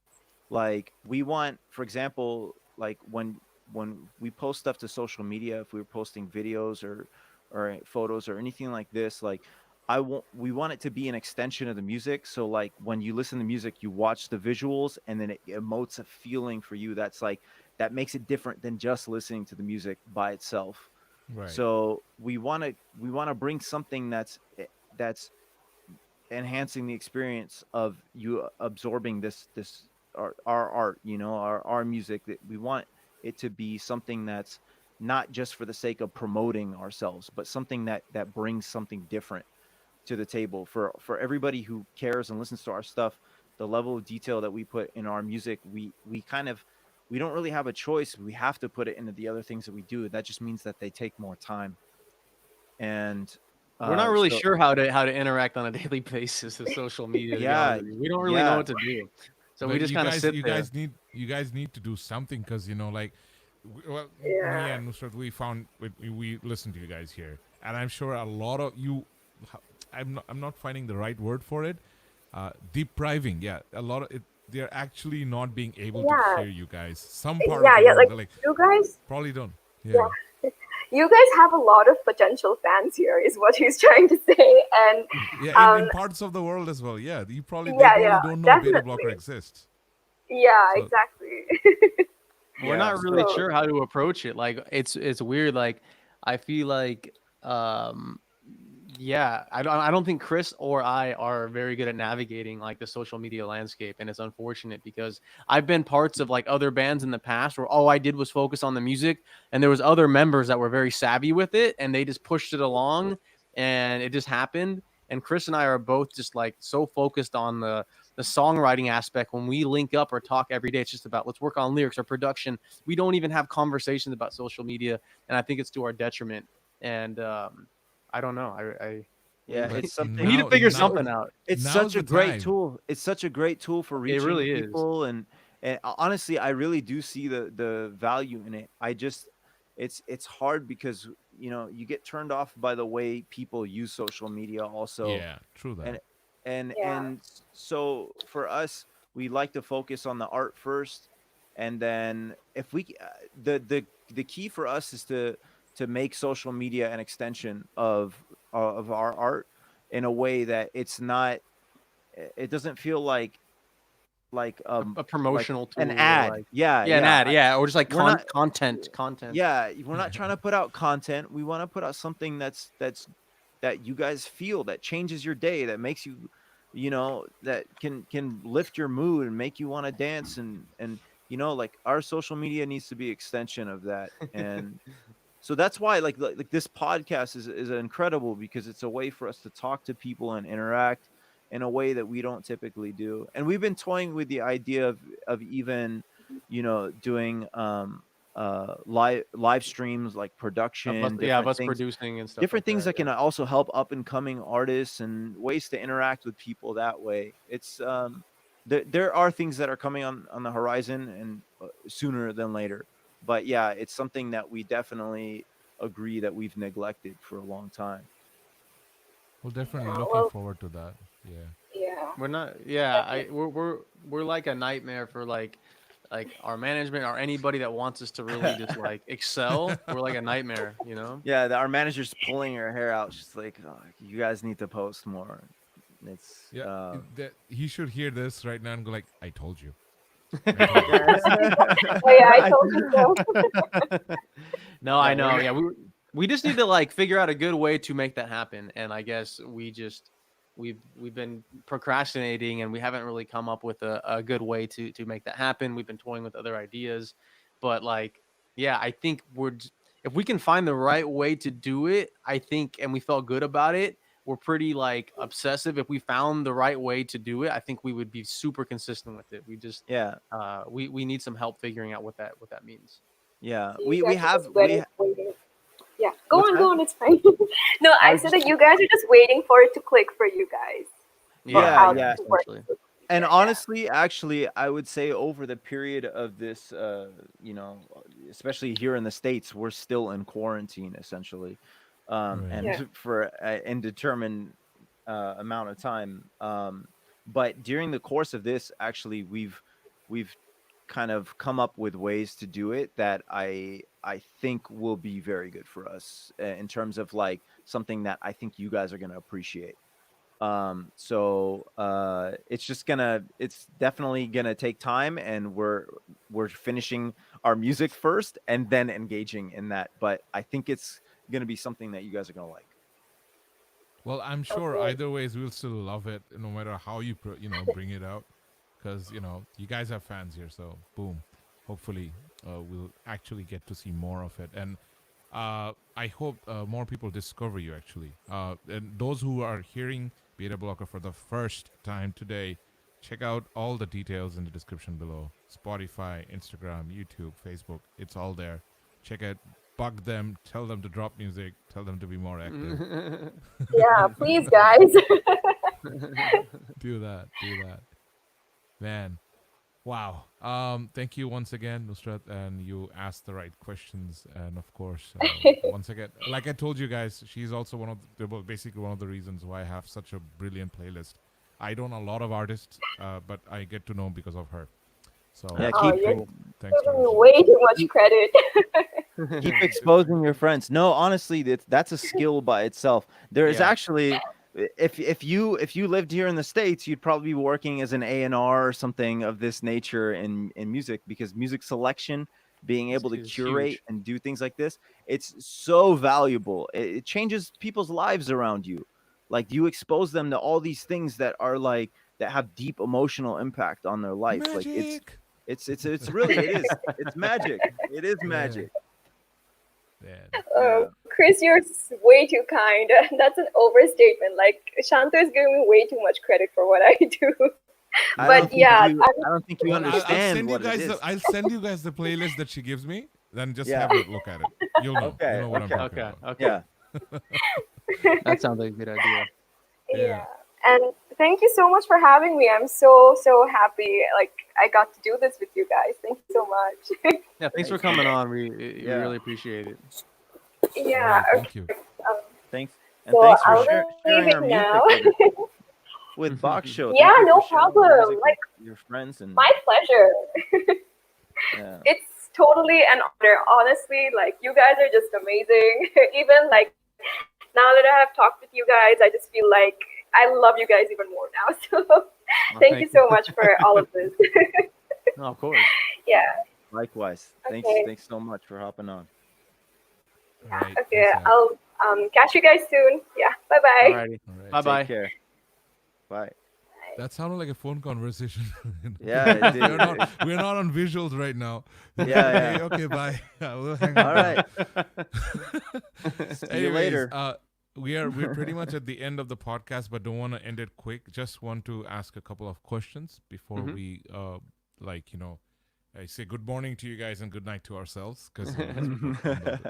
Like we want, for example, like when we post stuff to social media, if we were posting videos or photos or anything like this, like we want it to be an extension of the music. So like when you listen to music, you watch the visuals and then it emotes a feeling for you that's like that makes it different than just listening to the music by itself. Right. So we want to bring something that's enhancing the experience of you absorbing our art, our music. That we want it to be something that's not just for the sake of promoting ourselves, but something that brings something different to the table for everybody who cares and listens to our stuff. The level of detail that we put in our music, we kind of, we don't really have a choice. We have to put it into the other things that we do. That just means that they take more time. And We're not really so sure how to interact on a daily basis with social media. To be yeah, honest with you. We don't really know yeah, what to do, so we But just kind of sit there. you guys need to do something, because like, well, me Yeah. and Nusrat, we listen to you guys here, and I'm sure a lot of you, I'm not finding the right word for it, depriving, yeah, a lot of it, they're actually not being able to Yeah. hear you guys. Some part of Yeah, the yeah. world, Like they're like, you guys, probably don't. yeah, Yeah. you guys have a lot of potential fans here, is what he's trying to say. And Yeah, in parts of the world as well. Yeah, they probably yeah, don't know Beta Blocker definitely. exists. Yeah, So exactly. We're yeah. not really So sure how to approach it. Like it's weird. Like I feel like yeah, I don't think Chris or I are very good at navigating like the social media landscape, and it's unfortunate because I've been parts of like other bands in the past where all I did was focus on the music, and there was other members that were very savvy with it, and they just pushed it along, and it just happened. And Chris and I are both just like so focused on the songwriting aspect. When we link up or talk every day, it's just about let's work on lyrics or production. We don't even have conversations about social media, and I think it's to our detriment. And I don't know. Yeah, but it's We need to something. figure now something out. It's now's such a the great time. tool. It's such a great tool for It reaching really is. people, and honestly, I really do see the value in it. I just, it's hard because you get turned off by the way people use social media also, Yeah, true and that. yeah. so for us, we like to focus on the art first, and then if we the key for us is to make social media an extension of our art in a way that it's not, it doesn't feel like A like promotional an tool or ad. like Yeah, yeah, an yeah. ad, yeah, or just like We're not, content. yeah, we're not trying to put out content. We want to put out something that you guys feel, that changes your day, that makes you, that can lift your mood and make you want to dance, and like our social media needs to be extension of that. And so that's why like this podcast is incredible, because it's a way for us to talk to people and interact in a way that we don't typically do. And we've been toying with the idea of even doing live streams, like Of us, production, yeah, of us producing and stuff different like things that. that can Yeah. also help up and coming artists, and ways to interact with people that way. It's there are things that are coming on the horizon, and sooner than later. But yeah, it's something that we definitely agree that we've neglected for a long time. Well, definitely Yeah, looking well, forward to that. Yeah. yeah. We're not. Yeah, Definitely. we're like a nightmare for like our management or anybody that wants us to really just like excel. We're like a nightmare, you know. Yeah, our manager's pulling her hair out. She's like, "Oh, you guys need to post more." It's Yeah, he should hear this right now and go like, "I told you." I told you. yeah. Oh yeah, I told you so. No, I Yeah, know. Yeah, we just need to like figure out a good way to make that happen. And I guess we've been procrastinating, and we haven't really come up with a good way to make that happen. We've been toying with other ideas, but like, yeah, I think if we can find the right way to do it, I think, and we felt good about it. We're pretty like obsessive. If we found the right way to do it, I think we would be super consistent with it. We just yeah, we need some help figuring out what that means. yeah. So you We guys are have just waiting. Yeah, what's go that? on, it's fine. No, I I was said just that you guys are just waiting for it to click for you guys, for Yeah, how yeah. to work. Essentially. And Yeah, yeah. honestly, actually, I would say over the period of this, especially here in the States, we're still in quarantine essentially, Right. and Yeah. for an indeterminate amount of time. But during the course of this, actually, we've kind of come up with ways to do it that I think will be very good for us, in terms of like something that I think you guys are going to appreciate. So it's definitely gonna take time, and we're finishing our music first and then engaging in that. But I think it's gonna be something that you guys are gonna like. Well, I'm sure Okay. either ways we'll still love it, no matter how you bring it out, because you guys have fans here. So boom, hopefully we'll actually get to see more of it. And I hope more people discover you actually. And those who are hearing Beta Blocker for the first time today, check out all the details in the description below. Spotify, Instagram, YouTube, Facebook, it's all there. Check it, bug them, tell them to drop music, tell them to be more active. Yeah, please, guys. Do that, do that. Man, wow. Thank you once again, Nusrat, and you asked the right questions. And of course, once again, like I told you guys, she's also one of the, well, basically one of the reasons why I have such a brilliant playlist. I don't know a lot of artists, but I get to know because of her. So Yeah, Oh, keep you're thanks to giving me her. way too much credit. keep exposing your friends. No, honestly, that's a skill by itself. There is Yeah. actually, if you lived here in the States, you'd probably be working as an A&R or something of this nature in music, because music selection, being able to It's curate huge. and do things like this, it's so valuable. It changes people's lives around you. Like, you expose them to all these things that are like that have deep emotional impact on their life. Like, Magic. it's really, it is, it's magic. It is Yeah. magic. Yeah. Chris, you're way too kind. That's an overstatement. Like, Shanta is giving me way too much credit for what I do. I But don't think yeah, you, I'm, I don't think you Well, understand send you what it guys. is. I'll send you guys the playlist that she gives me. Then just Yeah. have a look at it. You'll know. Okay, You know what okay. I'm talking Okay. about. Okay. Yeah. That sounds like a good idea. yeah. And thank you so much for having me. I'm so happy. Like, I got to do this with you guys. Thank you so much. Yeah. Thanks for coming on. We Yeah. really appreciate it. Yeah. Alright, thank you. Thanks. And So thanks for I'll sharing leave our it music now. with Baksho. Yeah, Thank you no for sharing your problem. music Like, with your friends and my pleasure. yeah. It's totally an honor. Honestly, like, you guys are just amazing. Even like now that I have talked with you guys, I just feel like I love you guys even more now. So thank you so much for all of this. Oh, of course. Yeah. Likewise. Okay. Thanks so much for hopping on. Alright, Okay. peace out. I'll catch you guys soon. Yeah. Bye bye. Alrighty. Alright. Bye bye. Take care. Bye. That sounded like a phone conversation. Yeah, it did. we're not on visuals right now. Yeah. Hey, okay, bye. Yeah, we'll hang on. All right. See you Anyways, later. We're pretty much at the end of the podcast, but don't want to end it quick. Just want to ask a couple of questions before Mhm. we I say good morning to you guys and good night to ourselves, because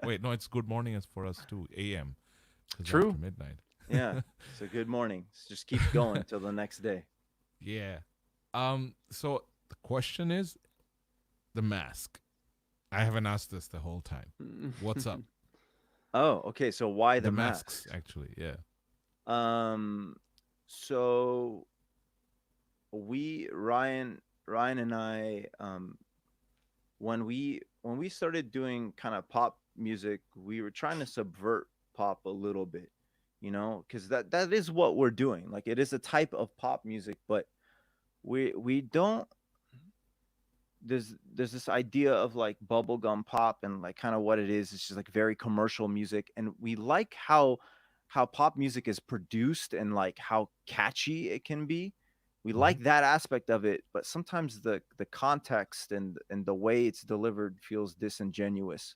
wait, no, it's good morning as for us too, AM. 'cause True. after midnight. Yeah. So good morning. Just keep going till the next day. Yeah. So the question is the mask. I haven't asked this the whole time. What's up? Oh, okay. So why the masks, masks? actually, yeah. So Ryan and I, when we started doing kind of pop music, we were trying to subvert pop a little bit, because that is what we're doing. Like, it is a type of pop music, but we don't. There's this idea of like bubblegum pop, and like kind of what it is. It's just like very commercial music, and we like how pop music is produced and like how catchy it can be. We like that aspect of it, but sometimes the context and the way it's delivered feels disingenuous.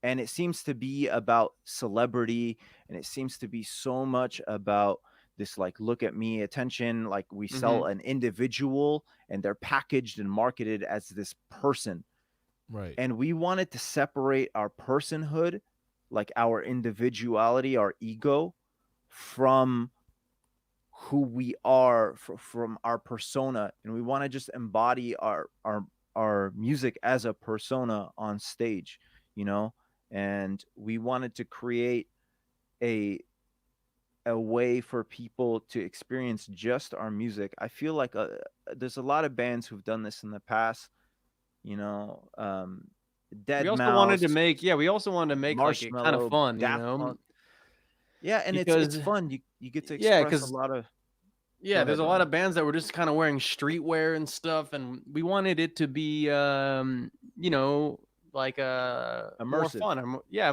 And it seems to be about celebrity, and it seems to be so much about this like look at me attention. Like, we sell an individual and they're packaged and marketed as this person. Right. And we wanted to separate our personhood, like our individuality, our ego, from who we are, from our persona. And we want to just embody our music as a persona on stage, and we wanted to create a way for people to experience just our music. I feel like there's a lot of bands who've done this in the past, Dead We also Mouse, wanted to make like it kind of Marshmello, fun, Daft Punk. Yeah, and it's Because- fun. You get to Yeah, express 'cause- a lot of. Yeah, Go there's a ahead, lot Ryan. of bands that were just kind of wearing streetwear and stuff, and we wanted it to be, like more Immersive. fun,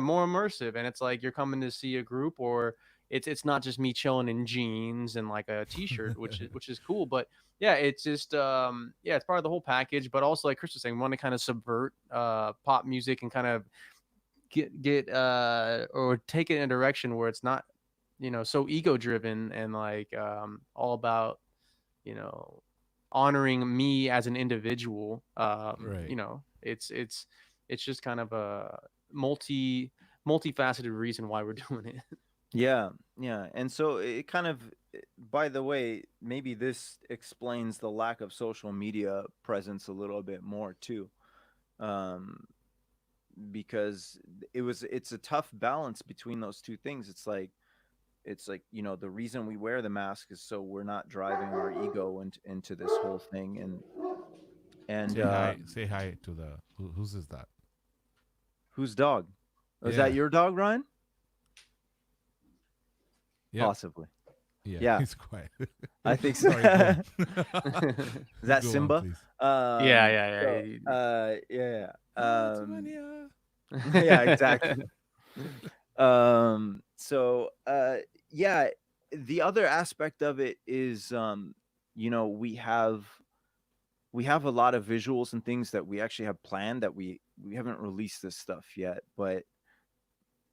more immersive. And it's like you're coming to see a group, or it's not just me chilling in jeans and like a t-shirt, which is cool. But yeah, it's just it's part of the whole package. But also, like Chris was saying, we want to kind of subvert pop music and kind of get or take it in a direction where it's not, you know, so ego driven and like all about, you know, honoring me as an individual. Right. You know, it's just kind of a multifaceted reason why we're doing it. Yeah, yeah. And so it kind of, by the way, maybe this explains the lack of social media presence a little bit more too. Um, because it's a tough balance between those two things. It's like, you know, the reason we wear the mask is so we're not driving our ego into this whole thing. And Say hi to the whose is that? whose dog? Was Yeah. that your dog, Ryan? Yeah. Possibly. Yeah. He's quiet. I think so. Sorry, go on. Is that Go on, Simba? please. Yeah. Tasmania. Yeah, exactly. So yeah, the other aspect of it is you know, we have a lot of visuals and things that we actually have planned that we haven't released this stuff yet, but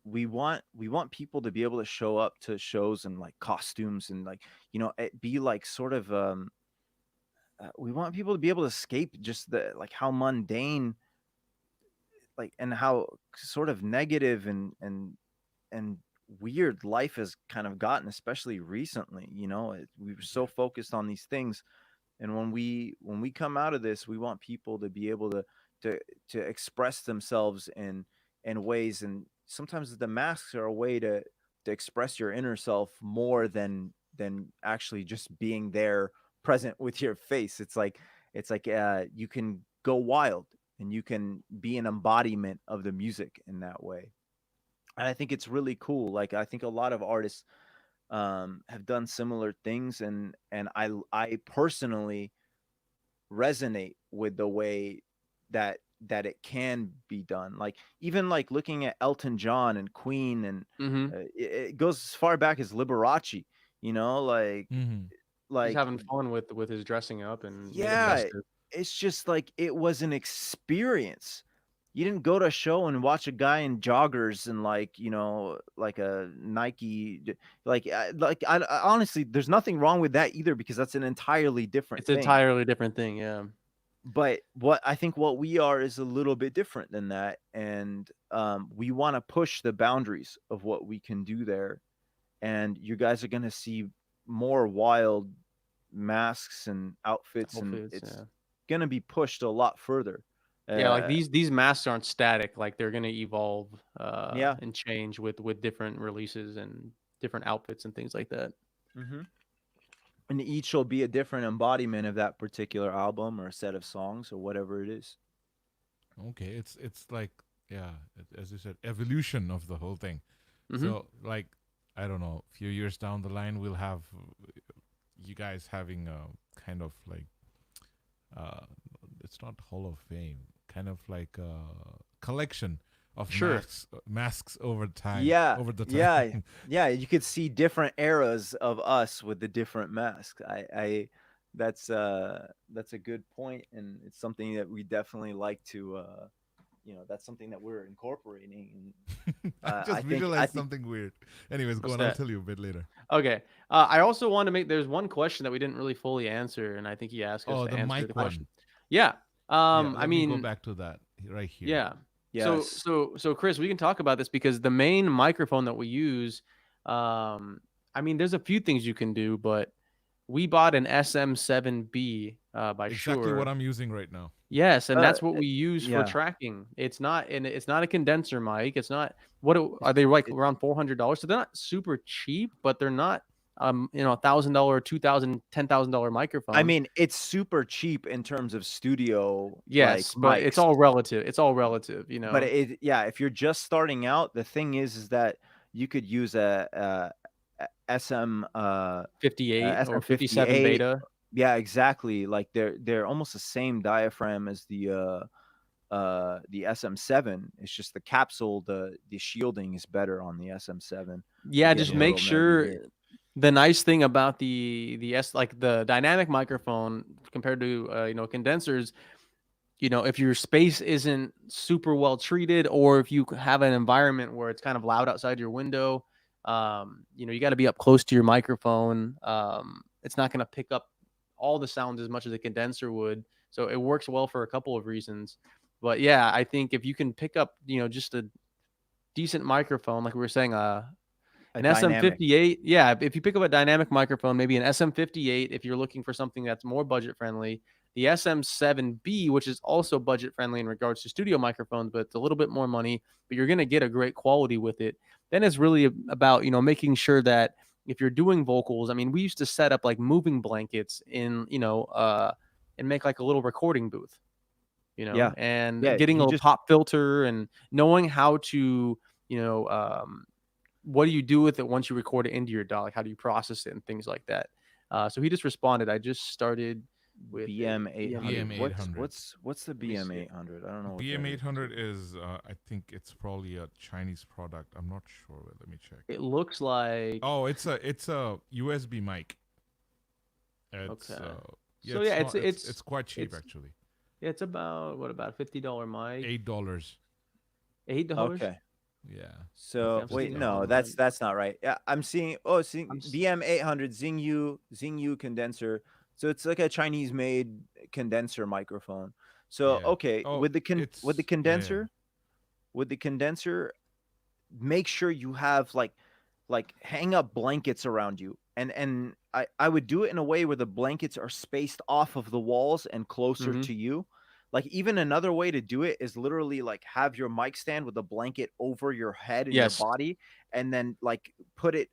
we want people to be able to show up to shows and like costumes and like, you know, it be like sort of we want people to be able to escape just the like how mundane like and how sort of negative and weird life has kind of gotten, especially recently. You know, we were so focused on these things, and when we come out of this, we want people to be able to express themselves in ways, and sometimes the masks are a way to express your inner self more than actually just being there present with your face. It's like you can go wild and you can be an embodiment of the music in that way. And I think it's really cool. Like I think a lot of artists have done similar things, and I personally resonate with the way that it can be done. Like even like looking at Elton John and Queen, and it goes as far back as Liberace. You know, like He's having fun with his dressing up and yeah, it's just like it was an experience. You didn't go to a show and watch a guy in joggers and like, you know, like a Nike, like I honestly, there's nothing wrong with that either, because that's an entirely different thing. It's an entirely different thing, yeah. But I think what we are is a little bit different than that, and we want to push the boundaries of what we can do there, and you guys are going to see more wild masks and outfits and it's going to be pushed a lot further. Yeah, like these masks aren't static. Like they're gonna evolve, and change with different releases and different outfits and things like that. And each will be a different embodiment of that particular album or a set of songs or whatever it is. Okay, it's like as you said, evolution of the whole thing. So like I don't know, a few years down the line, we'll have you guys having a kind of like it's not Hall of Fame, kind of like a collection of masks over time. Yeah, over the time. Yeah. You could see different eras of us with the different masks. I that's a good point, and it's something that we definitely like to. You know, that's something that we're incorporating. And, I just visualized something weird. Anyways, go on. I'll tell you a bit later. Okay. I also want to there's one question that we didn't really fully answer, and I think he asked us to answer the question. Yeah. I mean, go back to that right here. Yeah. Yes. So Chris, we can talk about this because the main microphone that we use, I mean, there's a few things you can do, but we bought an SM7B by Shure. Exactly what I'm using right now. Yes, and that's what we use for tracking. It's not a condenser mic. It's not are they like around $400? So they're not super cheap, but they're not $1,000, $2,000, $10,000 microphone. I mean, it's super cheap in terms of studio. Yes, like, but mics. It's all relative, you know. But if you're just starting out, the thing is that you could use a SM 58 or 57 beta. Yeah, exactly. Like they're almost the same diaphragm as the SM7. It's just the capsule, the shielding is better on the SM7. Yeah, just make sure. The nice thing about the dynamic microphone compared to condensers, you know, if your space isn't super well treated, or if you have an environment where it's kind of loud outside your window, you know, you got to be up close to your microphone. It's not going to pick up all the sounds as much as a condenser would. So it works well for a couple of reasons. But yeah, I think if you can pick up, you know, just a decent microphone, like we were saying, an SM58. Yeah, if you pick up a dynamic microphone, maybe an SM58, if you're looking for something that's more budget friendly, the SM7B, which is also budget friendly in regards to studio microphones, but it's a little bit more money, but you're going to get a great quality with it. Then it's really about, you know, making sure that if you're doing vocals, I mean, we used to set up like moving blankets in, you know, and make like a little recording booth, you know, and getting a little pop filter and knowing how to, you know, what do you do with it once you record it into your DAW? Like, how do you process it and things like that? So he just responded, I just started with BM800. What's the BM800? I don't know. BM800 is I think it's probably a Chinese product. I'm not sure. Let me check. It looks like it's a USB mic. It's, okay. Yeah, so it's quite cheap actually. Yeah, it's about about $50 mic. $8. $8. Okay. Yeah. So wait, no, that's not right. Yeah, I'm seeing BM800 Xingyu condenser. So it's like a Chinese made condenser microphone. So okay, with the condenser, make sure you have like hang up blankets around you. And I would do it in a way where the blankets are spaced off of the walls and closer to you. Like, even another way to do it is literally like have your mic stand with a blanket over your head and your body, and then like put it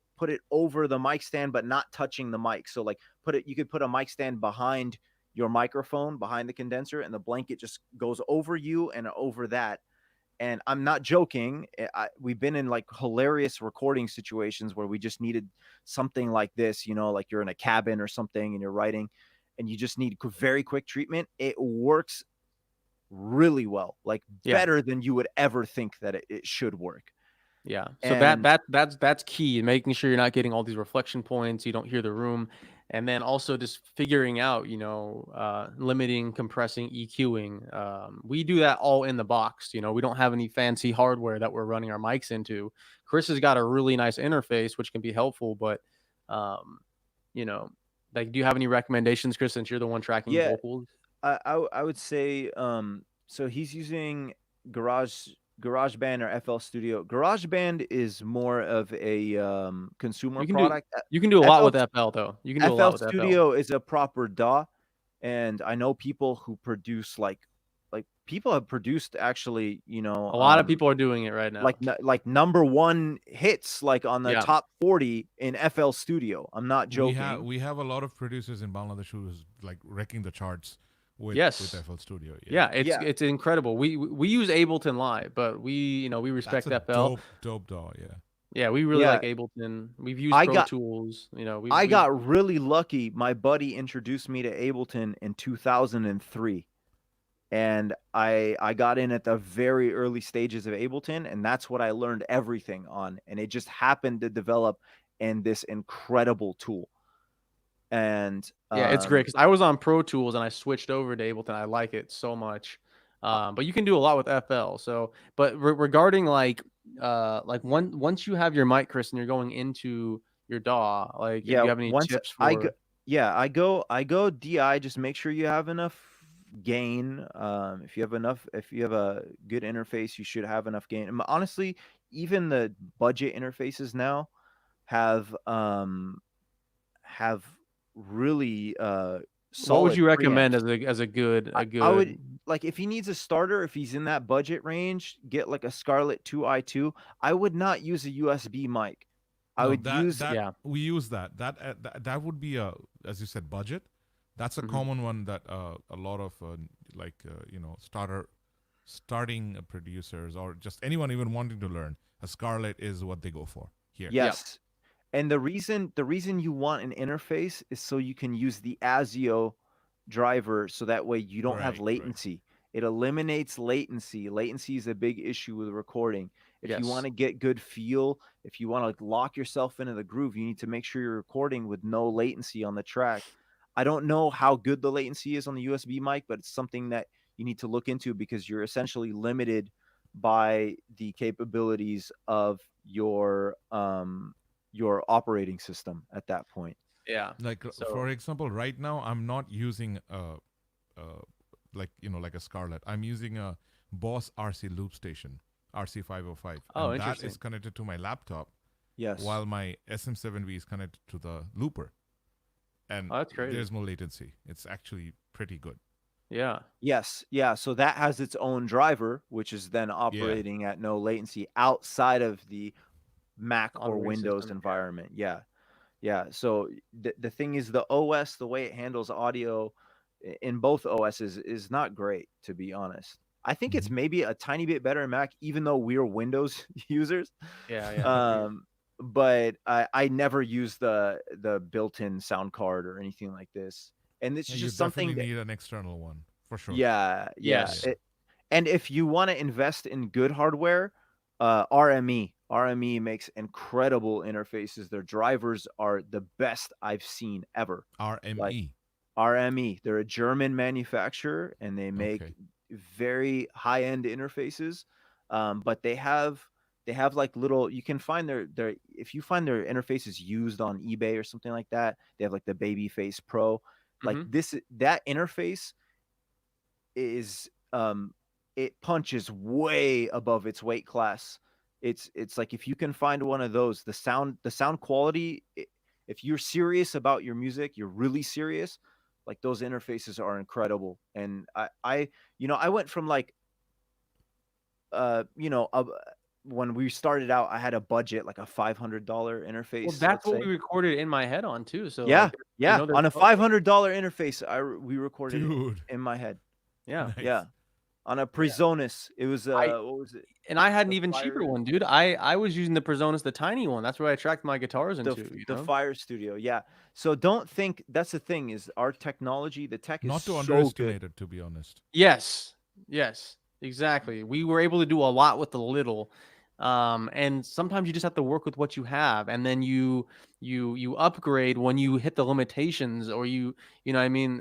over the mic stand, but not touching the mic. So like you could put a mic stand behind your microphone, behind the condenser, and the blanket just goes over you and over that. And I'm not joking. We've been in like hilarious recording situations where we just needed something like this, you know, like you're in a cabin or something and you're writing and you just need very quick treatment. It works really well, like better than you would ever think that it should work. Yeah. So that's key, making sure you're not getting all these reflection points, you don't hear the room. And then also just figuring out, you know, limiting, compressing, EQing. We do that all in the box. You know, we don't have any fancy hardware that we're running our mics into. Chris has got a really nice interface, which can be helpful. But, you know, like, do you have any recommendations, Chris, since you're the one tracking vocals? I would say, so he's using GarageBand or FL Studio. GarageBand is more of a consumer product. You can do a lot with FL though. You can do a lot with FL. Studio is a proper DAW, and I know people who produce like people have produced actually, you know, a lot of people are doing it right now. Like #1 hits like on the top 40 in FL Studio. I'm not joking. We have a lot of producers in Bangladesh who's like wrecking the charts with FL Studio. It's incredible. We use Ableton Live, but we respect FL. Dope DAW, yeah, we really like Ableton. We've used Pro Tools. You know, I got really lucky. My buddy introduced me to Ableton in 2003, and I got in at the very early stages of Ableton, and that's what I learned everything on. And it just happened to develop in this incredible tool. And it's great because I was on Pro Tools and I switched over to Ableton. I like it so much. But you can do a lot with FL. So, but regarding like once you have your mic, Chris, and you're going into your DAW, like do you have any tips for? I go DI. Just make sure you have enough gain. If you have a good interface, you should have enough gain. And honestly, even the budget interfaces now have really solid. What would you recommend as a good? I would, like, if he needs a starter, if he's in that budget range, get like a Scarlett 2i2. I would not use a USB mic. We use that. That would be as you said, budget. That's a common one that a lot of starting producers or just anyone even wanting to learn, a Scarlett is what they go for here. Yes. And the reason you want an interface is so you can use the ASIO driver, so that way you don't have latency. It eliminates latency. Latency is a big issue with recording. If you want to get good feel, if you want to lock yourself into the groove, you need to make sure you're recording with no latency on the track. I don't know how good the latency is on the USB mic, but it's something that you need to look into, because you're essentially limited by the capabilities of your operating system at that point. Yeah. Like So for example, right now I'm not using like like a Scarlett. I'm using a Boss RC loop station, RC505, oh, and that interesting. is connected to my laptop, Yes. while my SM7V is connected to the looper, and Oh, that's crazy. there's no latency. It's actually pretty good. Yeah. Yes. Yeah. So that has its own driver, which is then operating at no latency outside of the Mac or Operating Windows system. environment. Yeah. Yeah. So the thing is, the OS, the way it handles audio in both OSs is not great, to be honest. I think it's Mhm. maybe a tiny bit better in Mac, even though we're Windows users. Yeah. Yeah. But I never use the built-in sound card or anything like this. And it's Yeah, you just something definitely that, need an external one for sure. yeah, yeah. Yes. And if you want to invest in good hardware, RME makes incredible interfaces. Their drivers are the best I've seen ever. Like RME. RME, they're a German manufacturer, and they make Okay. very high-end interfaces. But they have like little, you can find their if you find their interfaces used on eBay or something like that, they have like the Babyface Pro. Like Mhm. that interface is it punches way above its weight class. It's like, if you can find one of those, the sound quality, if you're serious about your music, you're really serious, like those interfaces are incredible. And I went from like uh you know uh, when we started out, I had a budget like a $500 Well, interface, that's let's what say. we recorded in my head on too. So Yeah, like, yeah, there's on a $500 interface, we recorded it Dude. in my head. yeah. Yeah, Nice. on a Presonus. It was I what was it? and I had an The even cheaper Fire, one, dude. I was using the Presonus, the tiny one. That's where I tracked my guitars the into. the Fire Studio. Yeah. So don't think, that's the thing, is our technology, the tech is Not to so good. underestimate it, to be honest. Yes. Yes. Exactly. We were able to do a lot with the little. And sometimes you just have to work with what you have, and then you upgrade when you hit the limitations, or you know what I mean,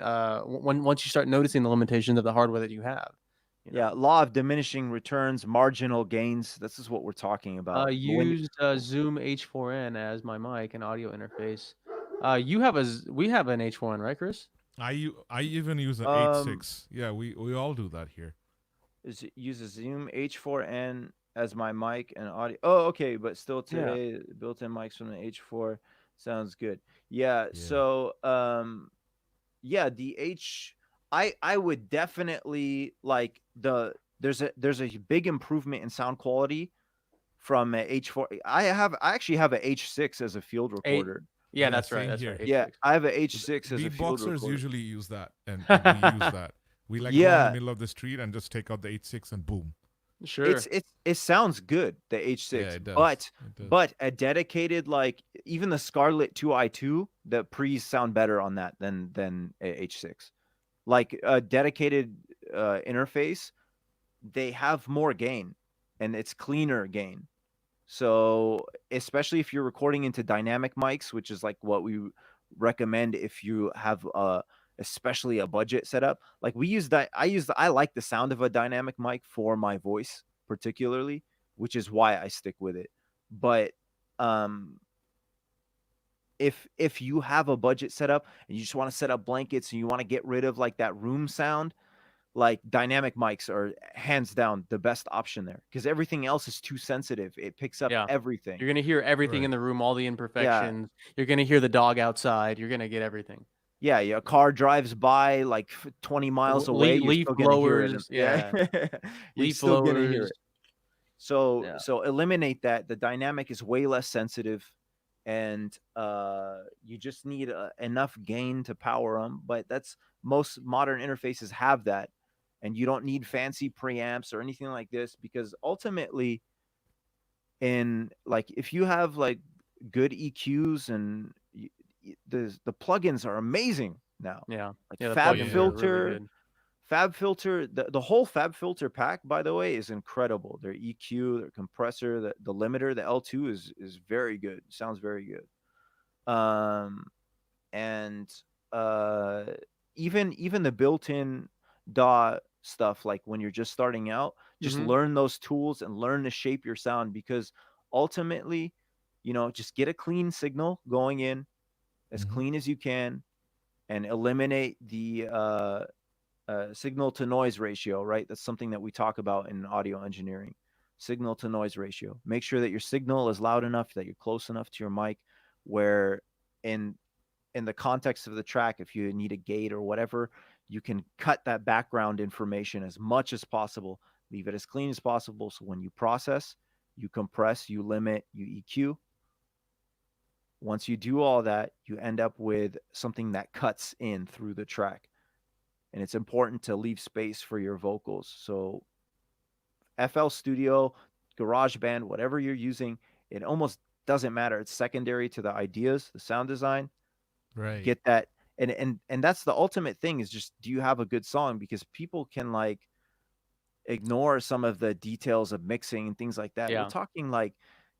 once you start noticing the limitations of the hardware that you have. Yeah, law of diminishing returns, marginal gains. This is what we're talking about. But when Used Zoom H4n as my mic and audio interface. We have an H4n, right, Chris? I even use an um 8.6. Yeah, we all do that here. use a Zoom H4n as my mic and audio. Oh, okay, but still Yeah. today, built-in mics from the H4 sounds good. Yeah, Yeah. so yeah, the I would definitely like there's a big improvement in sound quality from a H4. I actually have a H6 as a field Eight. recorder. Yeah, Yeah, that's right. same That's here. right. Yeah, H6. I have a H6 as a field Beatboxers recorder. usually use that, and we use that. We like go in the Yeah, middle of the street and just take out the 8.6 and boom. Sure. it sounds good, the H6, Yeah, it does. but It does. but a dedicated, like even the Scarlett 2i2, the pre's sound better on that than a H6. Like a dedicated interface, they have more gain, and it's cleaner gain. So especially if you're recording into dynamic mics, which is like what we recommend if you have especially a budget setup. Like we use that, I like the sound of a dynamic mic for my voice particularly, which is why I stick with it. But um if you have a budget setup and you just want to set up blankets and you want to get rid of like that room sound, like dynamic mics are hands down the best option there, because everything else is too sensitive. It picks up Yeah. everything. You're gonna hear everything in Right. the room, all the Yeah. imperfections. You're gonna hear the dog outside. You're gonna get everything. Yeah, a car drives by like 20 miles away, you're Leaf still gonna hear it. blowers. Yeah, Yeah. you're Leaf still gonna hear blowers. it. So Yeah. so eliminate that. The dynamic is way less sensitive, and you just need enough gain to power them. But that's, most modern interfaces have that, and you don't need fancy preamps or anything like this, because ultimately, in like, if you have like good EQs, and the plugins are amazing now. Yeah. Like Yeah. The Fab plugins are really Filter, good. Fab Filter, the whole Fab Filter pack, by the way, is incredible. Their EQ, their compressor, the limiter, the L2 is very good. Sounds very good. And uh even the built-in DAW stuff, like when you're just starting out, just Mhm. learn those tools and learn to shape your sound, because ultimately, just get a clean signal going in as Mhm. clean as you can, and eliminate the signal to noise ratio, right? That's something that we talk about in audio engineering. Signal to noise ratio. Make sure that your signal is loud enough, that you're close enough to your mic, where in in the context of the track, if you need a gate or whatever, you can cut that background information as much as possible. Leave it as clean as possible. So when you process, you compress, you limit, you EQ. Once you do all that, you end up with something that cuts in through the track. And it's important to leave space for your vocals. So FL Studio, GarageBand, whatever you're using, it almost doesn't matter. It's secondary to the ideas, the sound design. Right. Get that, and that's the ultimate thing, is just, do you have a good song? Because people can like ignore some of the details of mixing and things like that. We're Yeah. talking like,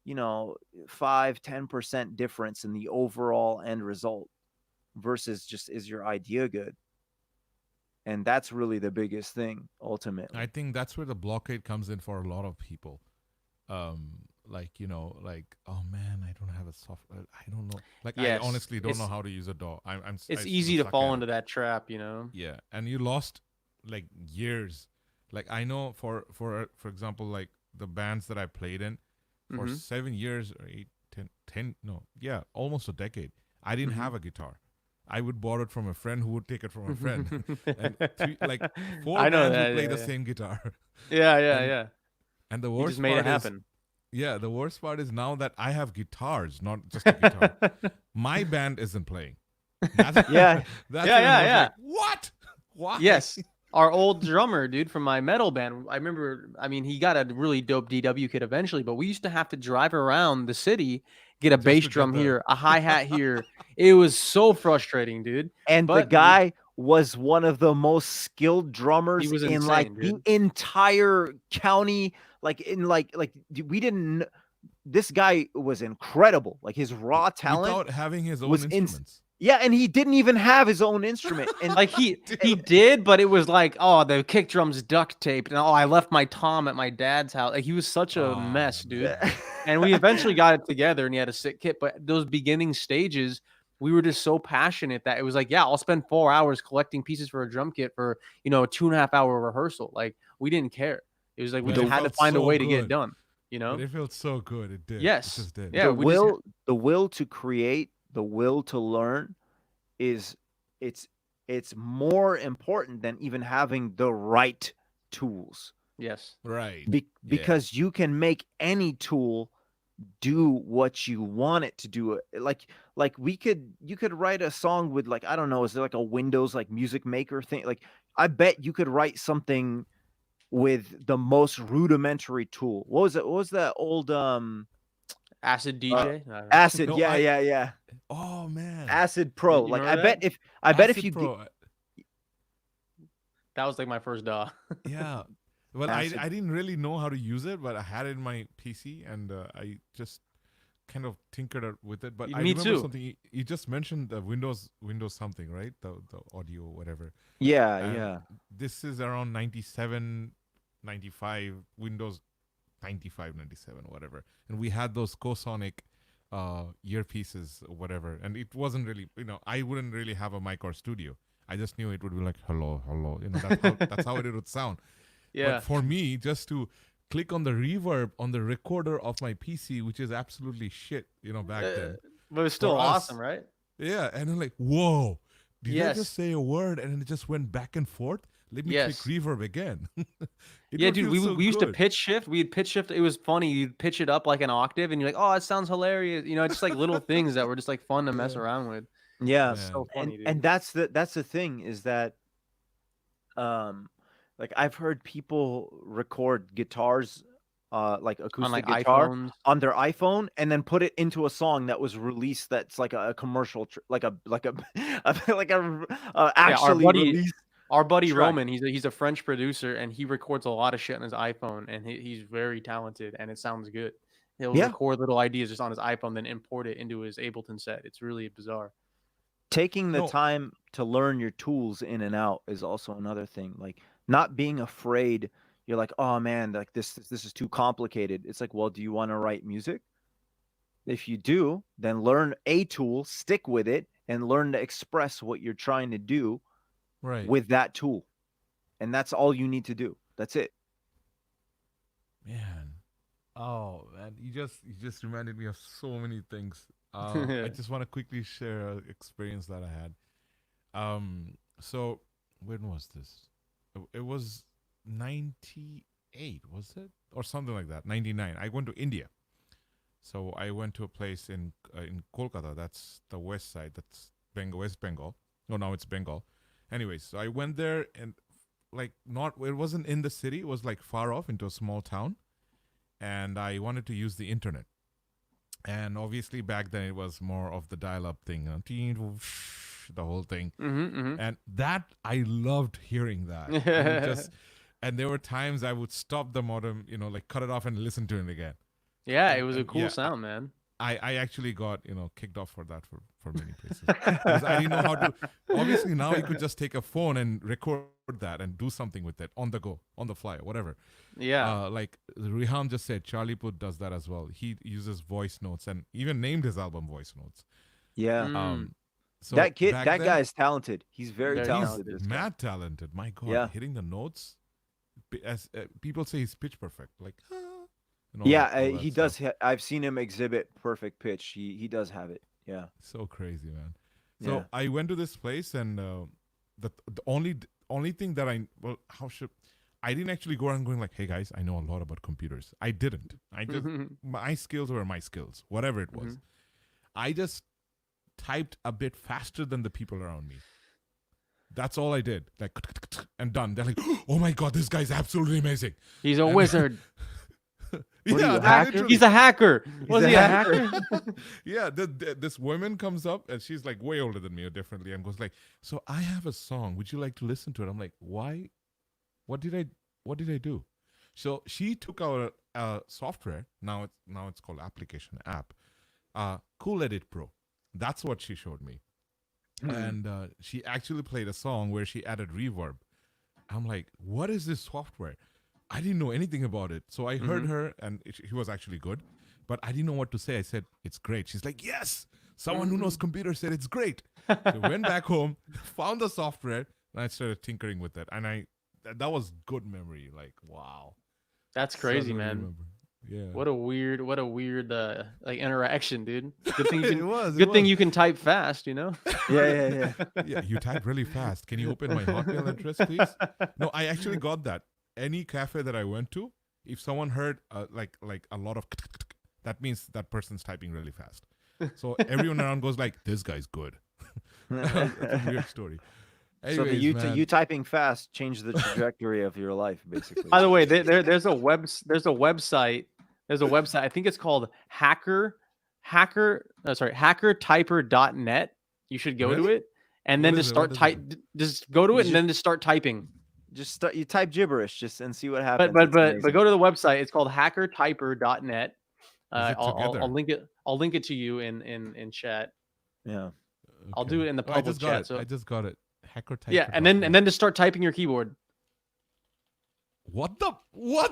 5-10% difference in the overall end result versus just, is your idea good? And that's really the biggest thing ultimately. I think that's where the blockade comes in for a lot of people. Like, like, oh man, I don't have a software. I don't know. Like, I Yes. honestly don't know It's how to use a DAW. it's I easy to suck fall at into it. that trap, you know. Yeah, and you lost like years. Like, I know for example, like the bands that I played in for Mhm. 7 years or 8, 10, no, yeah, almost a decade. I didn't Mhm. have a guitar. I would borrow it from a friend who would take it from a friend, and like four I know bands would that. play Yeah, the yeah. same guitar. Yeah, yeah, and yeah. and the You just worst made it part is, happen. yeah, the worst part is now that I have guitars, not just a guitar. My band isn't playing. That's Yeah. that's Yeah, when I yeah, was yeah. like, what? Why? Yes. Our old drummer, dude, from my metal band. I remember, I mean, he got a really dope DW kit eventually, but we used to have to drive around the city, get a Just bass to get drum the here, a hi-hat here. It was so frustrating, dude. And the But guy was one of the most skilled he drummers was in like insane, the dude. entire county. Like in we didn't. This guy was incredible. Like his raw talent without having his own was in. instruments. Yeah, and he didn't even have his own instrument. And Like he did, but it was like, oh, the kick drum's duct taped, and oh, I left my tom at my dad's house. Like he was such a Oh mess, dude. man. And we eventually got it together, and he had a sick kit. But those beginning stages, we were just so passionate that it was like, yeah, I'll spend 4 hours collecting pieces for a drum kit for a 2.5 hour rehearsal. Like we didn't care. It was like we But just it had to felt find a so way to get it good. done. But it felt so good. It did. It Yes, just did. yeah, the we just will to create, the will to learn is it's more important than even having the right tools. yes, Right. Yeah. Because you can make any tool do what you want it to do. Like you could write a song with, like, I don't know, is there like a Windows like music maker thing? Like, I bet you could write something with the most rudimentary tool. What was that old Acid DJ. I don't know. Acid? No, Yeah. Oh man. Acid Pro. You Like, remember that? I bet if Acid you Pro. That was like my first DAW. Yeah. Well, Acid. I didn't really know how to use it, but I had it in my PC, and I just kind of tinkered with it. But I Me remember too. something you just mentioned, the Windows something, right? The audio, whatever. Yeah, And yeah. This is around 97, 95, Windows 95, 97, whatever. And we had those Cosonic earpieces or whatever. And it wasn't really, I wouldn't really have a mic or studio. I just knew it would be like, hello, hello. That's how it would sound. Yeah. But for me, just to click on the reverb on the recorder of my PC, which is absolutely shit, back then. But it was still For us, awesome, right? Yeah, and I'm like, whoa, did I Yes. just say a word and it just went back and forth? Let me Yes. click reverb again. Yeah, dude, we used to pitch shift. We'd pitch shift. It was funny. You'd pitch it up like an octave, and you're like, oh, it sounds hilarious. Just like little things that were just like fun to mess Yeah. around with. Yeah. It's so funny, dude. And that's the thing, is that like, I've heard people record guitars, like acoustic like guitar iPhones. on their iPhone, and then put it into a song that was released, that's like a commercial like a actually released. Our buddy track. Roman, he's a French producer, and he records a lot of shit on his iPhone, and he's very talented, and it sounds good. He'll Yeah. record little ideas just on his iPhone, then import it into his Ableton set. It's really bizarre. Taking the No. time to learn your tools in and out is also another thing. Like, not being afraid. You're like, oh man, like this is too complicated. It's like, well, do you want to write music? If you do, then learn a tool, stick with it, and learn to express what you're trying to do Right. with that tool. And that's all you need to do. That's it. Man. Oh man, you just reminded me of so many things. I just want to quickly share an experience that I had. So when was this? It was 98, was it? Or something like that. 99. I went to India. So I went to a place in Kolkata. That's the west side. That's West Bengal. No, now it's Bengal. Anyways, so I went there and like it wasn't in the city. It was like far off into a small town. And I wanted to use the internet. And obviously back then it was more of the dial-up thing. The whole thing. And that, I loved hearing that. And there were times I would stop the modem, like cut it off and listen to it again. Yeah, it was a cool sound, man. I actually got, kicked off for that for many places. Because I didn't know how to. Obviously, now you could just take a phone and record that and do something with it on the go, on the fly, whatever. Yeah. Like Rihan just said, Charlie Puth does that as well. He uses voice notes and even named his album Voice Notes. Yeah. So that guy is talented. He's very talented. He's mad talented. My God. Yeah. Hitting the notes. As people say, he's pitch perfect. Like, he does. I've seen him exhibit perfect pitch. He does have it. Yeah. So crazy, man. So I went to this place, and the only thing that I didn't actually go around going like, hey guys, I know a lot about computers. I didn't. I just my skills were my skills, whatever it was. I just typed a bit faster than the people around me. That's all I did. Like, and done. They're like, oh my God, this guy's absolutely amazing. He's a wizard. Hacker? He's a hacker. Was he a hacker? Yeah, this woman comes up and she's like way older than me, or differently, and goes like, "So I have a song. Would you like to listen to it?" I'm like, "Why? What did I do?" So she took our software. Now it's called application app. Cool Edit Pro. That's what she showed me, and she actually played a song where she added reverb. I'm like, "What is this software?" I didn't know anything about it. So I heard her, and he was actually good, but I didn't know what to say. I said, it's great. She's like, yes, someone who knows computers said it's great. So went back home, found the software, and I started tinkering with it. And that was good memory. Like, wow. That's crazy, man. Yeah. What a weird like interaction, dude. Good thing you can, Good thing you can type fast, Yeah. Yeah, you type really fast. Can you open my Hotmail address, please? No, I actually got that. Any cafe that I went to, if someone heard like a lot of, that means that person's typing really fast. So everyone around goes like, "This guy's good." That's a weird story. Anyways, so you typing fast changed the trajectory of your life, basically. By the way, there's a website. I think it's called hackertyper.net. You should go to it, and then just go to it and then just start typing. You type gibberish and see what happens. But go to the website. It's called hackertyper.net. I'll link it to you in chat. Yeah. Okay. I'll do it in the public chat. So I just got it. Hackertyper. Yeah, and then just start typing your keyboard. What the hell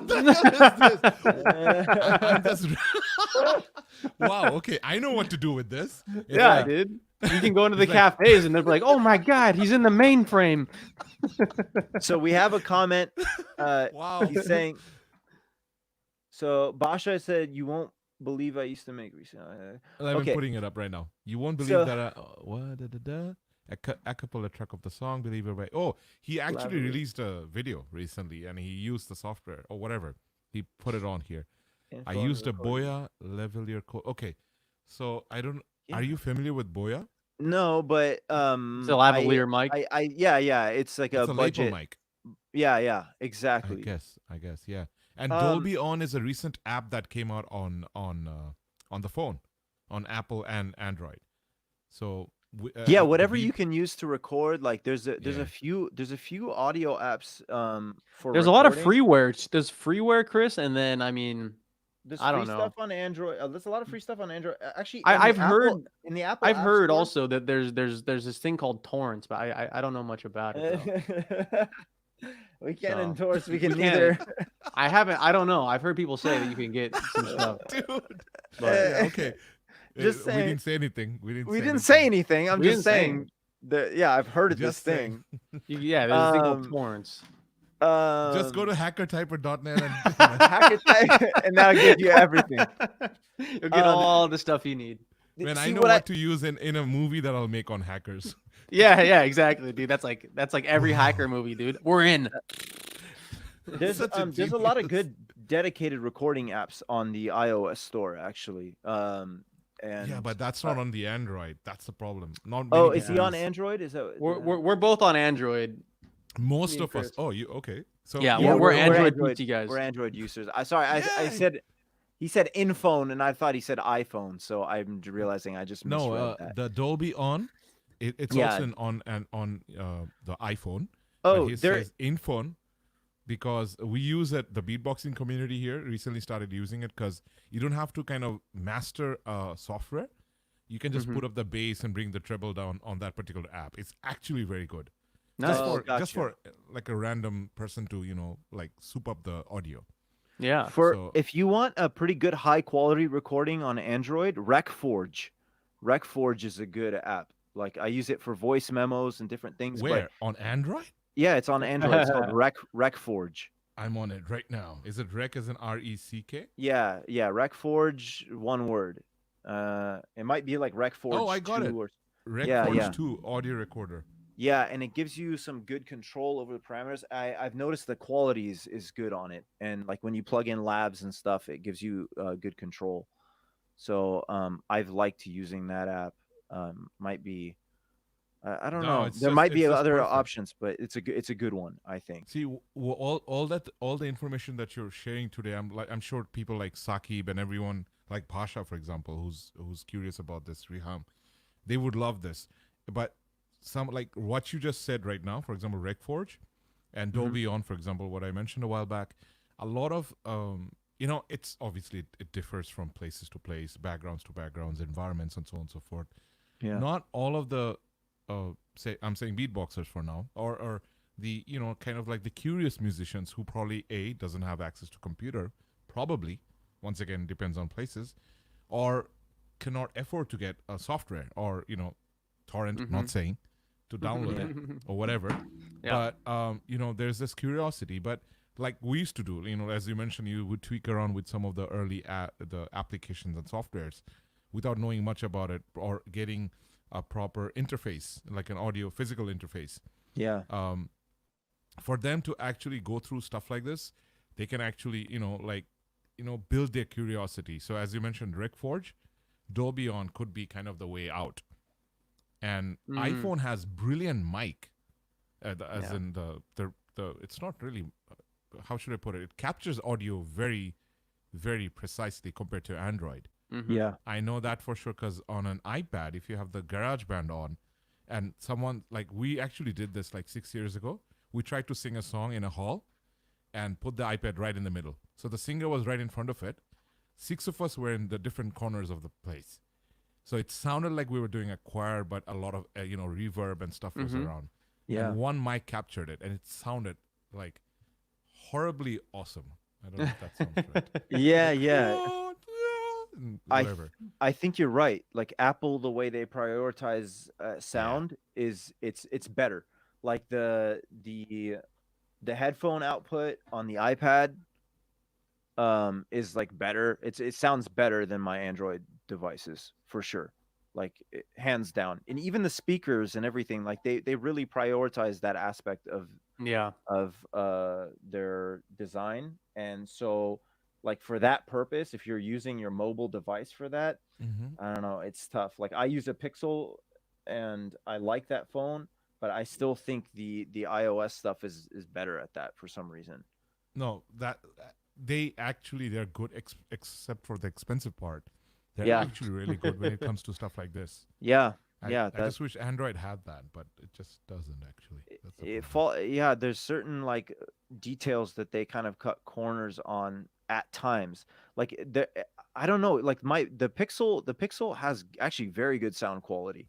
is this? Wow. Okay, I know what to do with this. It's dude. You can go into the cafes and they're like, "Oh my God, he's in the mainframe." So we have a comment. Wow. He's saying. So Baksho said, "You won't believe I used to make recent." I'm putting it up right now. You won't believe that. A cappella track of the song, believe it right. Oh, he actually released a video recently, and he used the software or whatever. He put it on here. I used a Boya lavalier code. Okay, so I don't. Are you familiar with Boya? No, but it's a lavalier mic. It's like it's a budget mic. Yeah, exactly. I guess, yeah. And Dolby On is a recent app that came out on the phone, on Apple and Android. So whatever you can use to record. Like there's a few audio apps for. There's recording. A lot of freeware. There's freeware, Chris, and then I mean. There's I don't free know. Stuff on Android. There's a lot of free stuff on Android. Actually, I've heard in the Apple. I've heard Store, also that there's this thing called torrents, but I don't know much about it. We can't So, endorse. We can can't. neither. I haven't. I don't know. I've heard people say that you can get some stuff. Dude. But Yeah, okay. Just We saying. didn't say anything. We We didn't say anything. I'm We just didn't say saying that. Yeah, I've heard of this Just saying. thing. yeah, there's a thing called Um, torrents. Just go to hackertyper.net and hack it, and that'll give you everything. You'll get all the stuff you need. Man, I See know what to use in a movie that I'll make on hackers. Yeah, exactly, dude. That's like every hacker movie, dude. We're in. There's Such a there's a lot of genius. good dedicated recording apps on the iOS store actually. And Yeah, but that's not on the Android. That's the problem. Not oh, many is he people on use- Android? Is that We're both on Android. Most Me and of us. Chris. Oh, you okay? So Yeah, Yeah, we're we're Android Android- PC guys. we're Android users. I sorry, I Yay! said he said iPhone and I thought he said iPhone, so I'm realizing I just no, misread that. the Dolby on. It's Yeah. also on the iPhone. Oh, but he there. says in phone because we use it. The beatboxing community here recently started using it because you don't have to kind of master software. You can just Mhm. put up the bass and bring the treble down on that particular app. It's actually very good. Nice. Oh, Just gotcha. for like a random person to like soup up the audio. Yeah. For so- if you want a pretty good high quality recording on Android, RecForge is a good app. Like I use it for voice memos and different things. Where But on Android? yeah, it's on Android. It's called RecForge. I'm on it right now. Is it rec as an RECK? Yeah, RecForge, one word. It might be like RecForge. Oh, I got 2 it. Or, Rec Yeah, Forge yeah. 2 audio recorder. yeah, and it gives you some good control over the parameters. I've noticed the quality is good on it, and like when you plug in labs and stuff, it gives you good control. So I've liked using that app. Might be. I don't No, know. it's There just- might be it's just other perfect. options, but it's a good one, I think. See, all the information that you're sharing today, I'm sure people like Saqib and everyone like Pasha, for example, who's curious about this Riham, they would love this. But some like what you just said right now, for example, RecForge and Dolby On, for example, what I mentioned a while back, a lot of it's obviously it differs from places to place, backgrounds to backgrounds, environments, and so on and so forth. Yeah. Not all of the I'm saying beatboxers for now, or the kind of like the curious musicians who probably doesn't have access to computer, probably once again depends on places, or cannot afford to get a software or torrent, not saying to download it or whatever. Yeah. But there's this curiosity. But like we used to do, as you mentioned, you would tweak around with some of the early the applications and softwares without knowing much about it or getting a proper interface, like an audio physical interface. Yeah. For them to actually go through stuff like this, they can actually, build their curiosity. So as you mentioned, RecForge, Dolby On could be kind of the way out. And iPhone has brilliant mic, as in the it's not really, how should I put it? It captures audio very, very precisely compared to Android. Yeah. I know that for sure because on an iPad, if you have the GarageBand on, and someone like we actually did this like 6 years ago, we tried to sing a song in a hall and put the iPad right in the middle. So the singer was right in front of it. 6 of us were in the different corners of the place. So it sounded like we were doing a choir, but a lot of reverb and stuff was around. Yeah. And one mic captured it, and it sounded like horribly awesome. I don't know if that sounds right. Yeah. Whatever. I think you're right. Like Apple, the way they prioritize sound is it's better. Like the headphone output on the iPad is like better. It sounds better than my Android devices for sure. Like hands down. And even the speakers and everything, like they really prioritize that aspect of their design. And so like for that purpose, if you're using your mobile device for that, I don't know, it's tough. Like I use a Pixel and I like that phone, but I still think the iOS stuff is better at that for some reason. No, that they're good except for the expensive part. They're Yeah. actually really good when it comes to stuff like this. Yeah. I just wish Android had that, but it just doesn't actually. That's the problem. There's certain like details that they kind of cut corners on at times. Like I don't know, like the Pixel has actually very good sound quality.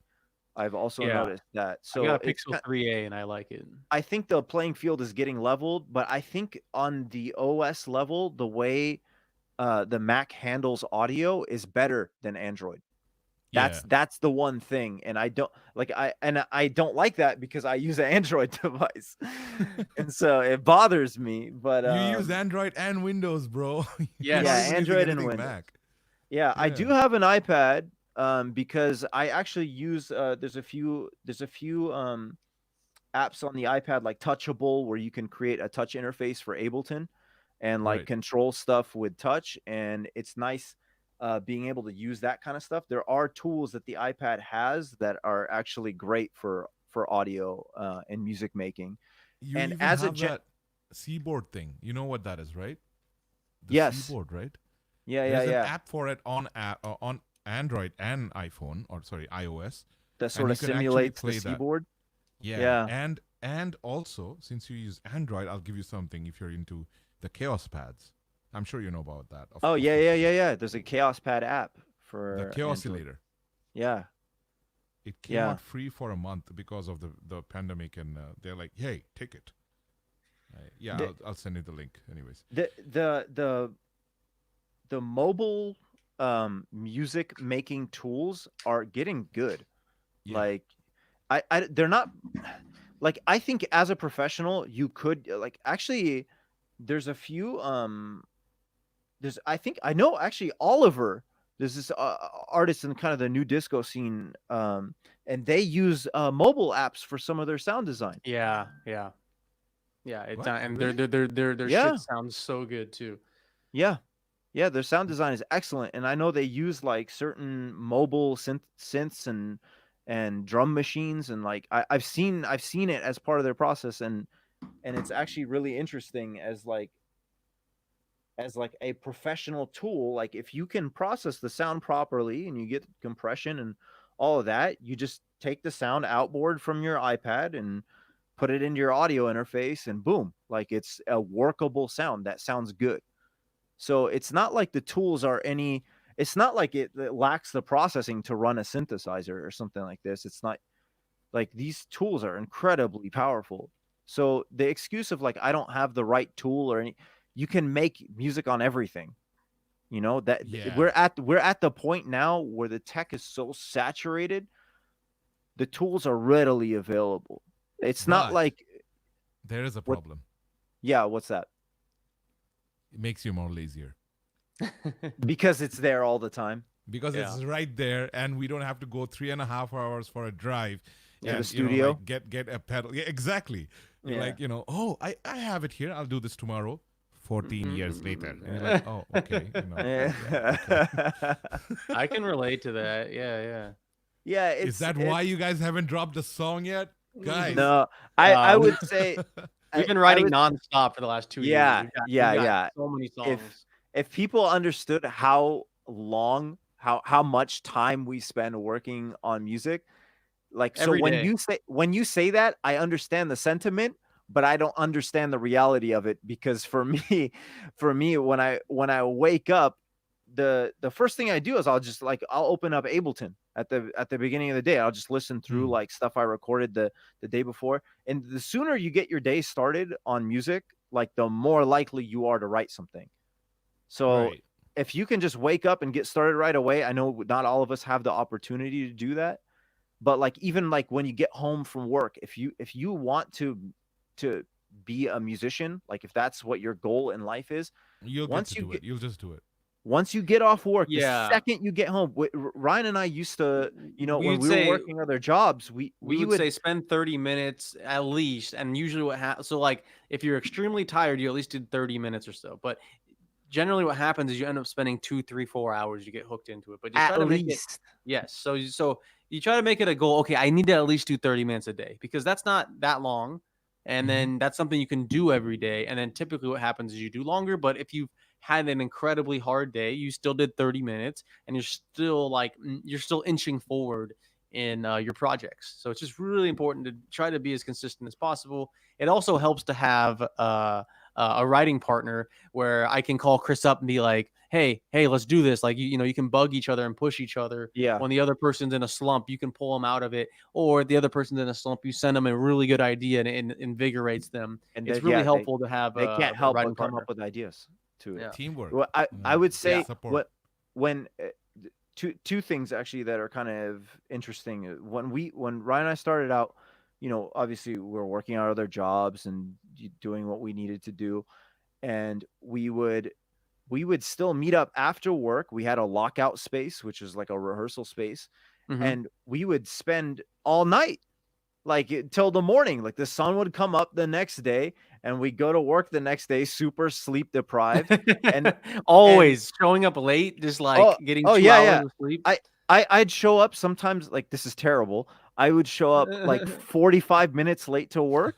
I've also Yeah. noticed that. I got So a Pixel 3a and I like it. I think the playing field is getting leveled, but I think on the OS level, the way the Mac handles audio is better than Android. Yeah. That's the one thing, and I don't don't like that because I use an Android device, and so it bothers me. But You use Android and Windows, bro. Yes. yeah, Not even using Android and anything Windows. Mac. Yeah, I do have an iPad because I actually use there's a few apps on the iPad like Touchable where you can create a touch interface for Ableton and like Right. control stuff with touch, and it's nice being able to use that kind of stuff. There are tools that the iPad has that are actually great for audio and music making. You And even as a have that Seaboard thing. You know what that is, right? The Yes. Seaboard, right? yeah, There's yeah, an app for it on Android and iPhone, or sorry, iOS. that sort you of can actually simulates the play that. keyboard. Yeah. Yeah. And also, since you use Android, I'll give you something if you're into the Chaos pads. I'm sure you know about that. Oh yeah. There's a Chaos Pad app for The Android. Chaosillator. Yeah. It came Yeah. out free for a month because of the pandemic, and they're like, "Hey, take it." I'll send you the link. Anyways, The mobile music making tools are getting good. Yeah. Like they're not like, I think as a professional you could like, actually there's a few I know actually Oliver, there's this artist in kind of the new disco scene, and they use mobile apps for some of their sound design. Yeah. It's What? and Really? their Yeah. shit sounds so good too. Yeah. Yeah, their sound design is excellent, and I know they use like certain mobile synths and drum machines, and like I've seen it as part of their process, and it's actually really interesting as like a professional tool. Like if you can process the sound properly and you get compression and all of that, you just take the sound outboard from your iPad and put it into your audio interface, and boom, like it's a workable sound that sounds good. So it's not like the tools are any, it's not like it lacks the processing to run a synthesizer or something like this. It's not like, these tools are incredibly powerful. So the excuse of like, I don't have the right tool or any, you can make music on everything. You know, that Yeah. we're at the point now where the tech is so saturated, the tools are readily available. It's not But like, there is a What- problem. yeah, what's that? It makes you more lazier Because it's there all the time. because Yeah. it's right there, and we don't have to go 3.5 hours for a drive. To the and, studio. like, get a pedal. Yeah, exactly. You're Yeah. like, oh, I have it here. I'll do this tomorrow. 14 years later. And you're Yeah. like, oh, okay. I can relate to that. Yeah. Yeah, Is that why you guys haven't dropped the song yet? Guys. No, I Um, would say We've been I writing would- nonstop for the last 2 Yeah, years. We've yeah, got yeah. So many songs. if people understood how long, how much time we spend working on music, like, so Every when day. you say that, I understand the sentiment, but I don't understand the reality of it, because for me when I wake up, the first thing I do is I'll open up Ableton at the beginning of the day. I'll just listen through Mm. like stuff I recorded the day before, and the sooner you get your day started on music, like the more likely you are to write something. So Right. if you can just wake up and get started right away, I know not all of us have the opportunity to do that, but like even like when you get home from work, if you want to be a musician, like if that's what your goal in life is, You'll get once to you do get- it. You'll just do it. once you get off work, Yeah. the second you get home, Ryan and I used to, when We'd we were say- working other jobs, we would say spend 30 minutes at least, and usually what happens, so like if you're extremely tired, you at least do 30 minutes or so, but generally what happens is you end up spending 2, 3, 4 hours. You get hooked into it, but just try at to make it. least. Yes. So you try to make it a goal. Okay, I need to at least do 30 minutes a day, because that's not that long. And Mhm. then that's something you can do every day. And then typically what happens is you do longer, but if you've had an incredibly hard day, you still did 30 minutes and you're still inching forward in your projects. So it's just really important to try to be as consistent as possible. It also helps to have a writing partner where I can call Chris up and be like, hey, let's do this. Like, you know, you can bug each other and push each other. Yeah. When the other person's in a slump, you can pull them out of it. Or the other person's in a slump, you send them a really good idea and invigorates them. And it's they, really yeah, helpful to have they can't help writing but come partner. up with ideas to it. Yeah. Teamwork. Well, I would say support. when two things actually that are kind of interesting. When Ryan and I started out, you know, obviously we were working our other jobs and doing what we needed to do, and we would still meet up after work. We had a lockout space, which is like a rehearsal space, and we would spend all night, like till the morning. Like the sun would come up the next day, and we go to work the next day super sleep deprived, and always showing up late, just like getting 2 hours of sleep. I'd show up sometimes, like, this is terrible. I would show up like 45 minutes late to work.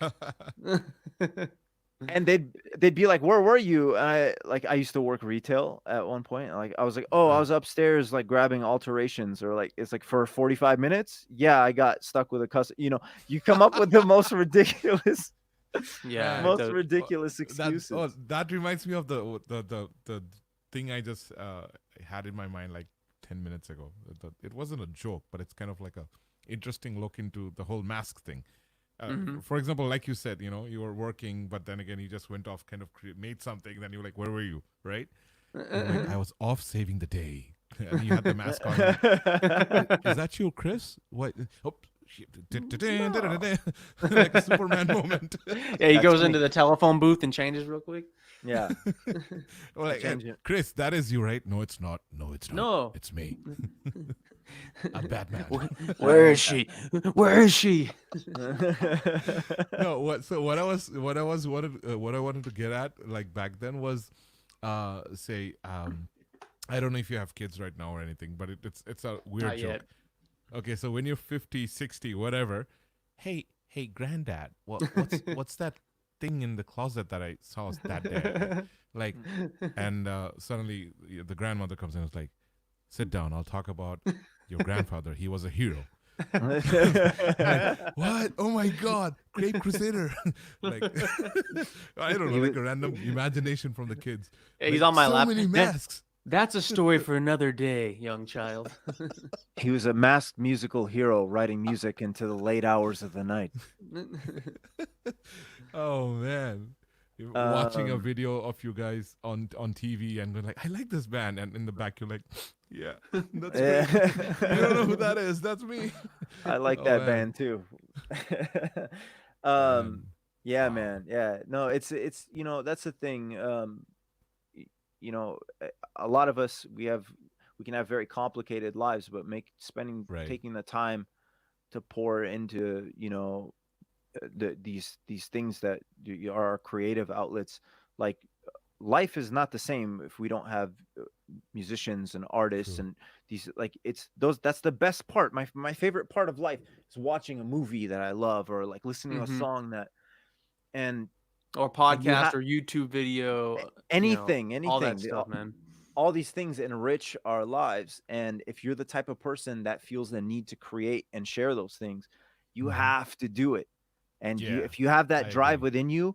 And they'd be like, "Where were you?" And I used to work retail at one point. Like I was like, "Oh, I was upstairs like grabbing alterations," or like it's like for 45 minutes. Yeah, I got stuck with a customer. You know, you come up with the most ridiculous, ridiculous excuses. That reminds me of the thing I just had in my mind like 10 minutes ago. It wasn't a joke, but it's kind of like a interesting look into the whole mask thing. For example, like you said, you know, you were working, but then again, you just went off, kind of made something. Then you're like, where were you? Right? Like, I was off saving the day. And you had the mask on. Is that you, Chris? What? Oh, like a Superman moment. Yeah, he goes into the telephone booth and changes real quick. Yeah. Like, Chris, that is you, right? No, it's not. No, it's not. No, it's me. I'm Batman. Where is she? Where is she? No, what I wanted to get at, like back then, was say I don't know if you have kids right now or anything, but it's a weird Not joke. yet. Okay, so when you're 50, 60, whatever, hey granddad, what's that thing in the closet that I saw that day? Like, and suddenly the grandmother comes in and is like, sit down, I'll talk about your grandfather. He was a hero. Like, what? Oh my God, Great Crusader. Like, I don't know, like a random imagination from the kids. Yeah, like, he's on my lap. So many masks. That's a story for another day, young child. He was a masked musical hero writing music into the late hours of the night. Oh man. Watching a video of you guys on TV and going like, I like this band, and in the back you're like, yeah, that's great. You don't know who that is. That's me. I like that band too. Yeah, wow. Man. Yeah. No, it's you know, that's the thing. You know, a lot of us we can have very complicated lives, but taking the time to pour into, you know, these things that are our creative outlets. Like, life is not the same if we don't have musicians and artists. True. And these, like, that's the best part. My favorite part of life is watching a movie that I love, or like listening to a song or podcast or YouTube video, anything, all that stuff, man. All these things enrich our lives, and if you're the type of person that feels the need to create and share those things, you have to do it. And if you have that drive within you,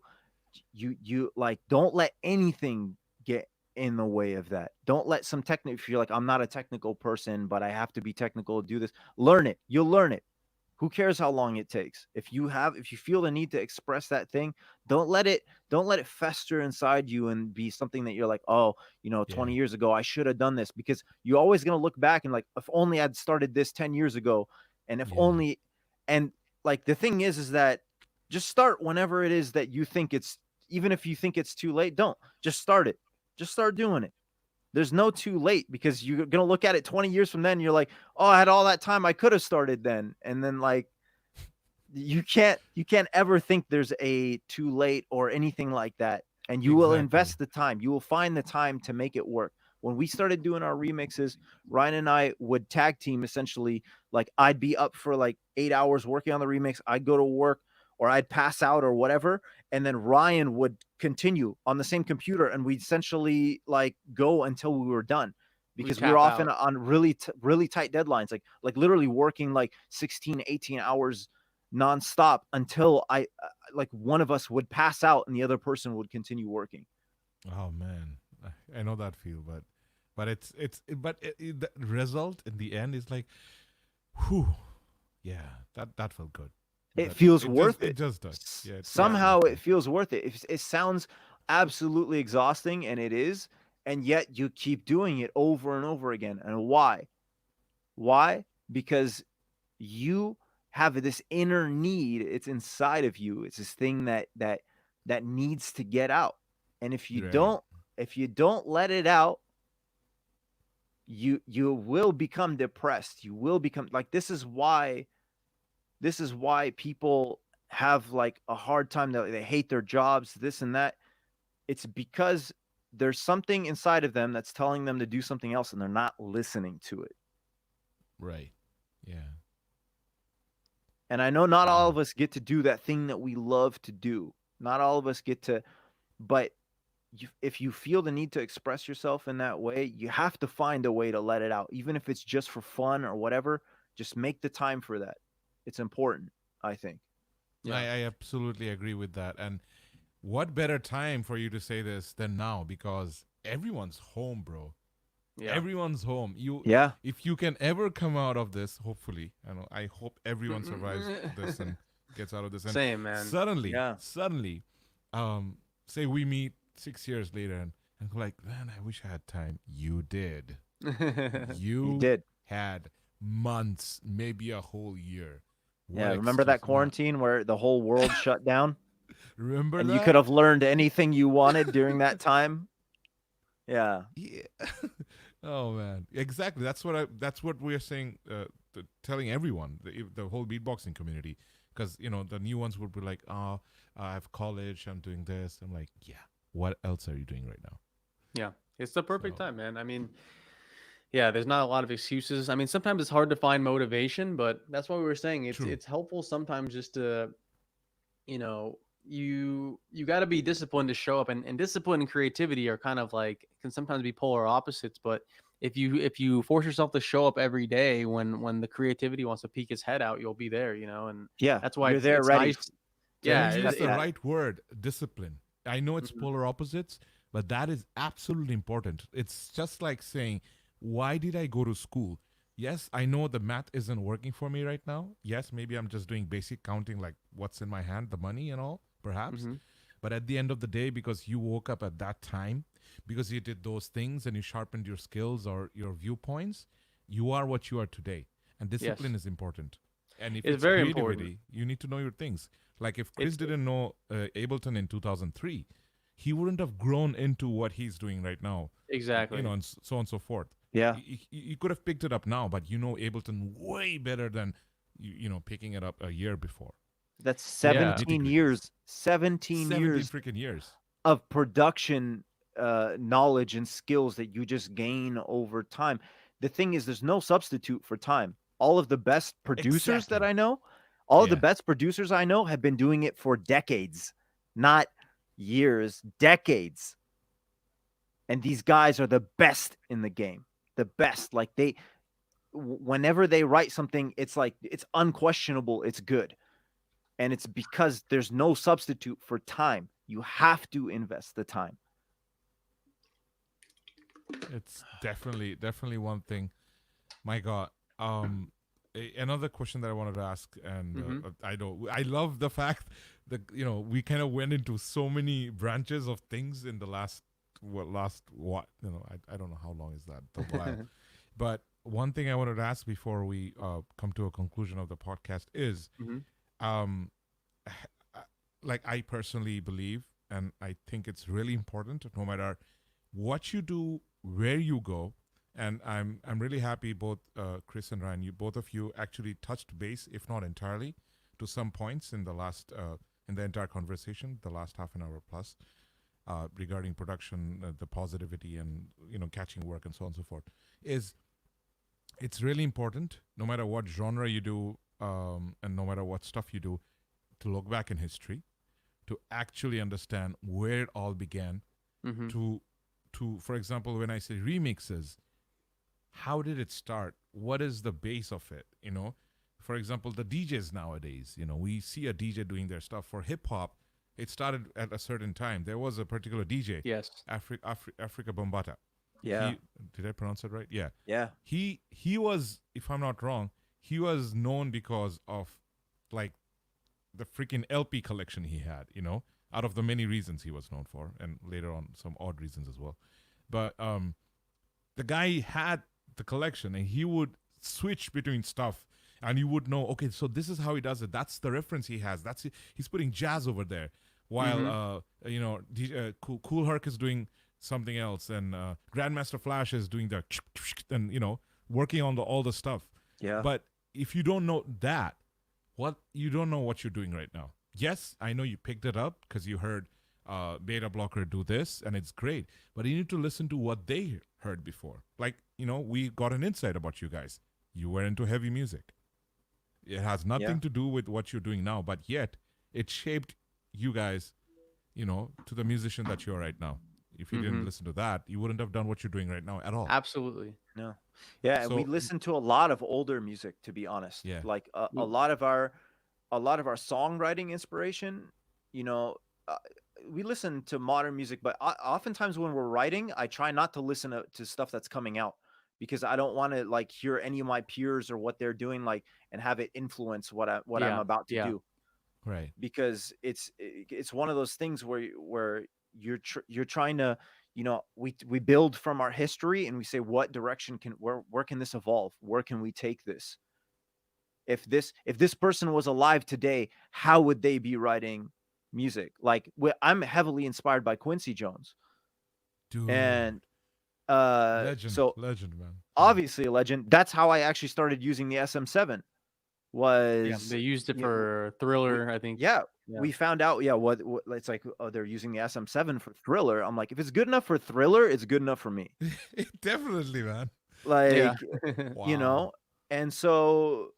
you like, don't let anything get in the way of that. Don't let some if you're like, I'm not a technical person, but I have to be technical to do this. Learn it. You'll learn it. Who cares how long it takes? If you feel the need to express that thing, don't let it fester inside you and be something that you're like, oh, you know, 20 years ago, I should have done this, because you're always going to look back and like, if only I'd started this 10 years ago, and if only, and like, the thing is that just start whenever it is that you think even if you think it's too late, just start it. Just start doing it. There's no too late, because you're going to look at it 20 years from then and you're like, oh, I had all that time, I could have started then. And then, like, you can't ever think there's a too late or anything like that. And you will invest the time. You will find the time to make it work. When we started doing our remixes, Ryan and I would tag team, essentially. Like, I'd be up for like 8 hours working on the remix. I'd go to work, or I'd pass out or whatever. And then Ryan would continue on the same computer, and we'd essentially like go until we were done, because we were often on really tight deadlines, like literally working like 16, 18 hours nonstop until like one of us would pass out and the other person would continue working. Oh man, I know that feel, but But the result in the end is like, whew, yeah, that felt good. It feels worth it. It just does. Yeah, Somehow it feels worth it. It sounds absolutely exhausting, and it is, and yet you keep doing it over and over again. And why? Why? Because you have this inner need. It's inside of you. It's this thing that needs to get out. And if you don't let it out, you will become depressed. You will become like this is why people have like a hard time. They hate their jobs, this and that. It's because there's something inside of them that's telling them to do something else, and they're not listening to it. Right. Yeah. And I know not all of us get to do that thing that we love to do. Not all of us get to, but if you feel the need to express yourself in that way, you have to find a way to let it out, even if it's just for fun or whatever. Just make the time for that. It's important, I think. Yeah. I absolutely agree with that. And what better time for you to say this than now? Because everyone's home, bro. Yeah. Everyone's home. If you can ever come out of this, hopefully, I hope everyone survives this and gets out of this. And same, man. Suddenly, say we meet 6 years later, and I'm like, man, I wish I had time. You did. You did. Had months, maybe a whole year. Remember that quarantine where the whole world shut down? Remember and that? You could have learned anything you wanted during that time. Yeah. Oh man, exactly. That's what we're saying, telling everyone, the whole beatboxing community, because the new ones would be like, oh, I have college, I'm doing this. I'm like, yeah. What else are you doing right now? Yeah, it's the perfect time, man. I mean, yeah, there's not a lot of excuses. I mean, sometimes it's hard to find motivation, but that's what we were saying. It's helpful sometimes just to, you got to be disciplined to show up, and discipline and creativity are kind of like, can sometimes be polar opposites. But if you force yourself to show up every day, when the creativity wants to peek its head out, you'll be there, and that's why you're there ready. Nice. Yeah, that's the right word, discipline. I know it's polar opposites, but that is absolutely important. It's just like saying, why did I go to school? Yes, I know the math isn't working for me right now. Yes, maybe I'm just doing basic counting, like what's in my hand, the money and all, perhaps. But at the end of the day, because you woke up at that time, because you did those things and you sharpened your skills or your viewpoints, you are what you are today. And discipline is important. And if it's very creativity, you need to know your things. Like if Chris didn't know Ableton in 2003, he wouldn't have grown into what he's doing right now. Exactly. And so on and so forth. Yeah. You could have picked it up now, but Ableton way better than, picking it up a year before. That's 17 years. 17 years. Freaking years. Of production knowledge and skills that you just gain over time. The thing is, there's no substitute for time. All of the best producers that I know, the best producers I know have been doing it for decades, not years, decades. And these guys are the best in the game, the best. Like whenever they write something, it's like, it's unquestionable. It's good. And it's because there's no substitute for time. You have to invest the time. It's definitely one thing. My God. Another question that I wanted to ask, and I love the fact that we kind of went into so many branches of things in the last I don't know how long is that, a while. But one thing I wanted to ask before we come to a conclusion of the podcast is, like I personally believe, and I think it's really important, no matter what you do, where you go. And I'm really happy both Chris and Ryan, both of you actually touched base, if not entirely, to some points in the last in the entire conversation, the last half an hour plus, regarding production, the positivity, and catching work and so on and so forth. It's really important, no matter what genre you do, and no matter what stuff you do, to look back in history, to actually understand where it all began. To for example, when I say remixes, how did it start? What is the base of it? For example, the DJs nowadays, we see a DJ doing their stuff. For hip hop, it started at a certain time. There was a particular DJ, yes, Africa Bombata. Yeah. Did I pronounce it right? Yeah. Yeah. He was, if I'm not wrong, he was known because of like the freaking LP collection he had, out of the many reasons he was known for, and later on some odd reasons as well. But the guy had the collection, and he would switch between stuff, and you would know, okay, so this is how he does it. That's the reference he has. He's putting jazz over there, while Cool Herc is doing something else, and Grandmaster Flash is doing the and working on all the stuff. Yeah. But if you don't know that, you don't know what you're doing right now. Yes, I know you picked it up because you heard Betablock3r do this, and it's great. But you need to listen to what they heard before. Like, we got an insight about you guys. You were into heavy music. It has nothing to do with what you're doing now, but yet it shaped you guys, to the musician that you are right now. If you didn't listen to that, you wouldn't have done what you're doing right now at all. Absolutely. No. Yeah, and we So- listen to a lot of older music, to be honest. Yeah. Like a lot of our songwriting inspiration, we listen to modern music, but oftentimes when we're writing, I try not to listen to stuff that's coming out, because I don't want to like hear any of my peers or what they're doing, like, and have it influence what I'm about to do. Right. Because it's one of those things where you're trying to, we build from our history, and we say, what direction where can this evolve? Where can we take this? If this person was alive today, how would they be writing music? Like, I'm heavily inspired by Quincy Jones, Dude. and legend, man. obviously a legend. That's how I actually started using the SM7. They used it for Thriller, I think. Yeah, we found out. Yeah, what it's like. Oh, they're using the SM7 for Thriller. I'm like, if it's good enough for Thriller, it's good enough for me. Definitely, man. Like, Wow. and so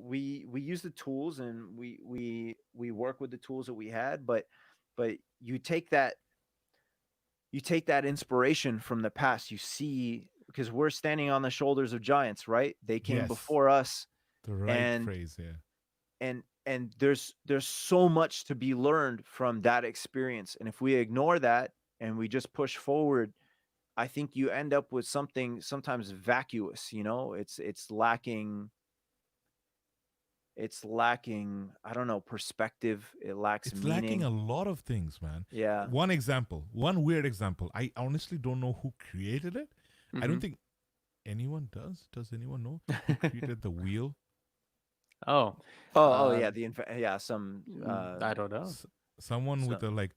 we use the tools, and we work with the tools that we had, but you take that inspiration from the past. You see, because we're standing on the shoulders of giants, right? They came Yes. before us. The right phrase, yeah. And there's so much to be learned from that experience, and if we ignore that and we just push forward, I think you end up with something sometimes vacuous. It's lacking I don't know, perspective. It lacks It's meaning. lacking a lot of things, man. Yeah. One weird example. I honestly don't know who created it. I don't think anyone does. Does anyone know who created the wheel? Oh, Yeah, some I don't know. Someone with a like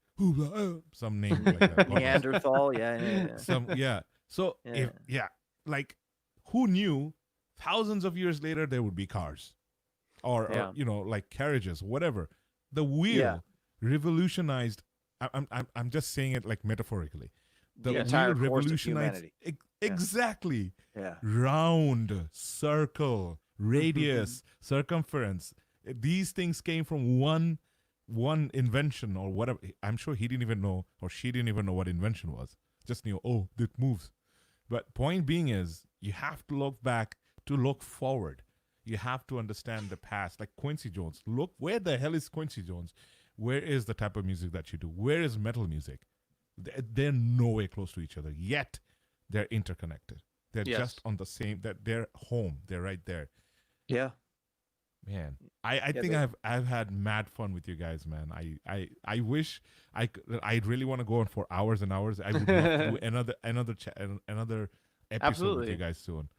some name like that. God knows. Neanderthal. Yeah. So Yeah. like, who knew thousands of years later there would be cars, or like carriages, whatever. The wheel revolutionized. I'm just saying it like metaphorically. The entire wheel course of revolutionized humanity. exactly. Yeah. Round, circle, radius, circumference. These things came from one invention or whatever. I'm sure he didn't even know, or she didn't even know what invention was. Just knew, oh, it moves. But point being is, you have to look back to look forward. You have to understand the past. Like Quincy Jones. Look, where the hell is Quincy Jones? Where is the type of music that you do? Where is metal music? They're nowhere close to each other, yet they're interconnected. They're just on the same, that they're home. They're right there. Yeah. Man, I think I've had mad fun with you guys, man. I wish I really want to go on for hours and hours. I would love to do another episode with you guys soon.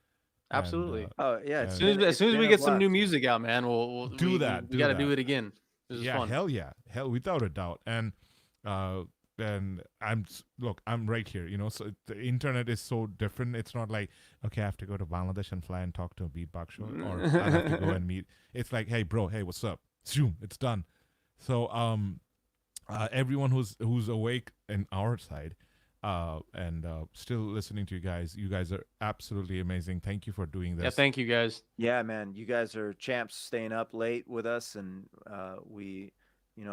Absolutely. As soon as we get some new music out, man, we'll do that. We got to do it again. This is fun. Hell, without a doubt. And I'm right here. So the internet is so different. It's not like, okay, I have to go to Bangladesh and fly and talk to a BeatBaksho, or I have to go and meet. It's like, hey, bro, hey, what's up? Zoom, it's done. So everyone who's awake in our side, and still listening to you guys are absolutely amazing. Thank you for doing this. Yeah, thank you guys. Yeah, man, you guys are champs, staying up late with us, and we,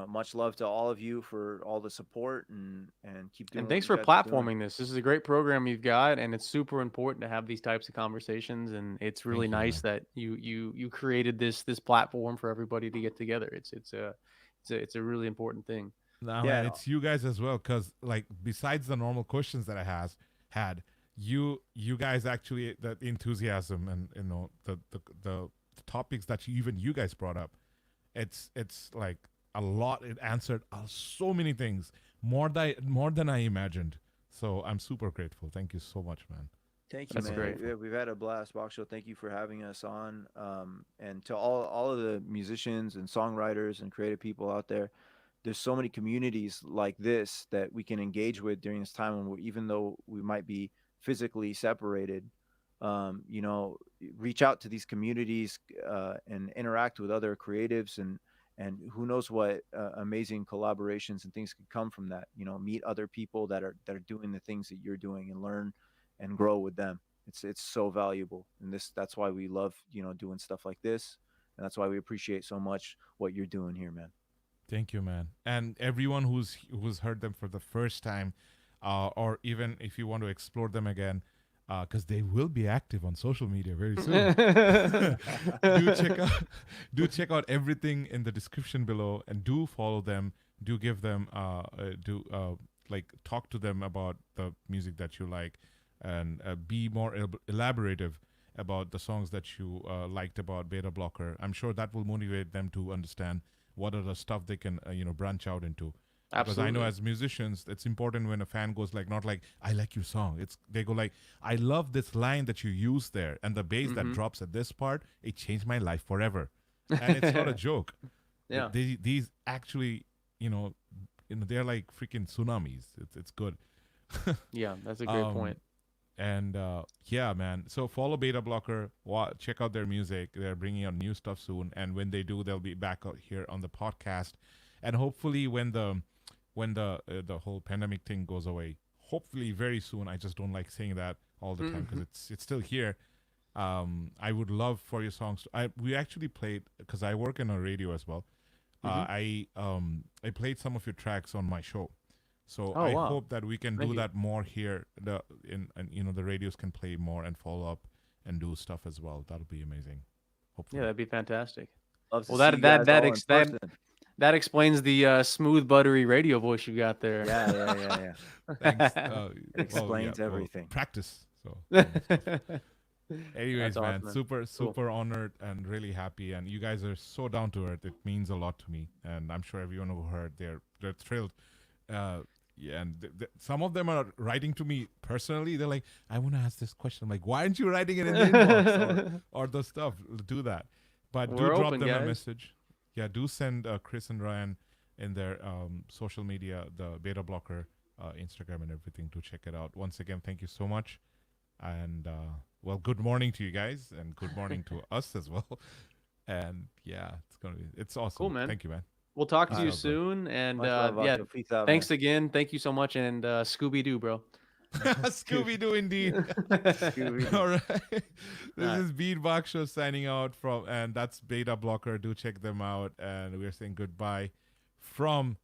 much love to all of you for all the support, and keep doing. And thanks for platforming this. This is a great program you've got, and it's super important to have these types of conversations. And it's really nice that you created this platform for everybody to get together. It's a really important thing. Man, it's you guys as well, because like, besides the normal questions that I had, you guys actually, the enthusiasm and the topics that even you guys brought up, it's like a lot. It answered so many things more than I imagined. So I'm super grateful. Thank you so much, man. Thank you, That's man. great. We've had a blast, Baksho. Thank you for having us on. And to all of the musicians and songwriters and creative people out there, there's so many communities like this that we can engage with during this time when even though we might be physically separated, you know, reach out to these communities and interact with other creatives and who knows what amazing collaborations and things could come from that. You know, meet other people that are doing the things that you're doing and learn and grow with them. It's so valuable, and that's why we love, you know, doing stuff like this, and that's why we appreciate so much what you're doing here, man. Thank you, man. And everyone who's heard them for the first time, or even if you want to explore them again, because they will be active on social media very soon. Do check out everything in the description below, and do follow them. Do give them like talk to them about the music that you like, and be more elaborative about the songs that you liked about Beta Blocker. I'm sure that will motivate them to understand what are the stuff they can branch out into. Because I know as musicians, it's important when a fan goes like, not like, I like your song. They go like, I love this line that you use there, and the bass that drops at this part, it changed my life forever. And it's not a joke. Yeah. These actually, they're like freaking tsunamis. It's good. Yeah, that's a great point. And yeah, man. So follow Beta Blocker. Check out their music. They're bringing out new stuff soon. And when they do, they'll be back out here on the podcast. And hopefully when the whole pandemic thing goes away, hopefully very soon. I just don't like saying that all the time because it's still here. I would love for your songs. We actually played, because I work in a radio as well. I played some of your tracks on my show. So I hope that we can do that more here. The radios can play more and follow up and do stuff as well. That'll be amazing. Hopefully. Yeah, that'd be fantastic. Love to Well, see you guys all in person. that explains the smooth, buttery radio voice you got there. Yeah. Thanks. Explains everything. Practice. So. Anyways, That's man, awesome, super honored and really happy. And you guys are so down to earth. It means a lot to me. And I'm sure everyone who heard, they're thrilled. Yeah, and some of them are writing to me personally. They're like, I want to ask this question. I'm like, why aren't you writing it in the inbox or the stuff? Do that. But We're do drop open, them guys. a message. Yeah, do send Chris and Ryan in their social media, the Beta Blocker, Instagram and everything, to check it out. Once again, thank you so much. And, well, good morning to you guys, and good morning to us as well. And, yeah, it's awesome. Cool, man. Thank you, man. We'll talk to you soon. And Much love, yeah, Baksho. Peace out, thanks man. again. Thank you so much. And Scooby-Doo, bro. Scooby-Doo indeed. All right. This is BeatBaksho signing out from, and that's Beta Blocker. Do check them out. And we're saying goodbye from